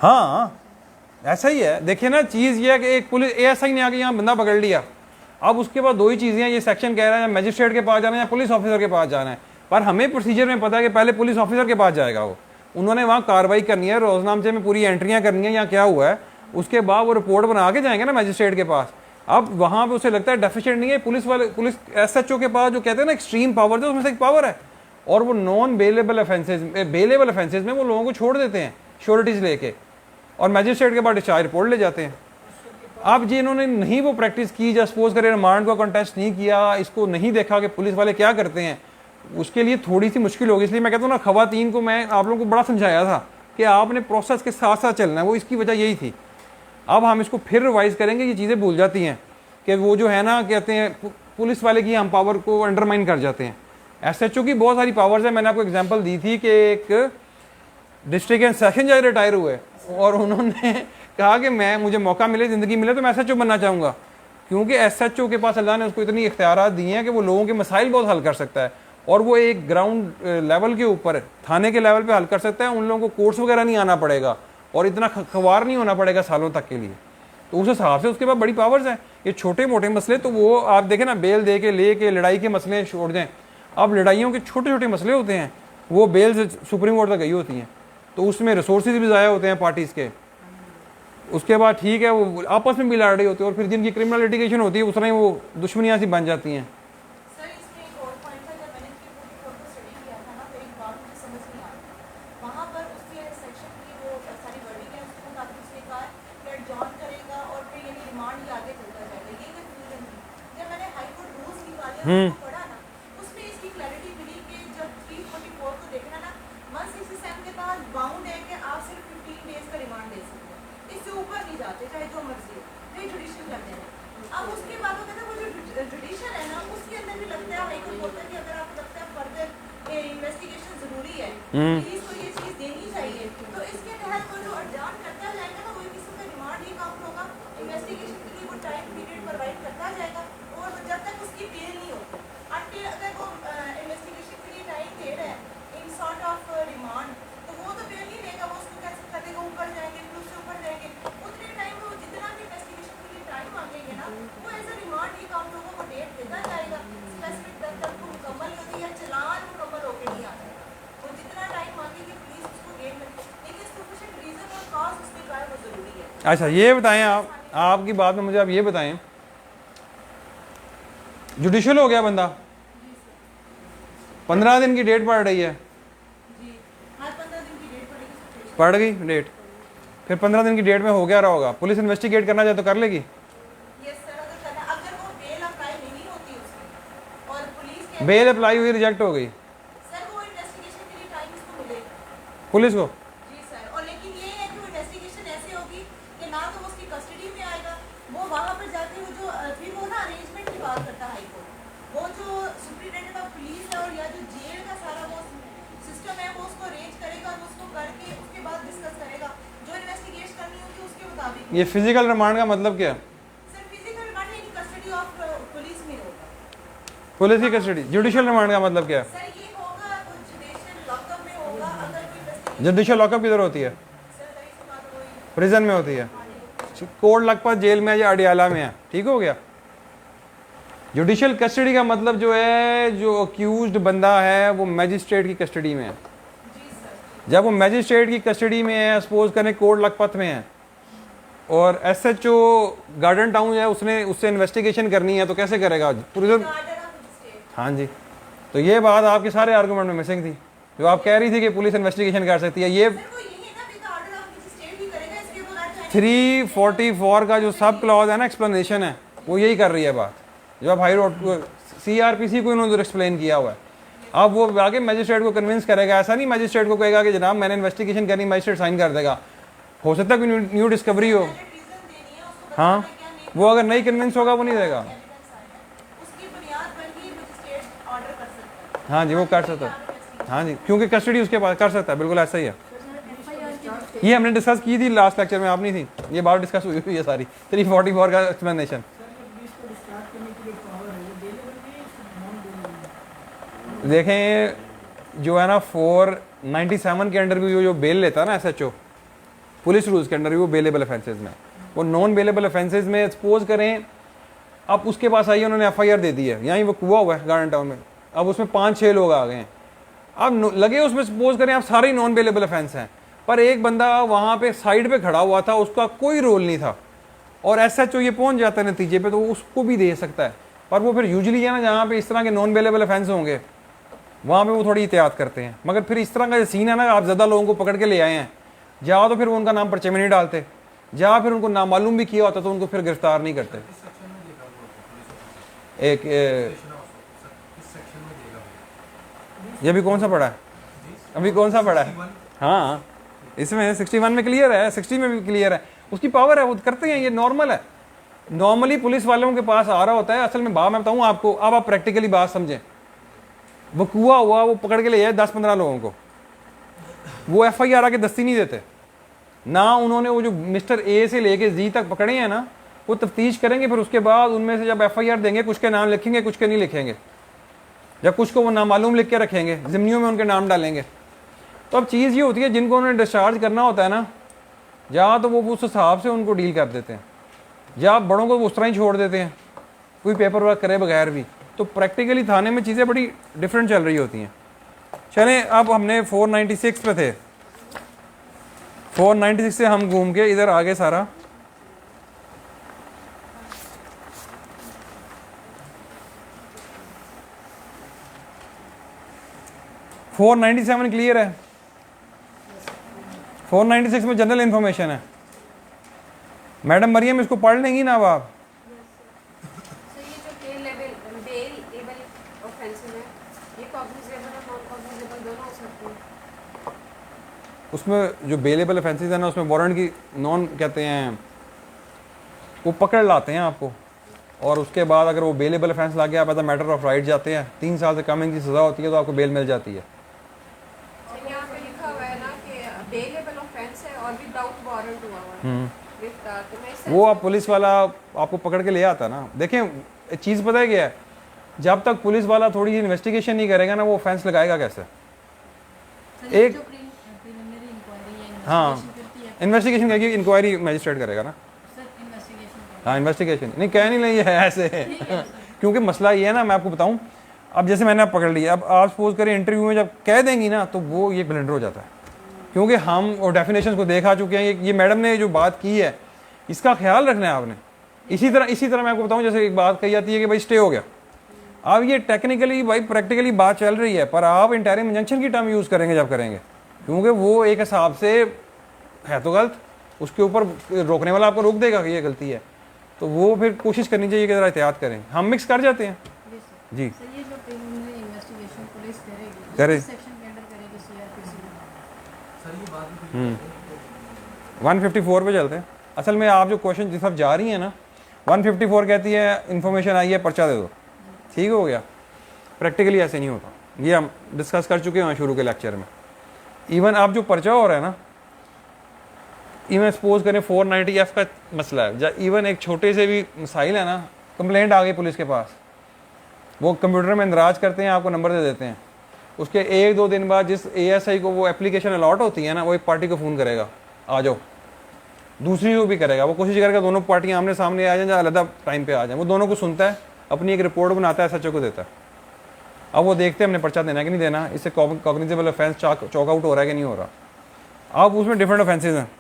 हाँ ऐसा ही है। देखिए ना, चीज़ ये है कि एक पुलिस ASI ने आके यहाँ बंदा पकड़ लिया, अब उसके बाद दो ही चीज़ें हैं, ये सेक्शन कह रहा है मैजिस्ट्रेट के पास जाना है या पुलिस ऑफिसर के पास जाना है, पर हमें प्रोसीजर में पता है कि पहले पुलिस ऑफिसर के पास जाएगा वो, उन्होंने वहाँ कार्रवाई करनी है, रोजनामचे में पूरी एंट्रियाँ करनी है या क्या हुआ है, उसके बाद वो रिपोर्ट बना के जाएंगे ना मैजिस्ट्रेट के पास। अब वहाँ पे उसे लगता है डेफिशिएंट नहीं है, पुलिस वाले पुलिस SHO के पास जो कहते हैं ना एक्सट्रीम पावर, जो उसमें से एक पावर है, और वो नॉन बेलेबल ऑफेंसेज में वो लोगों को छोड़ देते हैं श्योरिटीज लेके, और मैजिस्ट्रेट के बाद डिस्चार्ज रिपोर्ट ले जाते हैं। अब जी इन्होंने नहीं वो प्रैक्टिस की, जब सपोज करें रिमांड का कॉन्टेस्ट नहीं किया, इसको नहीं देखा कि पुलिस वाले क्या करते हैं, उसके लिए थोड़ी सी मुश्किल होगी। इसलिए मैं कहता हूँ ना, खवातीन को मैं आप लोगों को बड़ा समझाया था कि आपने प्रोसेस के साथ साथ चलना है, वो इसकी वजह यही थी। अब हम इसको फिर रिवाइज करेंगे, ये चीज़ें भूल जाती हैं कि वो जो है ना कहते हैं पुलिस वाले की हम पावर को अंडरमाइन कर जाते हैं। एसएचओ की बहुत सारी पावर्स है। मैंने आपको एग्जांपल दी थी कि एक डिस्ट्रिक्ट एंड सेशन जज रिटायर हुए और उन्होंने कहा कि मुझे मौका मिले, ज़िंदगी मिले तो मैं एसएचओ बनना चाहूँगा, क्योंकि एसएचओ के पास अल्लाह ने उसको इतनी इख्तियारात दिए हैं कि वो लोगों के मसाइल बहुत हल कर सकता है, और वो एक ग्राउंड लेवल के ऊपर थाने के लेवल पे हल कर सकता है। उन लोगों को कोर्ट्स वगैरह नहीं आना पड़ेगा और इतना खवार नहीं होना पड़ेगा सालों तक के लिए। तो उस हिसाब से उसके पास बड़ी पावर्स हैं। ये छोटे मोटे मसले तो वो आप देखें ना, बेल दे के ले के लड़ाई के मसले छोड़ दें, अब लड़ाइयों के छोटे छोटे मसले होते हैं वो बेल से सुप्रीम कोर्ट तक गई होती हैं, तो उसमें रिसोर्सेज भी ज़ाया होते हैं पार्टीज़ के। उसके बाद ठीक है वो आपस में भी लड़ रही होती है, और फिर जिनकी क्रिमिनल लिटिगेशन होती है उस तरह वो दुश्मनियाँ सी बन जाती हैं। सर इसमें एक और पॉइंट था, जब मैंने इसकी पूरी कोर्ट को स्टडी किया था ना, तो एक बात मुझे समझ नहीं आई। वहाँ पर उसके सेक्शन की वो सारी वर्डिंग है, उसके मुताबिक उसने कहा कि एडजॉर्न करेगा और फिर यानी रिमांड ही आगे चलता जाएगा। ये कंफ्यूजन थी। जब मैंने हाई कोर्ट रूल्स निकाले और उसको पढ़ा ना, उसमें इसकी क्लैरिटी मिली कि जब 344 को देखना ना, 167 के तहत बाउंड है कि आप सिर्फ 15 डेज का रिमांड ले सकते हैं, इससे ऊपर नहीं जाते चाहे जो मर्जी हो, ये जुडिशियल करते हैं। अब उसके बाद वो कहते हैं वो जो जुडिशियल है ना, उसके अंदर भी लगता है हाई कोर्ट बोलता है कि अगर आपको लगता है फर्दर इन्वेस्टिगेशन जरूरी है, पुलिस को ये चीज़ देनी चाहिए, तो इसके तहत वो जो एडजॉर्न करता जाएगा ना, वही किस्म का रिमांड ही काउंट होगा, इन्वेस्टिगेशन के लिए वो टाइम पीरियड प्रोवाइड करता जाएगा, और जब तक उसकी बेल नहीं होती, अनटिल अगर वो इन्वेस्टिगेशन के लिए टाइम दे रहा है इन सॉर्ट ऑफ रिमांड, तो वो तो बेल नहीं देगा, वो उसको कैसे कर देगा, ऊपर जाएंगे फिर उससे ऊपर जाएंगे, उतने टाइम वो जितना भी इन्वेस्टिगेशन के लिए टाइम मांगेंगे ना, वो एज अ रिमांड ही काउंट होगा, वो डेट देता जाएगा स्पेसिफिक तक तक वो मुकम्मल होती है, चालान मुकम्मल होकर नहीं आता, वो जितना टाइम मांगेगी पुलिस उसको गेम में, लेकिन सफिशिएंट रीजन और कॉज उसके कारण वो जरूरी है। अच्छा ये बताएं आपकी बात में मुझे आप ये बताएं, जुडिशियल हो गया बंदा, 15 दिन की डेट पड़ रही है, जी हर 15 दिन की डेट पड़ेगी सबसे। पड़ गई डेट, फिर 15 दिन की डेट में हो गया रहा होगा, पुलिस इन्वेस्टिगेट करना चाहे तो कर लेगी। यस सर, अगर करना, अगर वो बेल अप्लाई नहीं होती उसकी और पुलिस के बेल अप्लाई हुई, रिजेक्ट हो गई, सर वो इन्वेस्टिगेशन के लिए टाइम इसको मिलेगा। पुलिस को जी सर, और लेकिन ये है कि वो इन्वेस्टिगेशन ऐसे होगी कि ना तो वो उसकी कस्टडी में आएगा, वो वहाँ पर जाके वो जो फिर वो ना अरेंजमेंट की बात करता है हाई कोर्ट, वो जो सुप्रिटेंडेंट ऑफ पुलिस है और या जो जेल का सारा वो सिस्टम है वो उसको अरेंज करेगा और उसको करके उसके बाद डिस्कस करेगा जो इन्वेस्टिगेशन करनी होगी उसके मुताबिक। ये फिजिकल रिमांड का मतलब क्या है? सर फिजिकल रिमांड यानी कस्टडी ऑफ पुलिस में होगा। पुलिस की कस्टडी। जुडिशियल रिमांड का मतलब क्या है? सर ये होगा वो जुडिशियल लॉकअप में होगा, अगर कोई इन्वेस्टिगेशन जुडिशियल लॉकअप किधर होती है? सर कहीं से बात हुई प्रिजन में होती है, कोर्ट लखपत जेल में है या अडियाला में है, ठीक हो गया। जुडिशियल कस्टडी का मतलब जो है, जो अक्यूज्ड बंदा है वो मैजिस्ट्रेट की कस्टडी में है। जब वो मैजिस्ट्रेट की कस्टडी में है, सपोज करें कोर्ट लखपत में है और एसएचओ गार्डन टाउन है, उसने उससे इन्वेस्टिगेशन करनी है तो कैसे करेगा? प्रिजन। हाँ जी, तो ये बात आपके सारे आर्गूमेंट में मिसिंग थी, जो आप कह रही थी कि पुलिस इन्वेस्टिगेशन कर सकती है। ये 344 का जो सब क्लॉज है ना, एक्सप्लेनेशन है, वो यही कर रही है बात, जो अब हाई रोड सीआरपीसी को इन्होंने एक्सप्लेन किया हुआ है। अब वो आगे मैजिस्ट्रेट को कन्विंस करेगा, ऐसा नहीं मैजिस्ट्रेट को कहेगा कि जनाब मैंने इन्वेस्टिगेशन करनी, मैजिस्ट्रेट साइन कर देगा, हो सकता है कोई न्यू डिस्कवरी हो। हाँ, वो अगर नहीं कन्विंस होगा वो नहीं देगा। उसकी बुनियाद पर ही मजिस्ट्रेट ऑर्डर कर सकता है। हाँ जी, वो कर सकता है। हाँ जी, क्योंकि कस्टडी उसके पास कर सकता है, बिल्कुल ऐसा ही है। ये हमने डिस्कस की थी लास्ट लेक्चर में, आप नहीं थी, ये बात डिस्कस हुई हुई है सारी, 344 का एक्सप्लेनेशन। देखें जो है ना 497 के अंडर भी जो बेल लेता है ना एसएचओ, पुलिस रूल्स के अंडर भी वो बेलेबल ऑफेंसेस में, वो नॉन बेलेबल ऑफेंसेस में सपोज करें अब उसके पास आई, उन्होंने एफआईआर दे दी है, यहीं वो कुआ हुआ है गार्डन टाउन में, अब उसमें 5-6 लोग आ गए हैं, अब लगे उसमें सपोज करें आप सारे नॉन बेलेबल ऑफेंस हैं, पर एक बंदा वहाँ पे साइड पे खड़ा हुआ था, उसका कोई रोल नहीं था, और एसएचओ ये पहुँच जाता है नतीजे पे, तो वो उसको भी दे सकता है। पर वो फिर यूजली है ना, जहाँ पे इस तरह के नॉन बेलेबल ऑफेंस होंगे वहाँ पे वो थोड़ी एहतियात करते हैं, मगर फिर इस तरह का सीन है ना, आप ज़्यादा लोगों को पकड़ के ले आए हैं, जाओ तो फिर वो उनका नाम पर्चे में नहीं डालते, जहाँ फिर उनको नामालूम भी किया होता तो उनको फिर गिरफ्तार नहीं करते। एक ये भी कौन सा पड़ा है, अभी कौन सा पड़ा है? हाँ, इसमें 61 में क्लियर है, 60 में भी क्लियर है, उसकी पावर है, वो करते हैं, ये नॉर्मल है। नॉर्मली पुलिस वालों के पास आ रहा होता है, असल में बात मैं बताऊँ आपको, अब आप प्रैक्टिकली बात समझें, वकूआ हुआ वो पकड़ के ले जाए 10-15 लोगों को, वो FIR आके दस्ती नहीं देते ना। उन्होंने वो जो मिस्टर A से लेके Z तक पकड़े हैं ना, वो तफ्तीश करेंगे, फिर उसके बाद उनमें से जब FIR देंगे कुछ के नाम लिखेंगे, कुछ के नहीं लिखेंगे, या कुछ को वो नामालूम लिख के रखेंगे, ज़िम्नियों में उनके नाम डालेंगे। तो अब चीज़ ये होती है, जिनको उन्हें डिस्चार्ज करना होता है ना, या तो वो उस हिसाब से उनको डील कर देते हैं, या बड़ों को उस तरह ही छोड़ देते हैं, कोई पेपर वर्क करे बगैर भी। तो प्रैक्टिकली थाने में चीज़ें बड़ी डिफरेंट चल रही होती हैं। चलें, अब हमने 496 पे थे, 496 से हम घूम के इधर आगे सारा 497 क्लियर है। 496 में जनरल इंफॉर्मेशन है। मैडम मरियम इसको पढ़ लेंगी ना अब आप? सर ये जो बेल-एबल ऑफेंसेस हैं, ये कॉग्निजेबल और नॉन कॉग्निजेबल दोनों हो सकते हैं। उसमें जो बेलेबल ऑफेंसेस है ना, उसमें वारंट की नॉन कहते हैं, वो पकड़ लाते हैं आपको, और उसके बाद अगर वो बेलेबल ऑफेंस ला के आप as a matter of right जाते हैं, 3 साल से कम की सज़ा होती है, तो आपको बेल मिल जाती है। यहाँ पे लिखा हुआ है ना कि बेलेबल ऑफेंस है और विदाउट वारंट हुआ हुआ है गिरफ्तार, तो मैं इस वो आप पुलिस वाला आपको पकड़ के ले आता ना। देखें चीज़ पता है क्या है, जब तक पुलिस वाला थोड़ी इन्वेस्टिगेशन नहीं करेगा ना, वो ऑफेंस लगाएगा कैसे? एक हाँ, इन्वेस्टिगेशन करेगी, इंक्वायरी मजिस्ट्रेट करेगा ना। हाँ, इन्वेस्टिगेशन नहीं कह नहीं रही है ऐसे क्योंकि मसला ये है ना, मैं आपको बताऊं, अब जैसे मैंने आप पकड़ लिया, अब आप सपोज करें इंटरव्यू में जब कह देंगी ना, तो वो ये ब्लेंडर हो जाता है, क्योंकि हम और डेफिनेशन को देखा चुके हैं। ये मैडम ने जो बात की है, इसका ख्याल रखना है आपने। इसी तरह मैं आपको बताऊं, जैसे एक बात कही जाती है कि भाई स्टे हो गया, अब ये टेक्निकली भाई प्रैक्टिकली बात चल रही है, पर आप इंटरिम इंजंक्शन की टर्म यूज़ करेंगे जब करेंगे, क्योंकि वो एक हिसाब से है तो गलत, उसके ऊपर रोकने वाला आपको रोक देगा कि ये गलती है, तो वो फिर कोशिश करनी चाहिए कि ज़रा एहतियात करें। हम मिक्स कर जाते हैं जी। सर ये जो प्रिलिमिनरी इन्वेस्टिगेशन पुलिस करेगी, करे किस सेक्शन के अंडर करेगी? CRPC में? सर ये बात भी 154 पे चलते हैं। असल में आप जो क्वेश्चन जिस तरफ जा रही हैं ना, 154 कहती है इन्फॉर्मेशन आई है पर्चा दे दो, ठीक हो गया। प्रैक्टिकली ऐसे नहीं होता, ये हम डिस्कस कर चुके हैं शुरू के लेक्चर में। इवन आप जो पर्चा हो रहा है ना, इवन सपोज करें 490F का मसला है, जब इवन एक छोटे से भी मसाइल है ना, कंप्लेंट आ गई पुलिस के पास, वो कंप्यूटर में इंदराज करते हैं, आपको नंबर दे देते हैं, उसके 1-2 दिन बाद जिस ASI को वो एप्लीकेशन अलॉट होती है ना, वो एक पार्टी को फ़ोन करेगा आ जाओ, दूसरी को भी करेगा, वो कोशिश करेगा दोनों पार्टियां आमने सामने आ जाएं, या अलग टाइम पे आ जाएं। वो दोनों को सुनता है, अपनी एक रिपोर्ट बनाता है, SHO को देता है। अब वो देखते हैं हमने पर्चा देना कि नहीं देना, इससे कॉग्निजेबल ऑफेंस चॉक आउट हो रहा है कि नहीं हो रहा। अब उसमें डिफरेंट ऑफेंसेज हैं,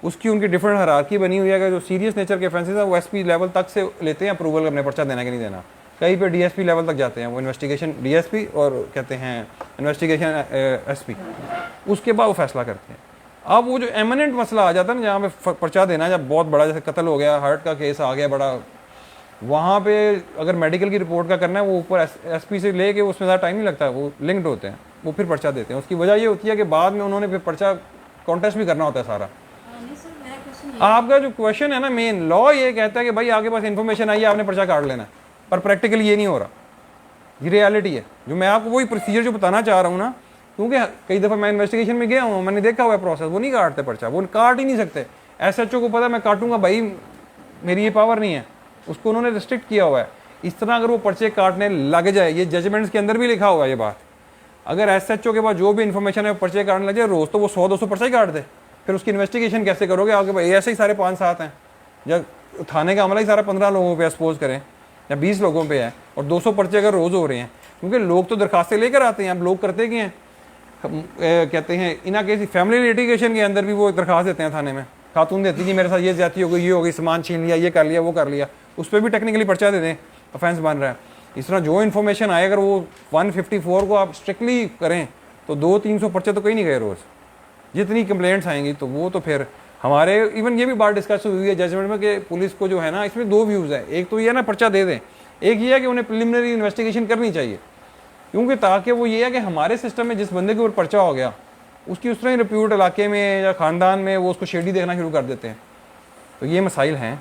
उसकी उनकी डिफरेंट हायरार्की बनी हुई है कि जो सीरियस नेचर के ऑफेंसेज हैं वो SP लेवल तक से लेते हैं अप्रूवल, अपने पर्चा देना कि नहीं देना। कहीं पे DSP लेवल तक जाते हैं, वो इन्वेस्टिगेशन DSP और कहते हैं इन्वेस्टिगेशन SP, उसके बाद वो फैसला करते हैं। अब वो जो एमिनेंट मसला आ जाता है ना, जहाँ पे पर्चा देना, जब बहुत बड़ा जैसे कत्ल हो गया, हार्ट का केस आ गया बड़ा, वहाँ पे अगर मेडिकल की रिपोर्ट का करना है, वो ऊपर SP से लेके उसमें ज़्यादा टाइम नहीं लगता है, वो लिंक्ड होते हैं, वो फिर पर्चा देते हैं। उसकी वजह ये होती है कि बाद में उन्होंने फिर पर्चा कॉन्टेस्ट भी करना होता है सारा। नहीं सर, मेरा क्वेश्चन आपका जो क्वेश्चन है ना, मेन लॉ ये कहता है कि भाई आपके पास इन्फॉर्मेशन आई है, आपने पर्चा काट लेना है, पर प्रैक्टिकली ये नहीं हो रहा, ये रियलिटी है। जो मैं आपको वही प्रोसीजर जो बताना चाह रहा हूँ ना, क्योंकि कई दफ़ा मैं इन्वेस्टिगेशन में गया हूँ, मैंने देखा हुआ है प्रोसेस, वो नहीं काटते पर्चा, वो काट ही नहीं सकते। SHO को पता मैं काटूंगा, भाई मेरी ये पावर नहीं है, उसको उन्होंने रिस्ट्रिक्ट किया हुआ है। इस तरह अगर वो पर्चे काटने लग जाए, ये जजमेंट्स के अंदर भी लिखा हुआ है ये बात, अगर SHO के पास जो भी इन्फॉर्मेशन है पर्चे काटने लग जाए रोज़, तो वो 100-200 पर्चा ही काट दे, फिर उसकी इन्वेस्टिगेशन कैसे करोगे? आपके पास ऐसे ही सारे 5-7 हैं, जब थाने का अमला ही सारा 15 लोगों पे सपोज करें या 20 लोगों पे है, और 200 पर्चे अगर रोज़ हो रहे हैं, क्योंकि लोग तो दरखास्तें लेकर आते हैं। अब लोग करते क्या हैं, कहते हैं इना केस फैमिली लिटिगेशन के अंदर भी वो दरखास्त देते हैं थाने में, खातून देती है कि मेरे साथ ये ज्यादती हो गई, ये हो गई, सामान छीन लिया, ये कर लिया, वो कर लिया, उस पर भी टेक्निकली पर्चा दे दें, ऑफेंस बन रहा है। इस तरह जो इन्फॉर्मेशन आए, अगर वो 154 को आप स्ट्रिक्टली करें तो 200-300 पर्चे तो कहीं नहीं गए रोज़। जितनी कंप्लेंट्स आएंगी तो वो तो फिर हमारे इवन ये भी बात डिस्कस हुई है जजमेंट में कि पुलिस को जो है ना, इसमें 2 व्यूज़ है। एक तो ये ना पर्चा दे दें, एक ये है कि उन्हें प्रिलिमिनरी इन्वेस्टिगेशन करनी चाहिए, क्योंकि ताकि वो ये है कि हमारे सिस्टम में जिस बंदे के ऊपर पर्चा हो गया, उसकी उस तरह ही रिप्यूट इलाके में या ख़ानदान में वो उसको शेडी देखना शुरू कर देते हैं। तो ये मसाइल हैं।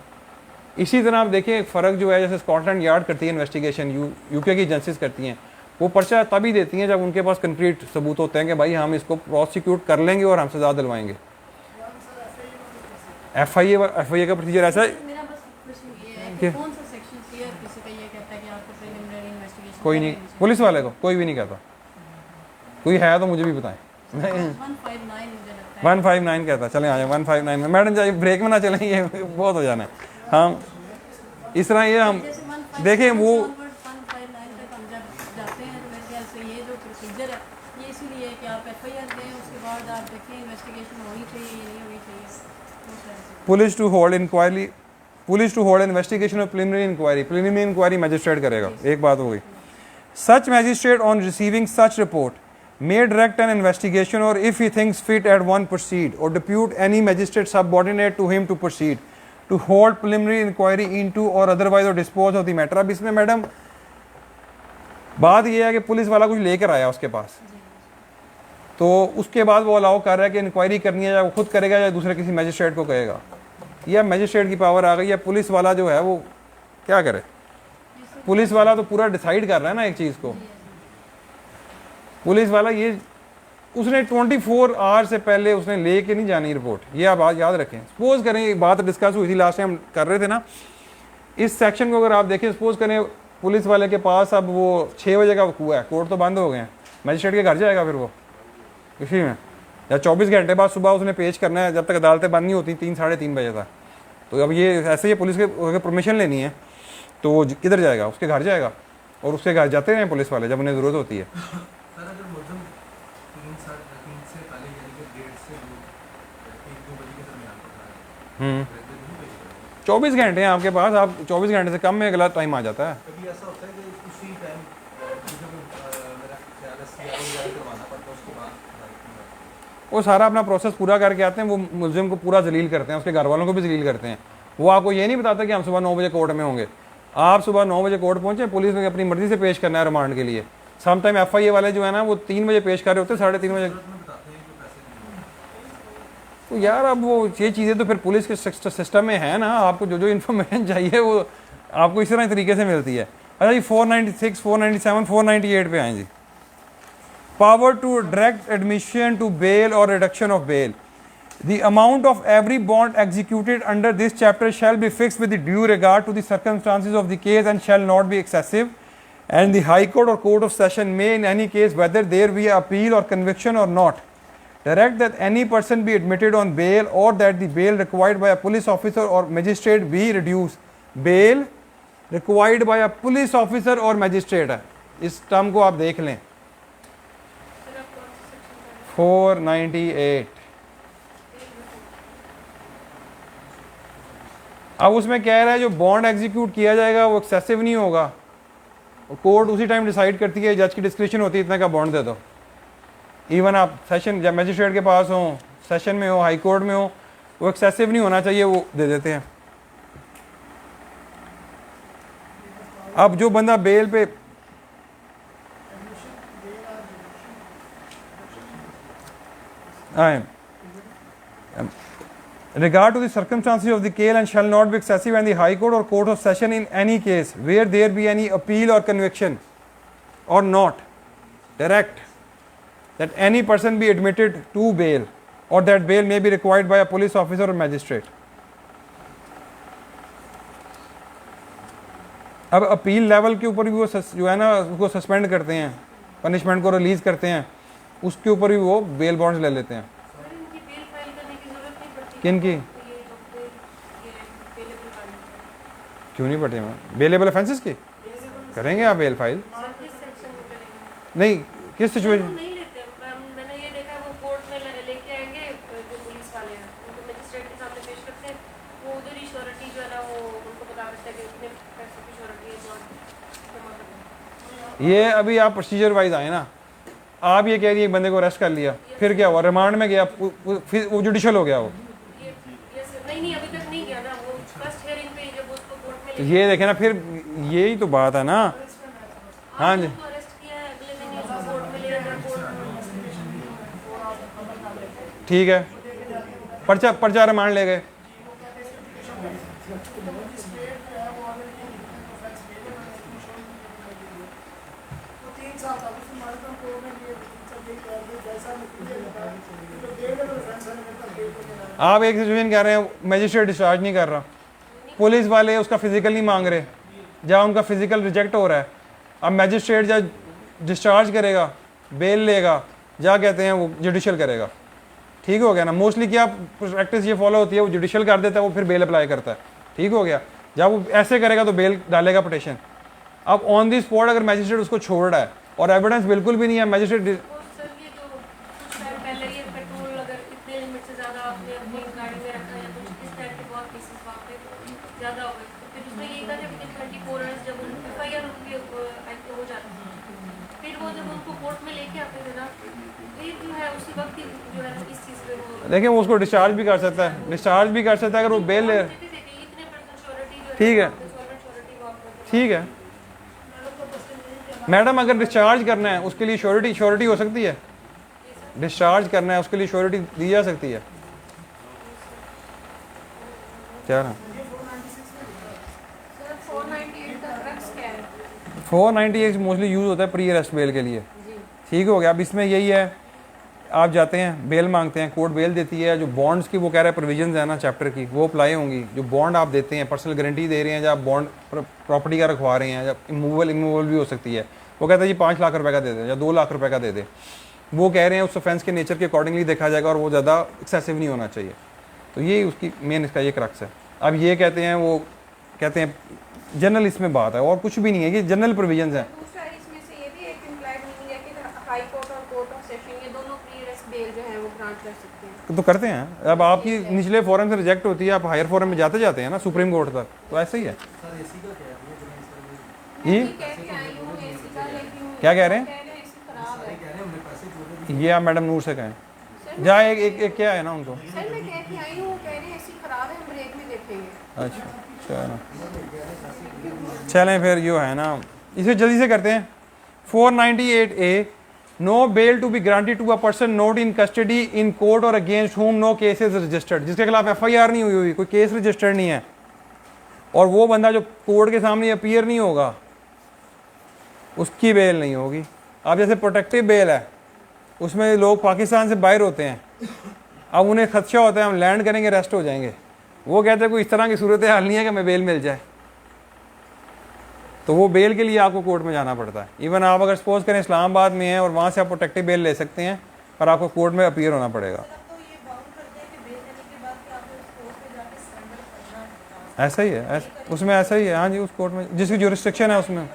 इसी तरह आप देखिए एक फ़र्क जो है, जैसे स्कॉटलैंड यार्ड करती है इन्वेस्टिगेशन, यूके की एजेंसीज करती हैं, वो पर्चा तभी देती हैं जब उनके पास कंक्रीट सबूत होते हैं कि भाई हम इसको प्रोसिक्यूट कर लेंगे और हम सजा दिलवाएंगे। FIA का प्रोसीजर ऐसा है। मेरा बस प्रश्न ये है क्या? कि कौन सा सेक्शन क्लियर किसी का ये कहता है कि आपको प्रिलिमिनरी इन्वेस्टिगेशन कोई नहीं, पुलिस वाले को कोई भी नहीं कहता, कोई है तो मुझे भी बताएं। 159 मुझे लगता है 159 कहता, चले आ जाए 159 में। मैडम जाइए ब्रेक में ना चलें, ये बहुत हो जाना है। हम इस तरह ये हम जैसे 159 देखें वो 159 तक हम जब जाते हैं तो मेरे ख्याल से ये जो प्रोसीजर है ये इसीलिए है कि आप FIR दें, उसके बाद आप देखें इन्वेस्टिगेशन होनी चाहिए या नहीं होनी चाहिए, उस तरह से। Police to hold inquiry, police to hold investigation और preliminary inquiry, preliminary inquiry magistrate करेगा, एक बात हो गई। Such magistrate on receiving such report may direct an investigation or if he thinks fit at one proceed or depute any magistrate subordinate to him to proceed to hold preliminary inquiry into or otherwise or dispose of the matter। अब इसमें madam बात यह है कि police वाला कुछ लेकर आया उसके पास, तो उसके बाद वो अलाउ कर रहा है कि इंक्वायरी करनी है, या वो खुद करेगा या दूसरे किसी मैजिस्ट्रेट को कहेगा, या मैजिस्ट्रेट की पावर आ गई, या पुलिस वाला जो है वो क्या करे। पुलिस वाला तो पूरा डिसाइड कर रहा है ना एक चीज़ को, पुलिस वाला ये उसने 24 आवर से पहले उसने लेके नहीं जानी रिपोर्ट, ये आप बात याद रखें। सपोज करें, एक बात डिस्कस हुई थी लास्ट टाइम कर रहे थे ना, इस सेक्शन को अगर आप देखें, सपोज करें पुलिस वाले के पास अब वो 6 बजे का हुआ है, कोर्ट तो बंद हो गए हैं, मैजिस्ट्रेट के घर जाएगा फिर वो इसी में, या 24 घंटे बाद सुबह उसने पेश करना है, जब तक अदालतें बंद नहीं होती 3 साढ़े 3 बजे तक। तो अब ये ऐसे ही पुलिस के परमिशन लेनी है तो वो किधर जाएगा, उसके घर जाएगा, और उसके घर जाते हैं पुलिस वाले जब उन्हें ज़रूरत होती है। सर अगर मुलज़िम 3 से पहले यानी कि 1:30 से 1-2 बजे के दरमियान पकड़ा है, 24 घंटे हैं आपके पास, आप 24 घंटे से कम में अगला टाइम आ जाता है। कभी ऐसा होता है कि उसी टाइम मुझे मेरा ख्याल है CRO वगैरह करवाना पड़ता है, उसके बाद वो सारा अपना प्रोसेस पूरा करके आते हैं, वो मुलजिम को पूरा जलील करते हैं, उसके घर वालों को भी जलील करते हैं। वो आपको ये नहीं बताता कि हम सुबह 9 बजे कोर्ट में होंगे, आप सुबह 9 बजे कोर्ट पहुंचे, पुलिस ने अपनी मर्जी से पेश करना है रिमांड के लिए। सम टाइम FIA वाले जो है ना वो 3 बजे पेश कर रहे होते हैं, 3:30 बजे। तो यार अब वो ये चीज़ें तो फिर पुलिस के सिस्टम में है ना, आपको जो जो इन्फॉर्मेशन चाहिए वो आपको इस तरह तरीके से मिलती है। अच्छा जी 496, 497, 498 पे आए जी। Power to direct admission to bail और reduction of bail, the amount of every bond executed under this chapter shall be fixed with the due regard to the circumstances of the case and shall not be excessive, and the High Court or Court of Session may in any case, whether there be appeal or conviction or not, direct that any person be admitted on bail or that the bail required by a police officer or magistrate be reduced। bail required by a police officer or magistrate है, इस term को आप देख लें। 498 अब उसमें कह रहा है जो बॉन्ड एग्जीक्यूट किया जाएगा वो एक्सेसिव नहीं होगा, कोर्ट उसी टाइम डिसाइड करती है, जज की डिस्क्रिप्शन होती है इतना का बॉन्ड दे दो। इवन आप सेशन जब मैजिस्ट्रेट के पास हो, सेशन में हो, हाई कोर्ट में हो, वो एक्सेसिव नहीं होना चाहिए, वो दे देते हैं। अब जो बंदा बेल पे आए, regard to the circumstances of the case and shall not be excessive, and the High Court or Court of Session in any case where there be any appeal or conviction or not, direct that any person be admitted to bail or that bail may be required by a police officer or magistrate। अब appeal level के ऊपर भी वो जो है ना उसको suspend करते हैं, पनिशमेंट को रिलीज करते हैं, उसके ऊपर भी वो बेल बॉन्ड्स ले लेते हैं। किन की क्यों नहीं पड़ते मैम, बेलेबल ऑफेंसेस की करेंगे आप बेल फाइल नहीं, किस सिचुएशन नहीं लेते हैं। मैंने ये देखा वो कोर्ट में लेके आएंगे, जो पुलिस वाले हैं उनको मजिस्ट्रेट के सामने पेश करते हैं, वो उधर ही श्योरिटी जो है ना वो उनको बता देता है कि इतने पैसे की श्योरिटी है जमा करते हैं। ये अभी आप प्रोसीजर वाइज आए ना, आप ये कह रही है बंदे को अरेस्ट कर लिया, फिर क्या हुआ, रिमांड में गया, फिर वो जुडिशल हो गया वो। नहीं अभी तक नहीं गया ना, वो फर्स्ट हियरिंग पे जब उसको कोर्ट में तो ये देखे ना, फिर यही तो बात है ना। हाँ जी अरेस्ट किया है, अगले दिन उसको कोर्ट में ले जाना, कोर्ट ठीक है, पर्चा रिमांड ले गए। आप एक सिचुएशन कह रहे हैं मजिस्ट्रेट डिस्चार्ज नहीं कर रहा, पुलिस वाले उसका फिजिकल नहीं मांग रहे, जहाँ उनका फिजिकल रिजेक्ट हो रहा है, अब मजिस्ट्रेट जब डिस्चार्ज करेगा, बेल लेगा, जा कहते हैं वो जुडिशल करेगा। ठीक हो गया ना। मोस्टली क्या प्रैक्टिस ये फॉलो होती है, वो जुडिशल कर देता है, वो फिर बेल अप्लाई करता है। ठीक हो गया। जब वो ऐसे करेगा तो बेल डालेगा पिटिशन। अब ऑन दी स्पॉट अगर मैजिस्ट्रेट उसको छोड़ रहा है और एविडेंस बिल्कुल भी नहीं है, मैजिस्ट्रेट वो सर ये जो कुछ टाइम पहले ये पेट्रोल अगर इतने लिमिट से ज़्यादा आपने अपनी गाड़ी में रखा या कुछ इस टाइप के बहुत केसेस वहाँ पे ज़्यादा हो गए, तो फिर उसमें ये था जब 24 आवर्स जब FIR उनकी हो जाती थी, फिर वो जब उनको कोर्ट में लेके आते थे ना, फिर जो है उसी वक्त ही जो है इस चीज़ पे वो देखिए वो उसको डिस्चार्ज भी कर सकता है, डिस्चार्ज भी कर सकता है अगर वो बेल ले। ठीक है, ठीक है मैडम, अगर डिस्चार्ज करना है उसके लिए श्योरिटी हो सकती है, डिस्चार्ज करना है उसके लिए श्योरिटी दी जा सकती है। क्या ना 498 का क्रक्स क्या है? 498 मोस्टली यूज़ होता है प्री अरेस्ट बेल के लिए। ठीक हो गया। अब इसमें यही है, आप जाते हैं बेल मांगते हैं, कोर्ट बेल देती है, जो बॉन्ड्स की वो कह रहा है प्रोविजंस है ना चैप्टर की, वो अप्लाई होंगी। जो बॉन्ड आप देते हैं, पर्सनल गारंटी दे रहे हैं, जब बॉन्ड प्रॉपर्टी का रखवा रहे हैं, जब इमूवेबल भी हो सकती है, वो कहता है जी 5 लाख रुपए का दे दे या 2 लाख रुपए का दे दे, वो कह रहे हैं उस ऑफेंस के नेचर के अकॉर्डिंगली देखा जाएगा और वो ज़्यादा एक्सेसिव नहीं होना चाहिए। तो ये उसकी मेन इसका ये क्रक्स है। अब ये कहते हैं, वो कहते हैं जनरल इसमें बात है और कुछ भी नहीं है, ये जनरल प्रोविजंस हैं। दूसरा इसमें से ये भी एक इम्प्लाइड मीनिंग है कि हाई कोर्ट और कोर्ट ऑफ सेशन ये दोनों प्री अरेस्ट बेल जो है वो ग्रांट कर सकते हैं। तो करते हैं। अब आपकी निचले फोरम से रिजेक्ट होती है, आप हायर फोरम में जाते हैं ना, सुप्रीम कोर्ट तक, तो ऐसा ही है। सर एसी का क्या है ये मैं कह के आई हूँ एसी का, लेकिन क्या कह रहे हैं? कह रहे हैं एसी खराब है। कह रहे हैं हमने पैसे जोड़े ये आप मैडम नूर से कहें, जहाँ एक क्या है ना उनको। सर मैं कह के आई हूँ, वो कह रहे हैं एसी खराब है, हम ब्रेक में देखेंगे। अच्छा चलो, चलें फिर यो है ना, इसे जल्दी से करते हैं। 498A, no bail to be granted to a person not in custody in court और against whom no case is registered, जिसके खिलाफ FIR नहीं हुई, कोई केस रजिस्टर्ड नहीं है, और वो बंदा जो कोर्ट के सामने अपीयर नहीं होगा, उसकी बेल नहीं होगी। अब जैसे प्रोटेक्टिव बेल है, उसमें लोग पाकिस्तान से बाहर होते हैं, अब उन्हें खदशा होता है हम लैंड करेंगे अरेस्ट हो जाएंगे, वो कहते हैं कोई इस तरह की सूरत हाल नहीं है कि हमें बेल मिल जाए, तो वो बेल के लिए आपको कोर्ट में जाना पड़ता है। इवन आप अगर सपोज करें इस्लामाबाद में हैं और वहाँ से आप प्रोटेक्टिव बेल ले सकते हैं, पर आपको कोर्ट में अपीयर होना पड़ेगा। तो ये बाउंड करते हैं कि बेल देने के बाद कि आपको उस कोर्ट में जाके सरेंडर करना ऐसा ही है, उसमें ऐसा ही है। हाँ जी, उस कोर्ट में जिसकी जुरिस्डिक्शन है उसमें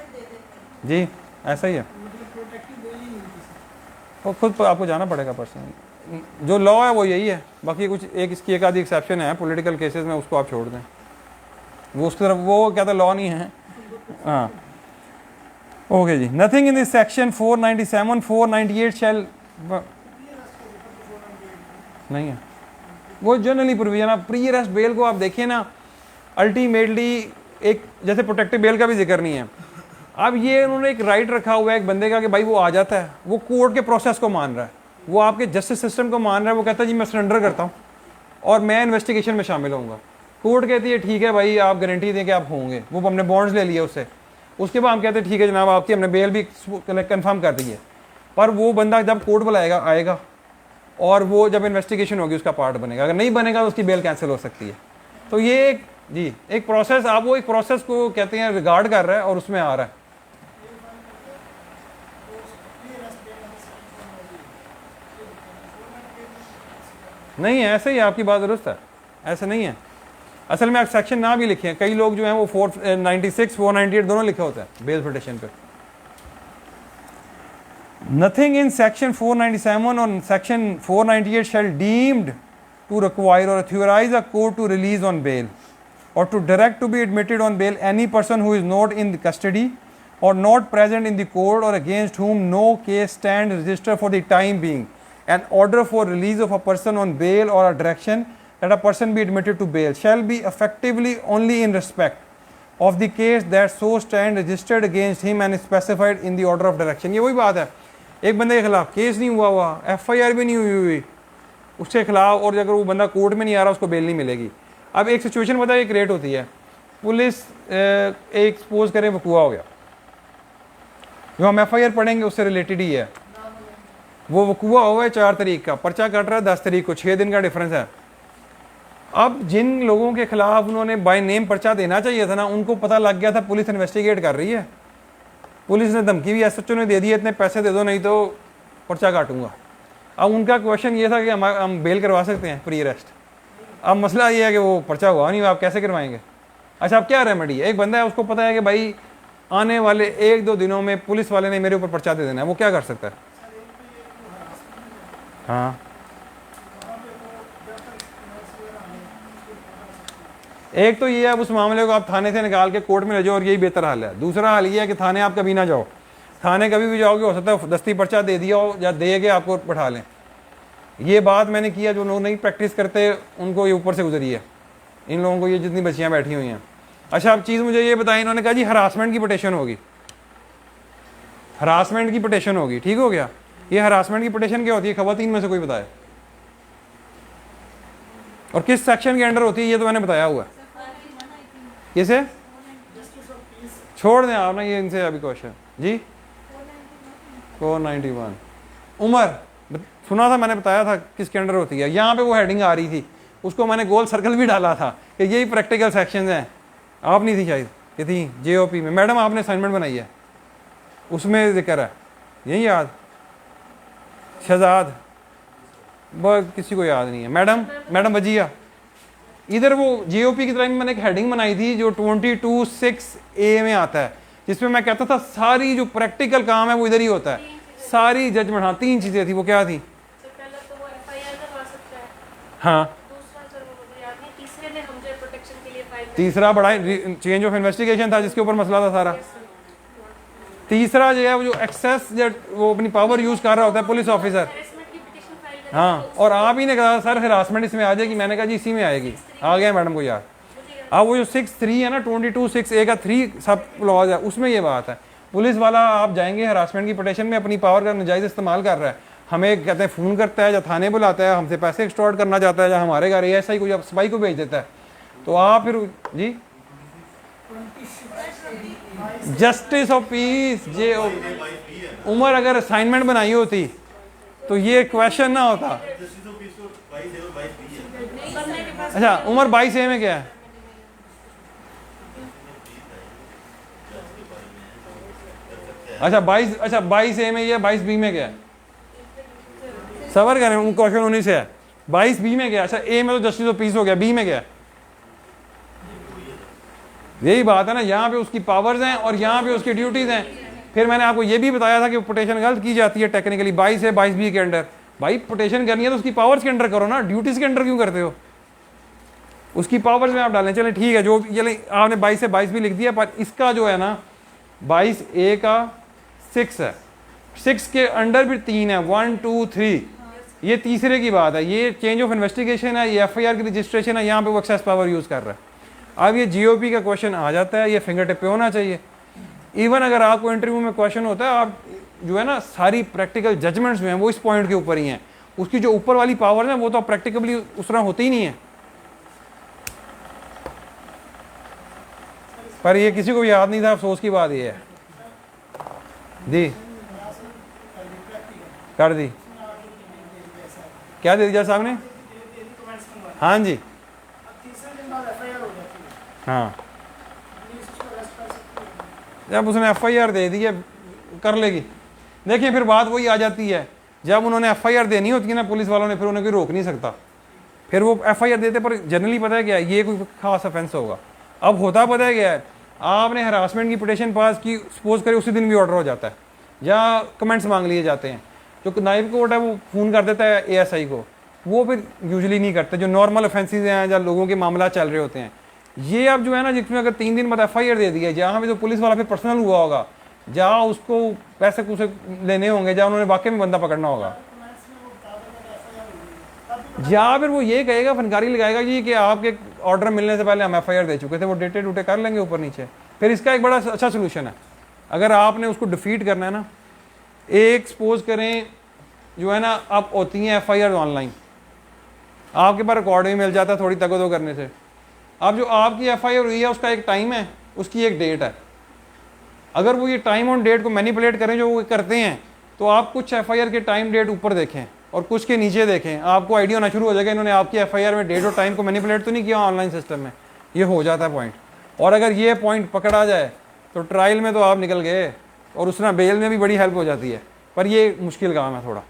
जी ऐसा ही है, वो खुद आपको जाना पड़ेगा पर्सनली। जो लॉ है वो यही है, बाकी कुछ इसकी एक आधी एक्सेप्शन है पॉलिटिकल केसेस में, उसको आप छोड़ दें, वो उसकी तरफ वो क्या था लॉ नहीं है। हाँ ओके जी। Nothing in this section 497 498 shall नहीं है, वो जनरली प्रोविजन। आप प्री अरेस्ट बेल को आप देखें ना, अल्टीमेटली एक जैसे प्रोटेक्टिव बेल का भी जिक्र नहीं है। अब ये उन्होंने एक राइट रखा हुआ है एक बंदे का कि भाई वो आ जाता है, वो कोर्ट के प्रोसेस को मान रहा है, वो आपके जस्टिस सिस्टम को मान रहा है, वो कहता है जी मैं सरेंडर करता हूँ और मैं इन्वेस्टिगेशन में शामिल होऊंगा। कोर्ट कहती है ठीक है भाई आप गारंटी दें कि आप होंगे, वो हमने बॉन्ड्स ले लिया उससे, उसके बाद हम कहते हैं ठीक है जनाब आपकी हमने बेल भी कंफर्म कर दी है, पर वो बंदा जब कोर्ट बुलाएगा आएगा और वो जब इन्वेस्टिगेशन होगी उसका पार्ट बनेगा, अगर नहीं बनेगा तो उसकी बेल कैंसिल हो सकती है। तो ये एक जी एक प्रोसेस, आप वो एक प्रोसेस को कहते हैं रिगार्ड कर रहा है और उसमें आ रहा है। नहीं है, ऐसे ही आपकी बात दुरुस्त है, ऐसे नहीं है। असल में आप सेक्शन ना भी लिखे हैं, कई लोग जो हैं वो 496 498 दोनों लिखे होते हैं बेल पिटिशन पे। नथिंग इन सेक्शन 497 और section 498 shall deemed to require or authorize a court to release on bail or to direct to be admitted on bail any person who is not in the custody or not present in the court or against whom no case stands registered for the time being. An order for release of a person on bail or a direction that a person be admitted to bail shall be effectively only in respect of the case that so stand registered against him and specified in the order of direction. ये वही बात है, एक बंदे के खिलाफ case नहीं हुआ, FIR भी नहीं हुई उसके खिलाफ, और अगर वो बंदा कोर्ट में नहीं आ रहा उसको बेल नहीं मिलेगी। अब एक सिचुएशन पता है क्रिएट होती है, पुलिस एक सपोज करें वकूआ हो गया, जो हम FIR पढ़ेंगे उससे रिलेटेड ही है, वो वकूआ हुआ है 4 तारीख का, पर्चा कट रहा है 10 तारीख को, 6 दिन का डिफरेंस है, अब जिन लोगों के खिलाफ उन्होंने बाय नेम पर्चा देना चाहिए था ना, उनको पता लग गया था पुलिस इन्वेस्टिगेट कर रही है, पुलिस ने धमकी भी एसएचओ ने दे दी है, इतने पैसे दे दो नहीं तो पर्चा काटूंगा। अब उनका क्वेश्चन ये था कि हम बेल करवा सकते हैं प्री अरेस्ट। अब मसला ये है कि वो पर्चा हुआ नहीं, आप कैसे करवाएंगे? अच्छा, अब क्या रेमेडी है? एक बंदा है, उसको पता है कि भाई आने वाले 1-2 दिनों में पुलिस वाले ने मेरे ऊपर पर्चा दे देना है, वो क्या कर सकता है? हाँ, एक तो ये है, उस मामले को आप थाने से निकाल के कोर्ट में ले जाओ और यही बेहतर हाल है। दूसरा हाल ये है कि थाने आप कभी ना जाओ, थाने कभी भी जाओगे हो सकता है दस्ती पर्चा दे दिया हो या दे के आपको बैठा लें। ये बात मैंने किया, जो लोग नहीं प्रैक्टिस करते उनको ये ऊपर से गुजरी है, इन लोगों को ये जितनी बच्चियां बैठी हुई हैं। अच्छा, अब चीज़ मुझे ये बताएं, इन्होंने कहा जी हरासमेंट की पिटीशन होगी, हरासमेंट की पिटीशन होगी, ठीक हो गया। ये हरासमेंट की पिटीशन क्या होती है? खवातीन में से कोई बताए, और किस सेक्शन के अंडर होती है ये तो मैंने बताया हुआ है। किसे छोड़ दें आप ना, ये इनसे अभी क्वेश्चन जी 491 उम्र सुना था मैंने, बताया था किसके अंडर होती है। यहाँ पे वो हेडिंग आ रही थी, उसको मैंने गोल सर्कल भी डाला था कि यही प्रैक्टिकल सेक्शन हैं। आप नहीं थी शायद, ये थी जेओपी में। मैडम आपने असाइनमेंट बनाई है, उसमें जिक्र है, यही याद शहजाद, बहुत किसी को याद नहीं है। मैडम वजिया, इधर वो जेओपी की तरह मैंने एक हेडिंग बनाई थी जो 22(6)A में आता है, जिसमें मैं कहता था सारी जो प्रैक्टिकल काम है वो इधर ही होता है, सारी जजमेंट। हाँ, 3 चीजें थी, वो क्या थी? पहला तो वो एफआईआर करवा सकता है, हाँ, दूसरा सर वो मुझे याद नहीं, तीसरे ने हमसे प्रोटेक्शन के लिए फाइल तीसरा बड़ा चेंज ऑफ इन्वेस्टिगेशन था जिसके ऊपर मसला था सारा। तीसरा जो है वो जो एक्सेस, वो अपनी पावर यूज कर रहा होता है पुलिस ऑफिसर। हैरेसमेंट की पिटीशन फाइल करनी हाँ, और आप ही ने कहा सर हरासमेंट इसमें आ जाएगी, मैंने कहा जी इसी में आएगी। आ गया मैडम को यार। अब वो जो 6(3) है ना, 22(6)A का 3 सब क्लॉज है, उसमें ये बात है, पुलिस वाला आप जाएंगे हरासमेंट की पिटीशन में, अपनी पावर का नाजायज इस्तेमाल कर रहा है, हमें कहते हैं फ़ोन करता है या थाने बुलाता है, हमसे पैसे एक्सटॉर्ट करना चाहता है, या हमारे घर ASI को या सिपाही को भेज देता है, तो आप फिर जी जस्टिस ऑफ पीस जे उमर अगर असाइनमेंट बनाई होती तो ये क्वेश्चन ना होता। अच्छा, उमर 22A में क्या है? अच्छा 22A में ये, 22B में क्या है? सबर करें, क्वेश्चन 19 से है, 22B में क्या? अच्छा, A में तो जस्टिस ऑफ पीस हो गया, B में क्या है? यही बात है ना, यहाँ पे उसकी पावर्स हैं और यहाँ पे उसकी ड्यूटीज हैं। फिर मैंने आपको ये भी बताया था कि पिटीशन गलत की जाती है टेक्निकली 22 से 22B के अंडर। भाई पिटीशन करनी है तो उसकी पावर्स के अंडर करो ना, ड्यूटीज के अंडर क्यों करते हो? उसकी पावर्स में आप डालें। चलें ठीक है, जो ये आपने 22 से 22B लिख दिया, पर इसका जो है ना 22A का 6 है, 6 के अंडर भी 3 है, 1 2 3, ये तीसरे की बात है। ये चेंज ऑफ इन्वेस्टिगेशन है, ये FIR की रजिस्ट्रेशन है, यहाँ पे वो एक्सेस पावर यूज कर रहा है। अब ये GOP का क्वेश्चन आ जाता है, ये फिंगर टिप पे होना चाहिए। इवन अगर आपको इंटरव्यू में क्वेश्चन होता है, आप जो है ना सारी प्रैक्टिकल जजमेंट्स जो हैं वो इस पॉइंट के ऊपर ही हैं, उसकी जो ऊपर वाली पावर है वो तो प्रैक्टिकली उस तरह होती ही नहीं है। पर ये किसी को भी याद नहीं था, अफसोस की बात ये है। दी कर दी, क्या दे दिया साहब ने? हाँ जी, हाँ, जब उसने FIR दे दी है कर लेगी। देखिए फिर बात वही आ जाती है, जब उन्होंने FIR देनी होती है ना पुलिस वालों ने, फिर उन्हें कोई रोक नहीं सकता, फिर वो FIR देते। पर जनरली पता है क्या है, ये कोई खास ऑफेंस होगा। अब होता पता है क्या है, आपने हरासमेंट की पिटीशन पास की, सपोज करें उसी दिन भी ऑर्डर हो जाता है या कमेंट्स मांग लिए जाते हैं, जो नायब कोर्ट है वो फ़ोन कर देता है ASI को, वो फिर यूजुअली नहीं करते। जो नॉर्मल ऑफेंसेस हैं या लोगों के मामला चल रहे होते हैं, ये अब जो है ना जिसमें अगर 3 दिन बाद FIR दे दिया, जहाँ पे जो पुलिस वाला फिर पर्सनल हुआ होगा, जहाँ उसको पैसे कुछ लेने होंगे, जहाँ उन्होंने वाकई में बंदा पकड़ना होगा, या फिर वो ये कहेगा, फनकारी लगाएगा जी कि आपके ऑर्डर मिलने से पहले हम FIR दे चुके थे, वो डेटे डूटे कर लेंगे ऊपर नीचे। फिर इसका एक बड़ा अच्छा सोल्यूशन है, अगर आपने उसको डिफीट करना है ना, एक सपोज करें जो है ना अब होती हैं FIR ऑनलाइन, आपके पास रिकॉर्ड भी मिल जाता है थोड़ी तगदो करने से। अब जो आपकी FIR हुई है उसका एक टाइम है, उसकी एक डेट है। अगर वो ये टाइम और डेट को मैनिपुलेट करें जो वो करते हैं, तो आप कुछ FIR के टाइम डेट ऊपर देखें, और कुछ के नीचे देखें, आपको आइडिया होना शुरू हो जाएगा इन्होंने आपकी एफआईआर में डेट और टाइम को मैनिपुलेट तो नहीं किया ऑनलाइन सिस्टम में, ये हो जाता है पॉइंट। और अगर ये पॉइंट पकड़ा जाए तो ट्रायल में तो आप निकल गए, और उसने बेल में भी बड़ी हेल्प हो जाती है। पर ये मुश्किल काम है थोड़ा,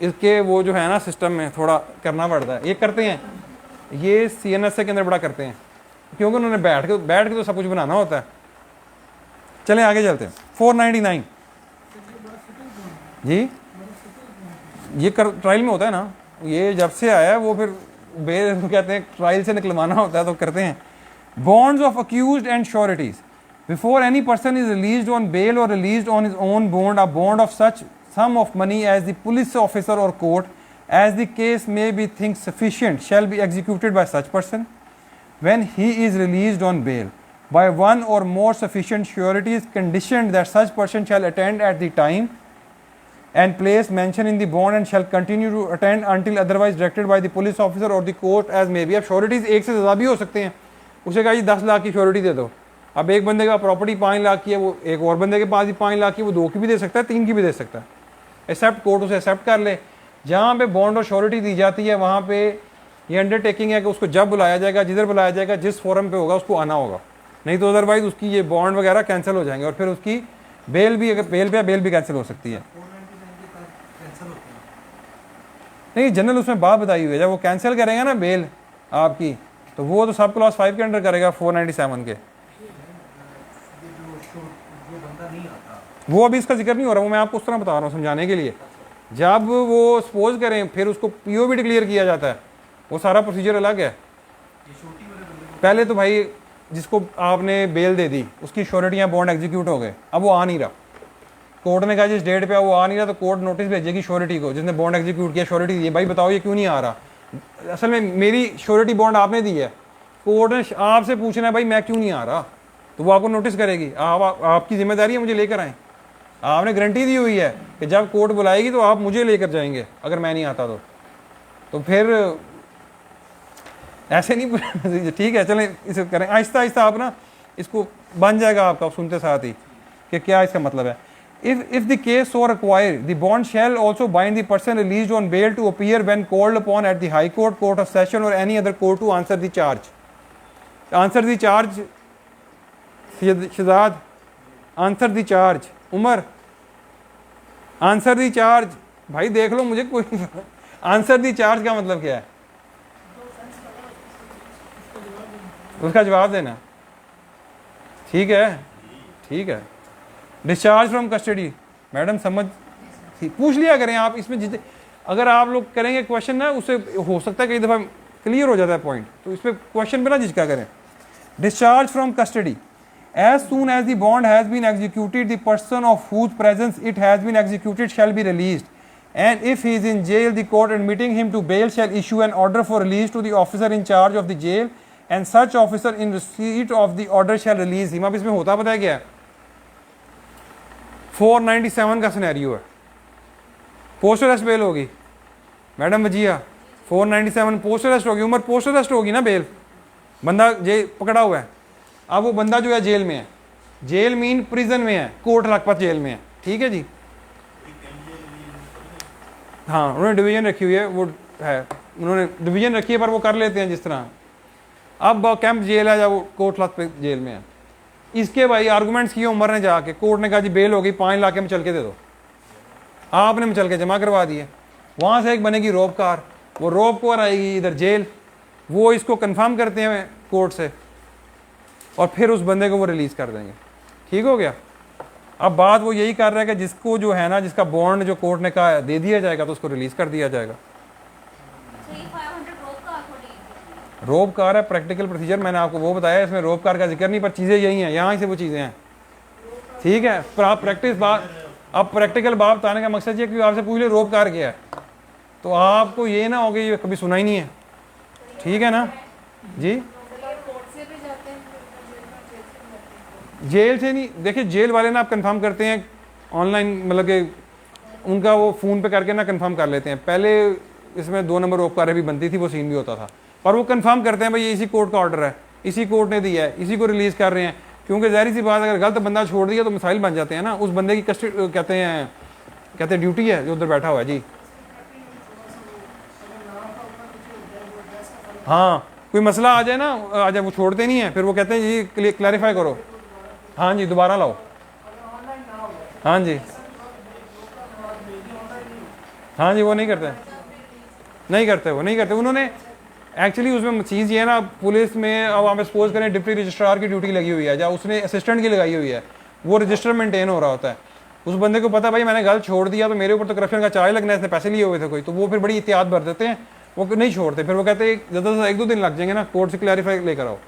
इसके वो जो है ना सिस्टम में थोड़ा करना पड़ता है। ये करते हैं, ये CNSA के अंदर बड़ा करते हैं, क्योंकि उन्होंने बैठ के तो सब कुछ बनाना होता है। चलें आगे चलते हैं। 499 जी, ये ट्रायल में होता है ना, ये जब से आया है वो फिर बेल कहते हैं ट्रायल से निकलवाना होता है तो करते हैं। Bonds of accused and sureties before any person is released on bail और released on his own bond, a bond of such sum of money as the police officer or court, as the case may be think sufficient, shall be executed by such person when he is released on bail by one or more sufficient sureties, conditioned that such person shall attend at the time and place mentioned in the bond and shall continue to attend until otherwise directed by the police officer or the court as may be। अब sureties एक से ज़्यादा भी हो सकते हैं। उसे कहा जी 10 लाख की श्योरिटी दे दो, अब एक बंदे का प्रॉपर्टी 5 लाख की है, वो एक और बंदे के पास भी 5 लाख की, वो 2 की भी दे सकता है, 3 की भी दे सकता है। एक्सेप्ट कोर्ट उसे एक्सेप्ट कर ले। जहाँ पे बॉन्ड और श्योरिटी दी जाती है वहाँ पे ये अंडरटेकिंग है कि उसको जब बुलाया जाएगा, जिधर बुलाया जाएगा, जिस फोरम पे होगा उसको आना होगा, नहीं तो अदरवाइज उसकी ये बॉन्ड वगैरह कैंसिल हो जाएंगे और फिर उसकी बेल भी, अगर बेल पे बेल भी कैंसिल हो सकती है। 499 के तहत कैंसिल होती है। नहीं, जनरल उसमें बात बताई हुई है, जब वो कैंसिल करेगा ना बेल आपकी, तो वो तो सब क्लास 5 के अंडर करेगा 497 के। ये जो बंदा नहीं आता, वो अभी इसका जिक्र नहीं हो रहा, वो मैं आपको उस तरह बता रहा हूँ समझाने के लिए। जब वो सपोज करें फिर उसको POV डिक्लेयर किया जाता है, वो सारा प्रोसीजर अलग है। ये छोटी वाले बंदे को पहले तो भाई जिसको आपने बेल दे दी उसकी श्योरिटियाँ बॉन्ड एग्जीक्यूट हो गए, अब वो आ नहीं रहा, कोर्ट ने कहा जिस डेट पे वो आ नहीं रहा तो कोर्ट नोटिस भेजेगी श्योरिटी को जिसने बॉन्ड एग्जीक्यूट किया, श्योरिटी दी, भाई बताओ ये क्यों नहीं आ रहा। असल में मेरी श्योरिटी बॉन्ड आपने दी है, कोर्ट ने आपसे पूछना है भाई मैं क्यों नहीं आ रहा, तो वो आपको नोटिस करेगी। आपकी जिम्मेदारी है मुझे लेकर आएँ, आपने गारंटी दी हुई है कि जब कोर्ट बुलाएगी तो आप मुझे लेकर जाएंगे अगर मैं नहीं आता तो फिर ऐसे नहीं। ठीक है चलें इसे करें आहिस्ता आहिस्ता, आप ना इसको बन जाएगा आपका सुनते साथ ही कि क्या इसका मतलब है। If the case so require the bond shall also bind the person released on bail to appear when called upon at the high court, court of session और any other court to answer the charge. Answer the charge Shahzad, answer the charge Umar, answer the charge भाई देख लो मुझे कोई answer the charge का मतलब क्या है, उसका जवाब देना। ठीक है ठीक है। डिस्चार्ज फ्रॉम कस्टडी, मैडम समझ पूछ लिया करें आप इसमें, जितने अगर आप लोग करेंगे क्वेश्चन ना उससे हो सकता है कई दफ़ा क्लियर हो जाता है पॉइंट, तो इस पर क्वेश्चन पे ना झिझका करें। Discharge from custody, as soon as the bond has been executed, the person of whose presence it has been executed shall be released, and if he is in jail, the court admitting him to bail shall issue an order for release to the officer in charge of the jail, and such officer in receipt of the order shall release him। अब इसमें होता पता है क्या है, 497 का scenario है, post arrest bell होगी मैडम वजिया, 497 पोस्ट अरेस्ट होगी, उम्र पोस्ट अरेस्ट होगी ना बेल, बंदा जेल पकड़ा हुआ है। अब वो बंदा जो है जेल में है, जेल मीन प्रिजन में है, कोर्ट लखपत जेल में है, ठीक है जी। हाँ उन्होंने डिवीजन रखी हुई है, वो है उन्होंने डिवीजन रखी है पर वो कर लेते हैं जिस तरह। अब कैंप जेल है या वो कोर्ट लखपत जेल में है, इसके भाई आर्गूमेंट्स किए उमर ने जाके, कोर्ट ने कहा जी बेल हो गई 5 लाख के मचल के दे दो, आपने मचल के जमा करवा दिए। वहाँ से एक बनेगी रोब कार, वो रोब कार आएगी इधर जेल, वो इसको कन्फर्म करते हैं कोर्ट से और फिर उस बंदे को वो रिलीज़ कर देंगे। ठीक हो गया। अब बात वो यही कर रहा है कि जिसको जो है ना, जिसका बॉन्ड जो कोर्ट ने कहा है दे दिया जाएगा तो उसको रिलीज़ कर दिया जाएगा। रोब कार है प्रैक्टिकल प्रोसीजर, मैंने आपको वो बताया, इसमें रोब कार का जिक्र नहीं, पर चीज़ें यही हैं, यहाँ से वो चीज़ें हैं। ठीक है, पर आप प्रैक्टिस बात, अब प्रैक्टिकल बात बताने का मकसद ये कि आपसे पूछ ले रोब कार क्या है, तो आपको ये ना हो कि ये कभी सुना ही नहीं है। ठीक है ना जी। जेल से नहीं, देखिए जेल वाले ना आप कंफर्म करते हैं ऑनलाइन, मतलब कि उनका वो फ़ोन पे करके ना कंफर्म कर लेते हैं। पहले इसमें 2 नंबर रोपकारें भी बनती थी, वो सीन भी होता था, पर वो कंफर्म करते हैं भाई ये इसी कोर्ट का ऑर्डर है, इसी कोर्ट ने दिया है, इसी को रिलीज़ कर रहे हैं। क्योंकि ज़ाहिर सी बात अगर गलत बंदा छोड़ दिया तो मिसाइल बन जाते हैं ना, उस बंदे की कहते हैं ड्यूटी है जो उधर बैठा हुआ है जी। हाँ, कोई मसला आ जाए ना, आ जाए, वो छोड़ते नहीं है, फिर वो कहते हैं जी क्लैरिफाई करो, हाँ जी दोबारा लाओ, हाँ जी, हाँ जी, वो नहीं करते, नहीं करते, वो नहीं करते। उन्होंने एक्चुअली उसमें चीज़ ये है ना, पुलिस में अब आप सपोज करें डिप्टी रजिस्ट्रार की ड्यूटी लगी हुई है, या उसने असिस्टेंट की लगाई हुई है, वो रजिस्टर मेंटेन हो रहा होता है, उस बंदे को पता भाई मैंने गलत छोड़ दिया तो मेरे ऊपर तो करप्शन का चार्ज लगना है, इसने पैसे लिए हुए थे कोई, तो वो फिर बड़ी एहतियात भर देते हैं, वो नहीं छोड़ते, फिर वो कहते हैं ज़्यादा से 1-2 दिन लग जाएंगे ना, कोर्ट से क्लैरिफाई लेकर आओ।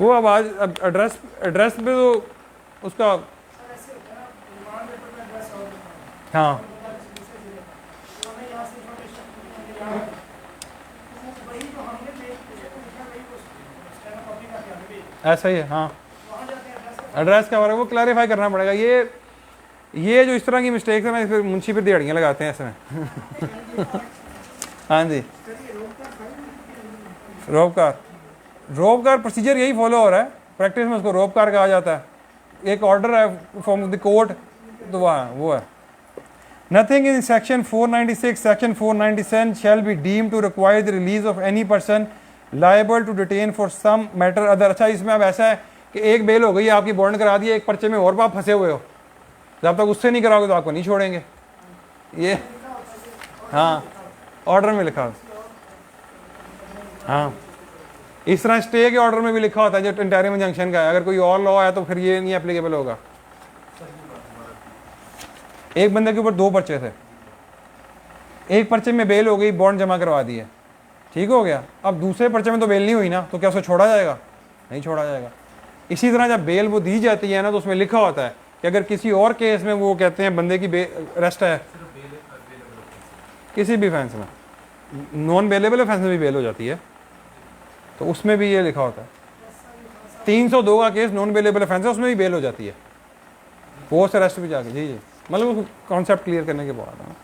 वो अब आज एड्रेस पे तो उसका, हाँ ऐसा ही है, हाँ एड्रेस क्या हो रहा है वो क्लैरिफाई करना पड़ेगा। ये जो इस तरह की मिस्टेक्स है ना, इस पर मुंशी पे दिहाड़ियाँ लगाते हैं इसमें। हाँ जी, रोबकार प्रोसीजर यही फॉलो हो रहा है, प्रैक्टिस में उसको रोबकार कहा जाता है, एक ऑर्डर है फ्रॉम द कोर्ट, तो वो है nothing in section 496 section 497 shall be deemed to require the release of any person liable to detain for some matter other। अच्छा, इसमें अब ऐसा है कि एक बेल हो गई, आपकी बॉन्ड करा दी है, एक पर्चे में और आप फंसे हुए हो, जब तक उससे नहीं कराओगे तो आपको नहीं छोड़ेंगे, ये हाँ ऑर्डर में लिखा, हाँ इस तरह स्टे के ऑर्डर में भी लिखा होता है जो इंटरिम इंजंक्शन का है, अगर कोई और लॉ है तो फिर ये नहीं एप्लीकेबल होगा। एक बंदे के ऊपर 2 पर्चे थे, एक पर्चे में बेल हो गई, बॉन्ड जमा करवा दी है, ठीक हो गया, अब दूसरे पर्चे में तो बेल नहीं हुई ना, तो क्या उसको छोड़ा जाएगा? नहीं छोड़ा जाएगा। इसी तरह जब बेल वो दी जाती है ना, तो उसमें लिखा होता है कि अगर किसी और केस में वो कहते हैं बंदे की अरेस्ट है, किसी भी ऑफेंस में, नॉन बेलेबल ऑफेंस में भी बेल हो जाती है, तो उसमें भी ये लिखा होता है। 302 का केस नॉन बेलेबल ऑफेंस है, उसमें भी बेल हो जाती है, पोस्ट अरेस्ट भी जाके। जी जी, मतलब कॉन्सेप्ट क्लियर करने के बाद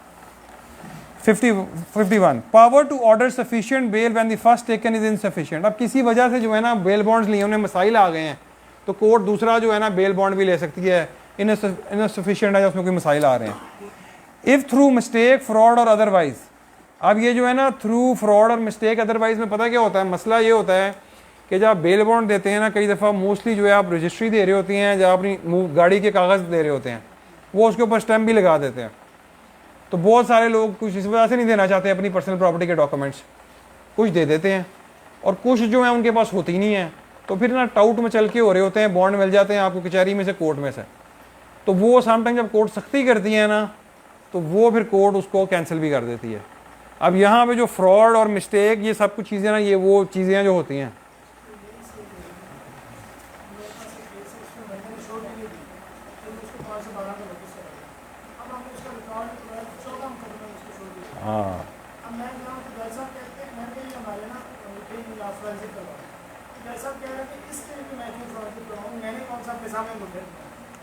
51 power to order sufficient bail when the first taken is insufficient. अब किसी वजह से जो है ना बेल बॉन्ड्स लिए, उन्हें मसाइल आ गए हैं, तो कोर्ट दूसरा जो है ना बेल बॉन्ड भी ले सकती है, इनसफिशिएंट है, उसमें कोई मसाइल आ रहे हैं। इफ थ्रू मिस्टेक फ्रॉड और अदरवाइज, अब ये जो है ना थ्रू फ्रॉड और मिस्टेक अदरवाइज में पता क्या होता है, मसला ये होता है कि जब आप बेल बॉन्ड देते हैं ना, कई दफ़ा मोस्टली जो है आप रजिस्ट्री दे रहे होती हैं, जब अपनी गाड़ी के कागज़ दे रहे होते हैं, वो उसके ऊपर स्टैम्प भी लगा देते हैं, तो बहुत सारे लोग कुछ इस वजह से नहीं देना चाहते अपनी पर्सनल प्रॉपर्टी के डॉक्यूमेंट्स, कुछ दे देते हैं, और कुछ जो है उनके पास होती नहीं है, तो फिर ना टाउट में चल के हो रहे होते हैं, बॉन्ड मिल जाते हैं आपको कचहरी में से, कोर्ट में से, तो वो समटाइम जब कोर्ट सख्ती करती है ना, तो वो फिर कोर्ट उसको कैंसिल भी कर देती है। अब यहाँ पे जो फ्रॉड और मिस्टेक, ये सब कुछ चीज़ें ना, ये वो चीज़ें जो होती हैं, हाँ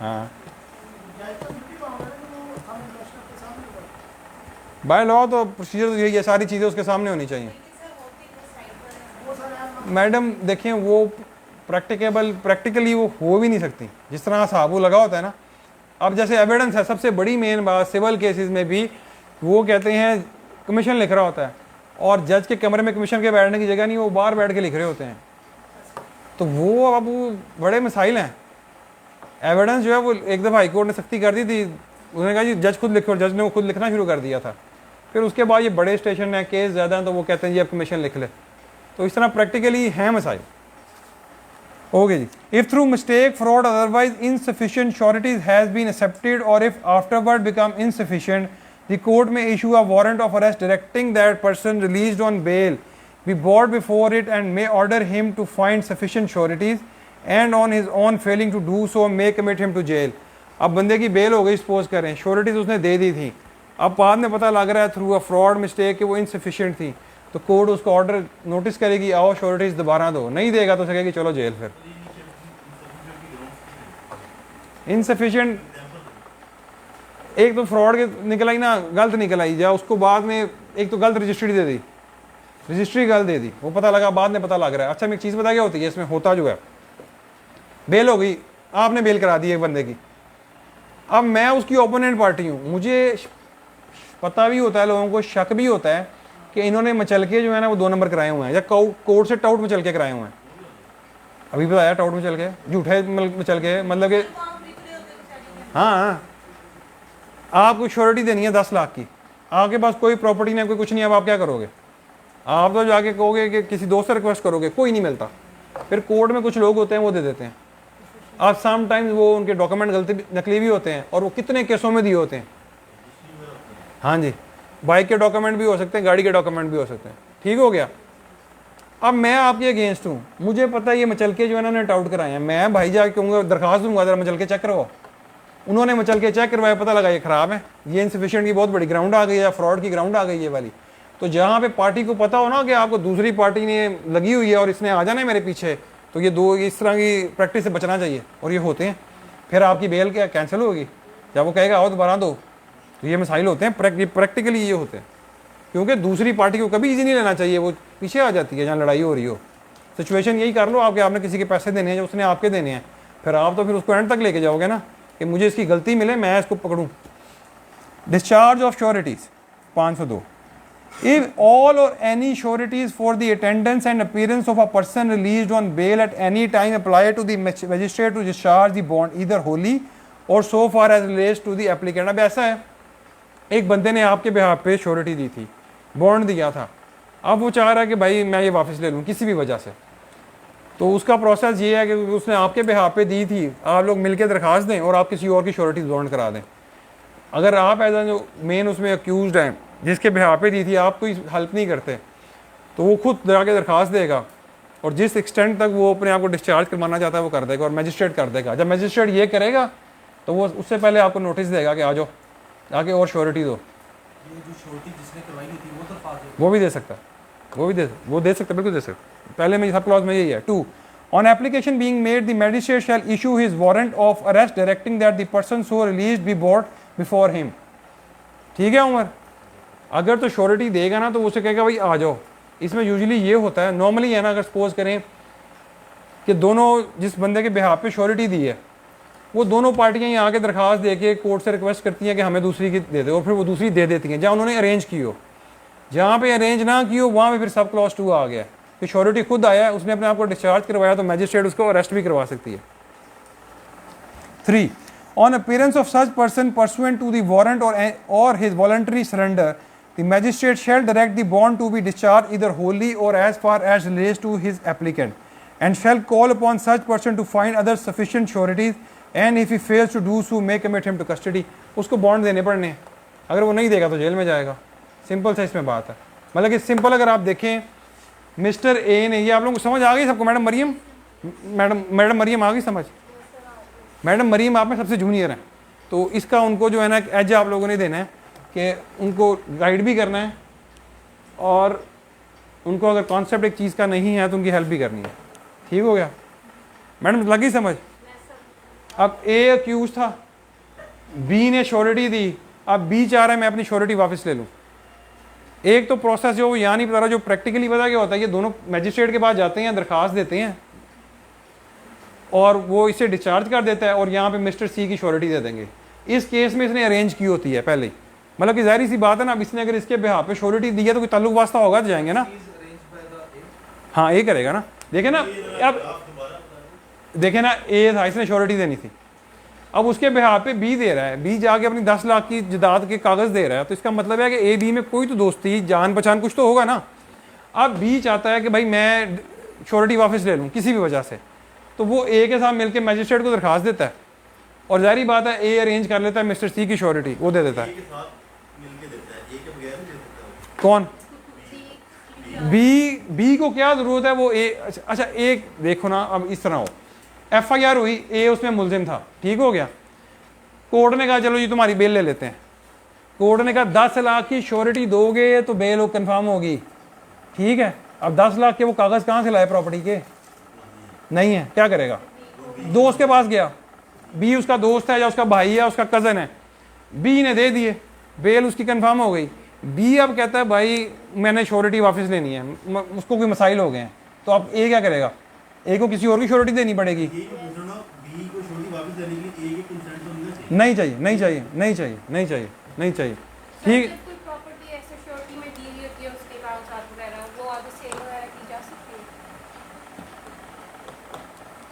हाँ बाय लॉ तो प्रोसीजर तो यही है, सारी चीज़ें उसके सामने होनी चाहिए। मैडम देखिए, वो प्रैक्टिकली वो हो भी नहीं सकती, जिस तरह साबू लगा होता है ना। अब जैसे एविडेंस है, सबसे बड़ी मेन बात सिविल केसेस में भी वो कहते हैं कमीशन लिख रहा होता है, और जज के कमरे में कमीशन के बैठने की जगह नहीं, वो बाहर बैठ के लिख रहे होते हैं, तो वो अब बड़े मसाइल हैं। एविडेंस जो है वो एक दफ़ा हाईकोर्ट ने सख्ती कर दी थी, उन्होंने कहा जी जज खुद लिखो, जज ने वो खुद लिखना शुरू कर दिया था। फिर उसके बाद ये बड़े स्टेशन हैं, केस ज़्यादा हैं, तो वो कहते हैं जी अब कमीशन लिख ले, तो इस तरह प्रैक्टिकली हैं मसाइल। ओके जी, if through mistake fraud otherwise insufficient sureties has been accepted और if afterward become insufficient the court may issue a warrant of arrest directing that person released on bail be brought before it and may order him to find sufficient sureties and on his own failing to do so may commit him to jail. अब बंदे की bell हो गई, suppose करें sureties उसने दे दी थी, अब बाद में पता लग रहा है थ्रू अ फ्रॉड मिस्टेक कि वो इनसफिशिएंट थी, तो कोर्ट उसको ऑर्डर नोटिस करेगी, आओ श्योरिटीज दोबारा दो, नहीं देगा तो कहेगी चलो जेल। फिर इनसफिशिएंट एक तो फ्रॉड के निकल आई ना, गलत निकल आई, या उसको बाद में एक तो गलत रजिस्ट्री दे दी, रजिस्ट्री गलत दे दी, वो पता लगा, बाद में पता लग रहा है। अच्छा मैं एक चीज़ पता क्या होती है इसमें, होता जो है बेल हो गई, आपने बेल करा दी एक बंदे की, अब मैं उसकी ओपोनेंट पार्टी हूँ, मुझे पता भी होता है लोगों को, शक भी होता है कि इन्होंने मचलके जो है ना वो 2 नंबर कराए हुए हैं, या कोर्ट से टाउट मचलके कराए हुए हैं। अभी बताया टाउट मचलके, झूठे मचलके, मतलब कि हाँ आपको श्योरिटी देनी है 10 लाख की, आपके पास कोई प्रॉपर्टी नहीं, कोई कुछ नहीं, अब आप क्या करोगे? आप तो जाके कहोगे कि किसी दोस्त से रिक्वेस्ट करोगे, कोई नहीं मिलता। फिर कोर्ट में कुछ लोग होते हैं वो दे देते हैं। आप समटाइम्स वो उनके डॉक्यूमेंट गलती नकली भी होते हैं, और वो कितने केसों में दिए होते हैं। हाँ जी, बाइक के डॉक्यूमेंट भी हो सकते हैं, गाड़ी के डॉक्यूमेंट भी हो सकते हैं। ठीक हो गया। अब मैं आपके अगेंस्ट हूँ, मुझे पता है ये मचलके जो है ना टाउट कराए हैं, मैं भाई जाके कहूँगा, दरखास्त दूंगा जरा मचलके चेक करवाओ। उन्होंने मचलके चेक करवाया, पता लगा ये ख़राब है, ये इनसफिशिएंट की बहुत बड़ी ग्राउंड आ गई है, फ्रॉड की ग्राउंड आ गई है वाली। तो जहाँ पे पार्टी को पता हो ना कि आपको दूसरी पार्टी ने लगी हुई है और इसने आ जाना है मेरे पीछे, तो ये इस तरह की प्रैक्टिस से बचना चाहिए, और ये होते हैं। फिर आपकी बेल क्या कैंसिल होगी, जब वो कहेगा आओ दोबारा दो, तो ये मसाइल होते हैं, प्रैक्टिकली ये होते हैं। क्योंकि दूसरी पार्टी को कभी इजी नहीं लेना चाहिए, वो पीछे आ जाती है जहाँ लड़ाई हो रही हो। सिचुएशन यही कर लो आपने किसी के पैसे देने हैं, जो उसने आपके देने हैं, फिर आप तो फिर उसको एंड तक लेके जाओगे ना कि मुझे इसकी गलती मिले, मैं इसको पकड़ूं। Discharge of sureties 502। If all or any sureties for the attendance and appearance of a person released on bail at any time apply to the magistrate to discharge the bond either wholly or so far as relates to the applicant। अब ऐसा है, एक बंदे ने आपके behalf पे surety दी थी, bond दिया था, अब वो चाह रहा है कि भाई मैं ये वापस ले लूँ किसी भी वजह से, तो उसका प्रोसेस ये है कि उसने आपके बिहाफ पे दी थी, आप लोग मिलकर दरखास्त दें और आप किसी और की श्योरिटी बॉन्ड करा दें। अगर आप एज जो मेन उसमें अक्यूज्ड हैं, जिसके बिहाफ पे दी थी, आप कोई हेल्प नहीं करते, तो वो खुद जाके दरखास्त देगा, और जिस एक्सटेंट तक वो अपने आप को डिस्चार्ज करवाना चाहता है वो कर देगा, और मैजिस्ट्रेट कर देगा। जब मैजिस्ट्रेट ये करेगा तो वो उससे पहले आपको नोटिस देगा कि आ जाओ आके और श्योरिटी दो। ये जो श्योरिटी जिसने करवाई थी वो दरखास्त वो भी दे सकता है, वो दे सकता है, बिल्कुल दे सकता है। पहले में सब क्लॉज में यही है। 2 On application being made, the magistrate shall issue his warrant of arrest directing that the person so released be brought before him। ठीक है उमर, अगर तो श्योरिटी देगा ना तो उसे कहेगा भाई आ जाओ। इसमें यूजुअली ये होता है, नॉर्मली है ना, अगर सपोज करें कि दोनों जिस बंदे के बिहाफ पे श्योरिटी दी है वो दोनों पार्टियां यहाँ आके दरखास्त दे के कोर्ट से रिक्वेस्ट करती हैं कि हमें दूसरी की दे दो, और फिर वो दूसरी दे देती हैं जहाँ उन्होंने अरेंज की हो। जहाँ पे अरेंज ना की हो वहाँ पे फिर सब क्लॉज 2 आ गया कि श्योरिटी खुद आया है, उसने अपने आप को डिस्चार्ज करवाया, तो मैजिस्ट्रेट उसको अरेस्ट भी करवा सकती है। 3 On appearance of such person pursuant to the warrant or his voluntary surrender, the magistrate shall direct the bond to be discharged either wholly or as far as relates to his applicant, and shall call upon such person to find other sufficient sureties, and if he fails to do so may commit him to custody। उसको bond देने पड़ने हैं, अगर वो नहीं देगा तो jail में जाएगा। सिंपल सा इसमें बात है, मतलब कि सिंपल अगर आप देखें मिस्टर ए ने, ये आप लोगों को समझ आ गई सबको? मैडम मरियम आ गई समझ? मैडम मरियम आप में सबसे जूनियर हैं, तो इसका उनको जो है ना एज आप लोगों ने देना है कि उनको गाइड भी करना है, और उनको अगर कॉन्सेप्ट एक चीज़ का नहीं है तो उनकी हेल्प भी करनी है। ठीक हो गया मैडम, लगी समझ? अब ए अक्यूज था, बी ने श्योरिटी दी, अब बी चाह रहा है मैं अपनी श्योरिटी वापस ले लूँ। एक तो प्रोसेस जो यहाँ नहीं पता रहा, जो प्रैक्टिकली पता क्या होता है, ये दोनों मैजिस्ट्रेट के पास जाते हैं, दरखास्त देते हैं, और वो इसे डिस्चार्ज कर देता है, और यहाँ पे मिस्टर सी की श्योरिटी दे देंगे। इस केस में इसने अरेंज की होती है पहले ही, मतलब कि जाहिर सी बात है ना, अब इसने अगर इसके बिहाफ पे श्योरिटी दी है तो कोई ताल्लुक वास्ता होगा तो जाएंगे ना। हाँ ए करेगा ना, देखे ना, अब देखे ना ए था, इसने श्योरिटी देनी थी, अब उसके बिहाफ पे बी दे रहा है, बी जाके अपनी 10 लाख की जायदाद के कागज दे रहा है, तो इसका मतलब है कि ए बी में कोई तो दोस्ती जान पहचान कुछ तो होगा ना। अब बी चाहता है कि भाई मैं श्योरिटी वापस ले लूँ किसी भी वजह से, तो वो ए के साथ मिलकर मैजिस्ट्रेट को दरखास्त देता है, और जाहिर बात है ए अरेंज कर लेता है मिस्टर सी की श्योरिटी, वो दे देता है। कौन? बी को क्या जरूरत है, वो ए। अच्छा एक देखो ना, अब इस तरह हो, FIR हुई, ए उसमें मुलजिम था, ठीक हो गया, कोर्ट ने कहा चलो जी तुम्हारी बेल ले लेते हैं, कोर्ट ने कहा 10 लाख की श्योरिटी दोगे तो बेल कंफर्म होगी, ठीक है। अब 10 लाख के वो कागज कहाँ से लाए, प्रॉपर्टी के नहीं है, क्या करेगा? दोस्त के पास गया, बी उसका दोस्त है या उसका भाई है, उसका कजन है, बी ने दे दिए, बेल उसकी कंफर्म हो गई। बी अब कहता है भाई मैंने श्योरिटी वापस लेनी है, उसको कोई मसाइल हो गए हैं, तो अब ए क्या करेगा? ए को किसी और की श्योरिटी देनी पड़ेगी। नहीं चाहिए, नहीं चाहिए, नहीं चाहिए, नहीं चाहिए, नहीं चाहिए, नहीं चाहिए, ठीक।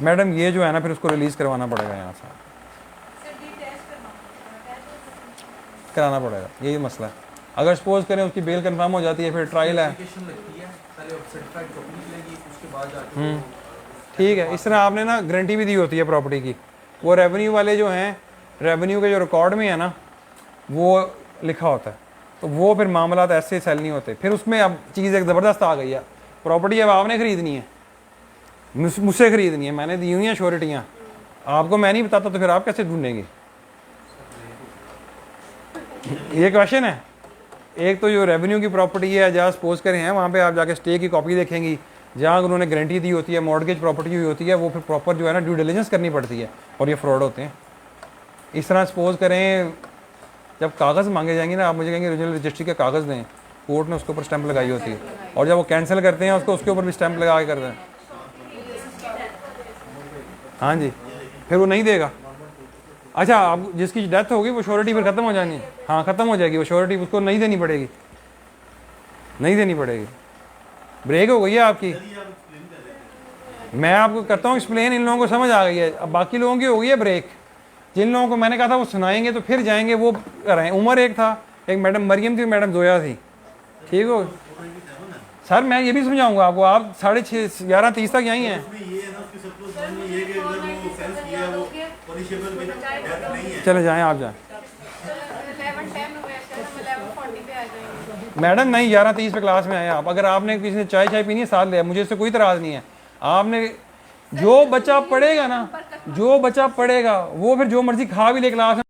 मैडम ये जो है ना फिर उसको रिलीज़ करवाना पड़ेगा यहाँ से, सर डी टेस्ट करना कराना पड़ेगा, यही मसला है। अगर सपोज करें उसकी बेल कंफर्म हो जाती है फिर ट्रायल है, एप्लीकेशन लगती है, पहले सर्टिफाइड कॉपी निकलेगी, उसके बाद जाके वो, ठीक है। इस तरह आपने ना गारंटी भी दी होती है प्रॉपर्टी की, वो रेवेन्यू वाले जो हैं, रेवेन्यू के जो रिकॉर्ड में है ना वो लिखा होता है, तो वो फिर मामला ऐसे सेल नहीं होते। फिर उसमें अब चीज़ एक ज़बरदस्त आ गई है, प्रॉपर्टी अब आपने ख़रीदनी है, मुझसे ख़रीदनी है, मैंने दी हुई हैं श्योरिटियाँ, आपको मैं नहीं बताता तो फिर आप कैसे ढूंढेंगे? ये क्वेश्चन है। एक तो जो रेवेन्यू की प्रॉपर्टी है, जहाँ सपोज करें हैं, वहाँ पे आप जाके स्टे की कॉपी देखेंगी, जहाँ उन्होंने गारंटी दी होती है, मॉर्गेज प्रॉपर्टी हुई होती है, वो फिर प्रॉपर जो है ना ड्यू डिलिजेंस करनी पड़ती है, और ये फ्रॉड होते हैं। इस तरह सपोज करें जब कागज़ मांगे जाएंगे ना, आप मुझे कहेंगे ओरिजिनल रजिस्ट्री के कागज़ दें, कोर्ट ने उसके ऊपर स्टैंप लगाई होती है, और जब वो कैंसिल करते हैं उसको उसके ऊपर भी स्टैंप लगा के करते हैं। हाँ जी, फिर वो नहीं देगा। अच्छा, आप जिसकी डेथ होगी वो श्योरिटी फिर ख़त्म हो जानी है, हाँ ख़त्म हो जाएगी वो श्योरिटी, उसको नहीं देनी पड़ेगी, नहीं देनी पड़ेगी। ब्रेक हो गई है आपकी, मैं आपको करता हूँ एक्सप्लेन, इन लोगों को समझ आ गई है। अब बाकी लोगों की हो गई है ब्रेक। जिन लोगों को मैंने कहा था वो सुनाएंगे तो फिर जाएंगे, वो कर रहे हैं। उमर एक था, एक मैडम मरियम थी, मैडम जोया थी, ठीक हो सर। मैं ये भी समझाऊंगा आपको, आप 6:30 11:30 तक यहीं हैं। उसमें ये है ना, उसकी सपोज मान लो ये कि अगर वो ऑफेंस किया है वो पनिशेबल में डेथ नहीं है। चले जाएं, आप जाएं 11:10 हुआ है, हम 11:40 पे आ जाएंगे। मैडम। नहीं, 11:30 पे क्लास में आए आप। अगर आपने किसी ने चाय पीनी है साथ ले, मुझे इससे कोई इतराज़ नहीं है। आपने जो बच्चा पढ़ेगा ना, जो बच्चा पढ़ेगा वो फिर जो मर्जी खा भी ले क्लास में।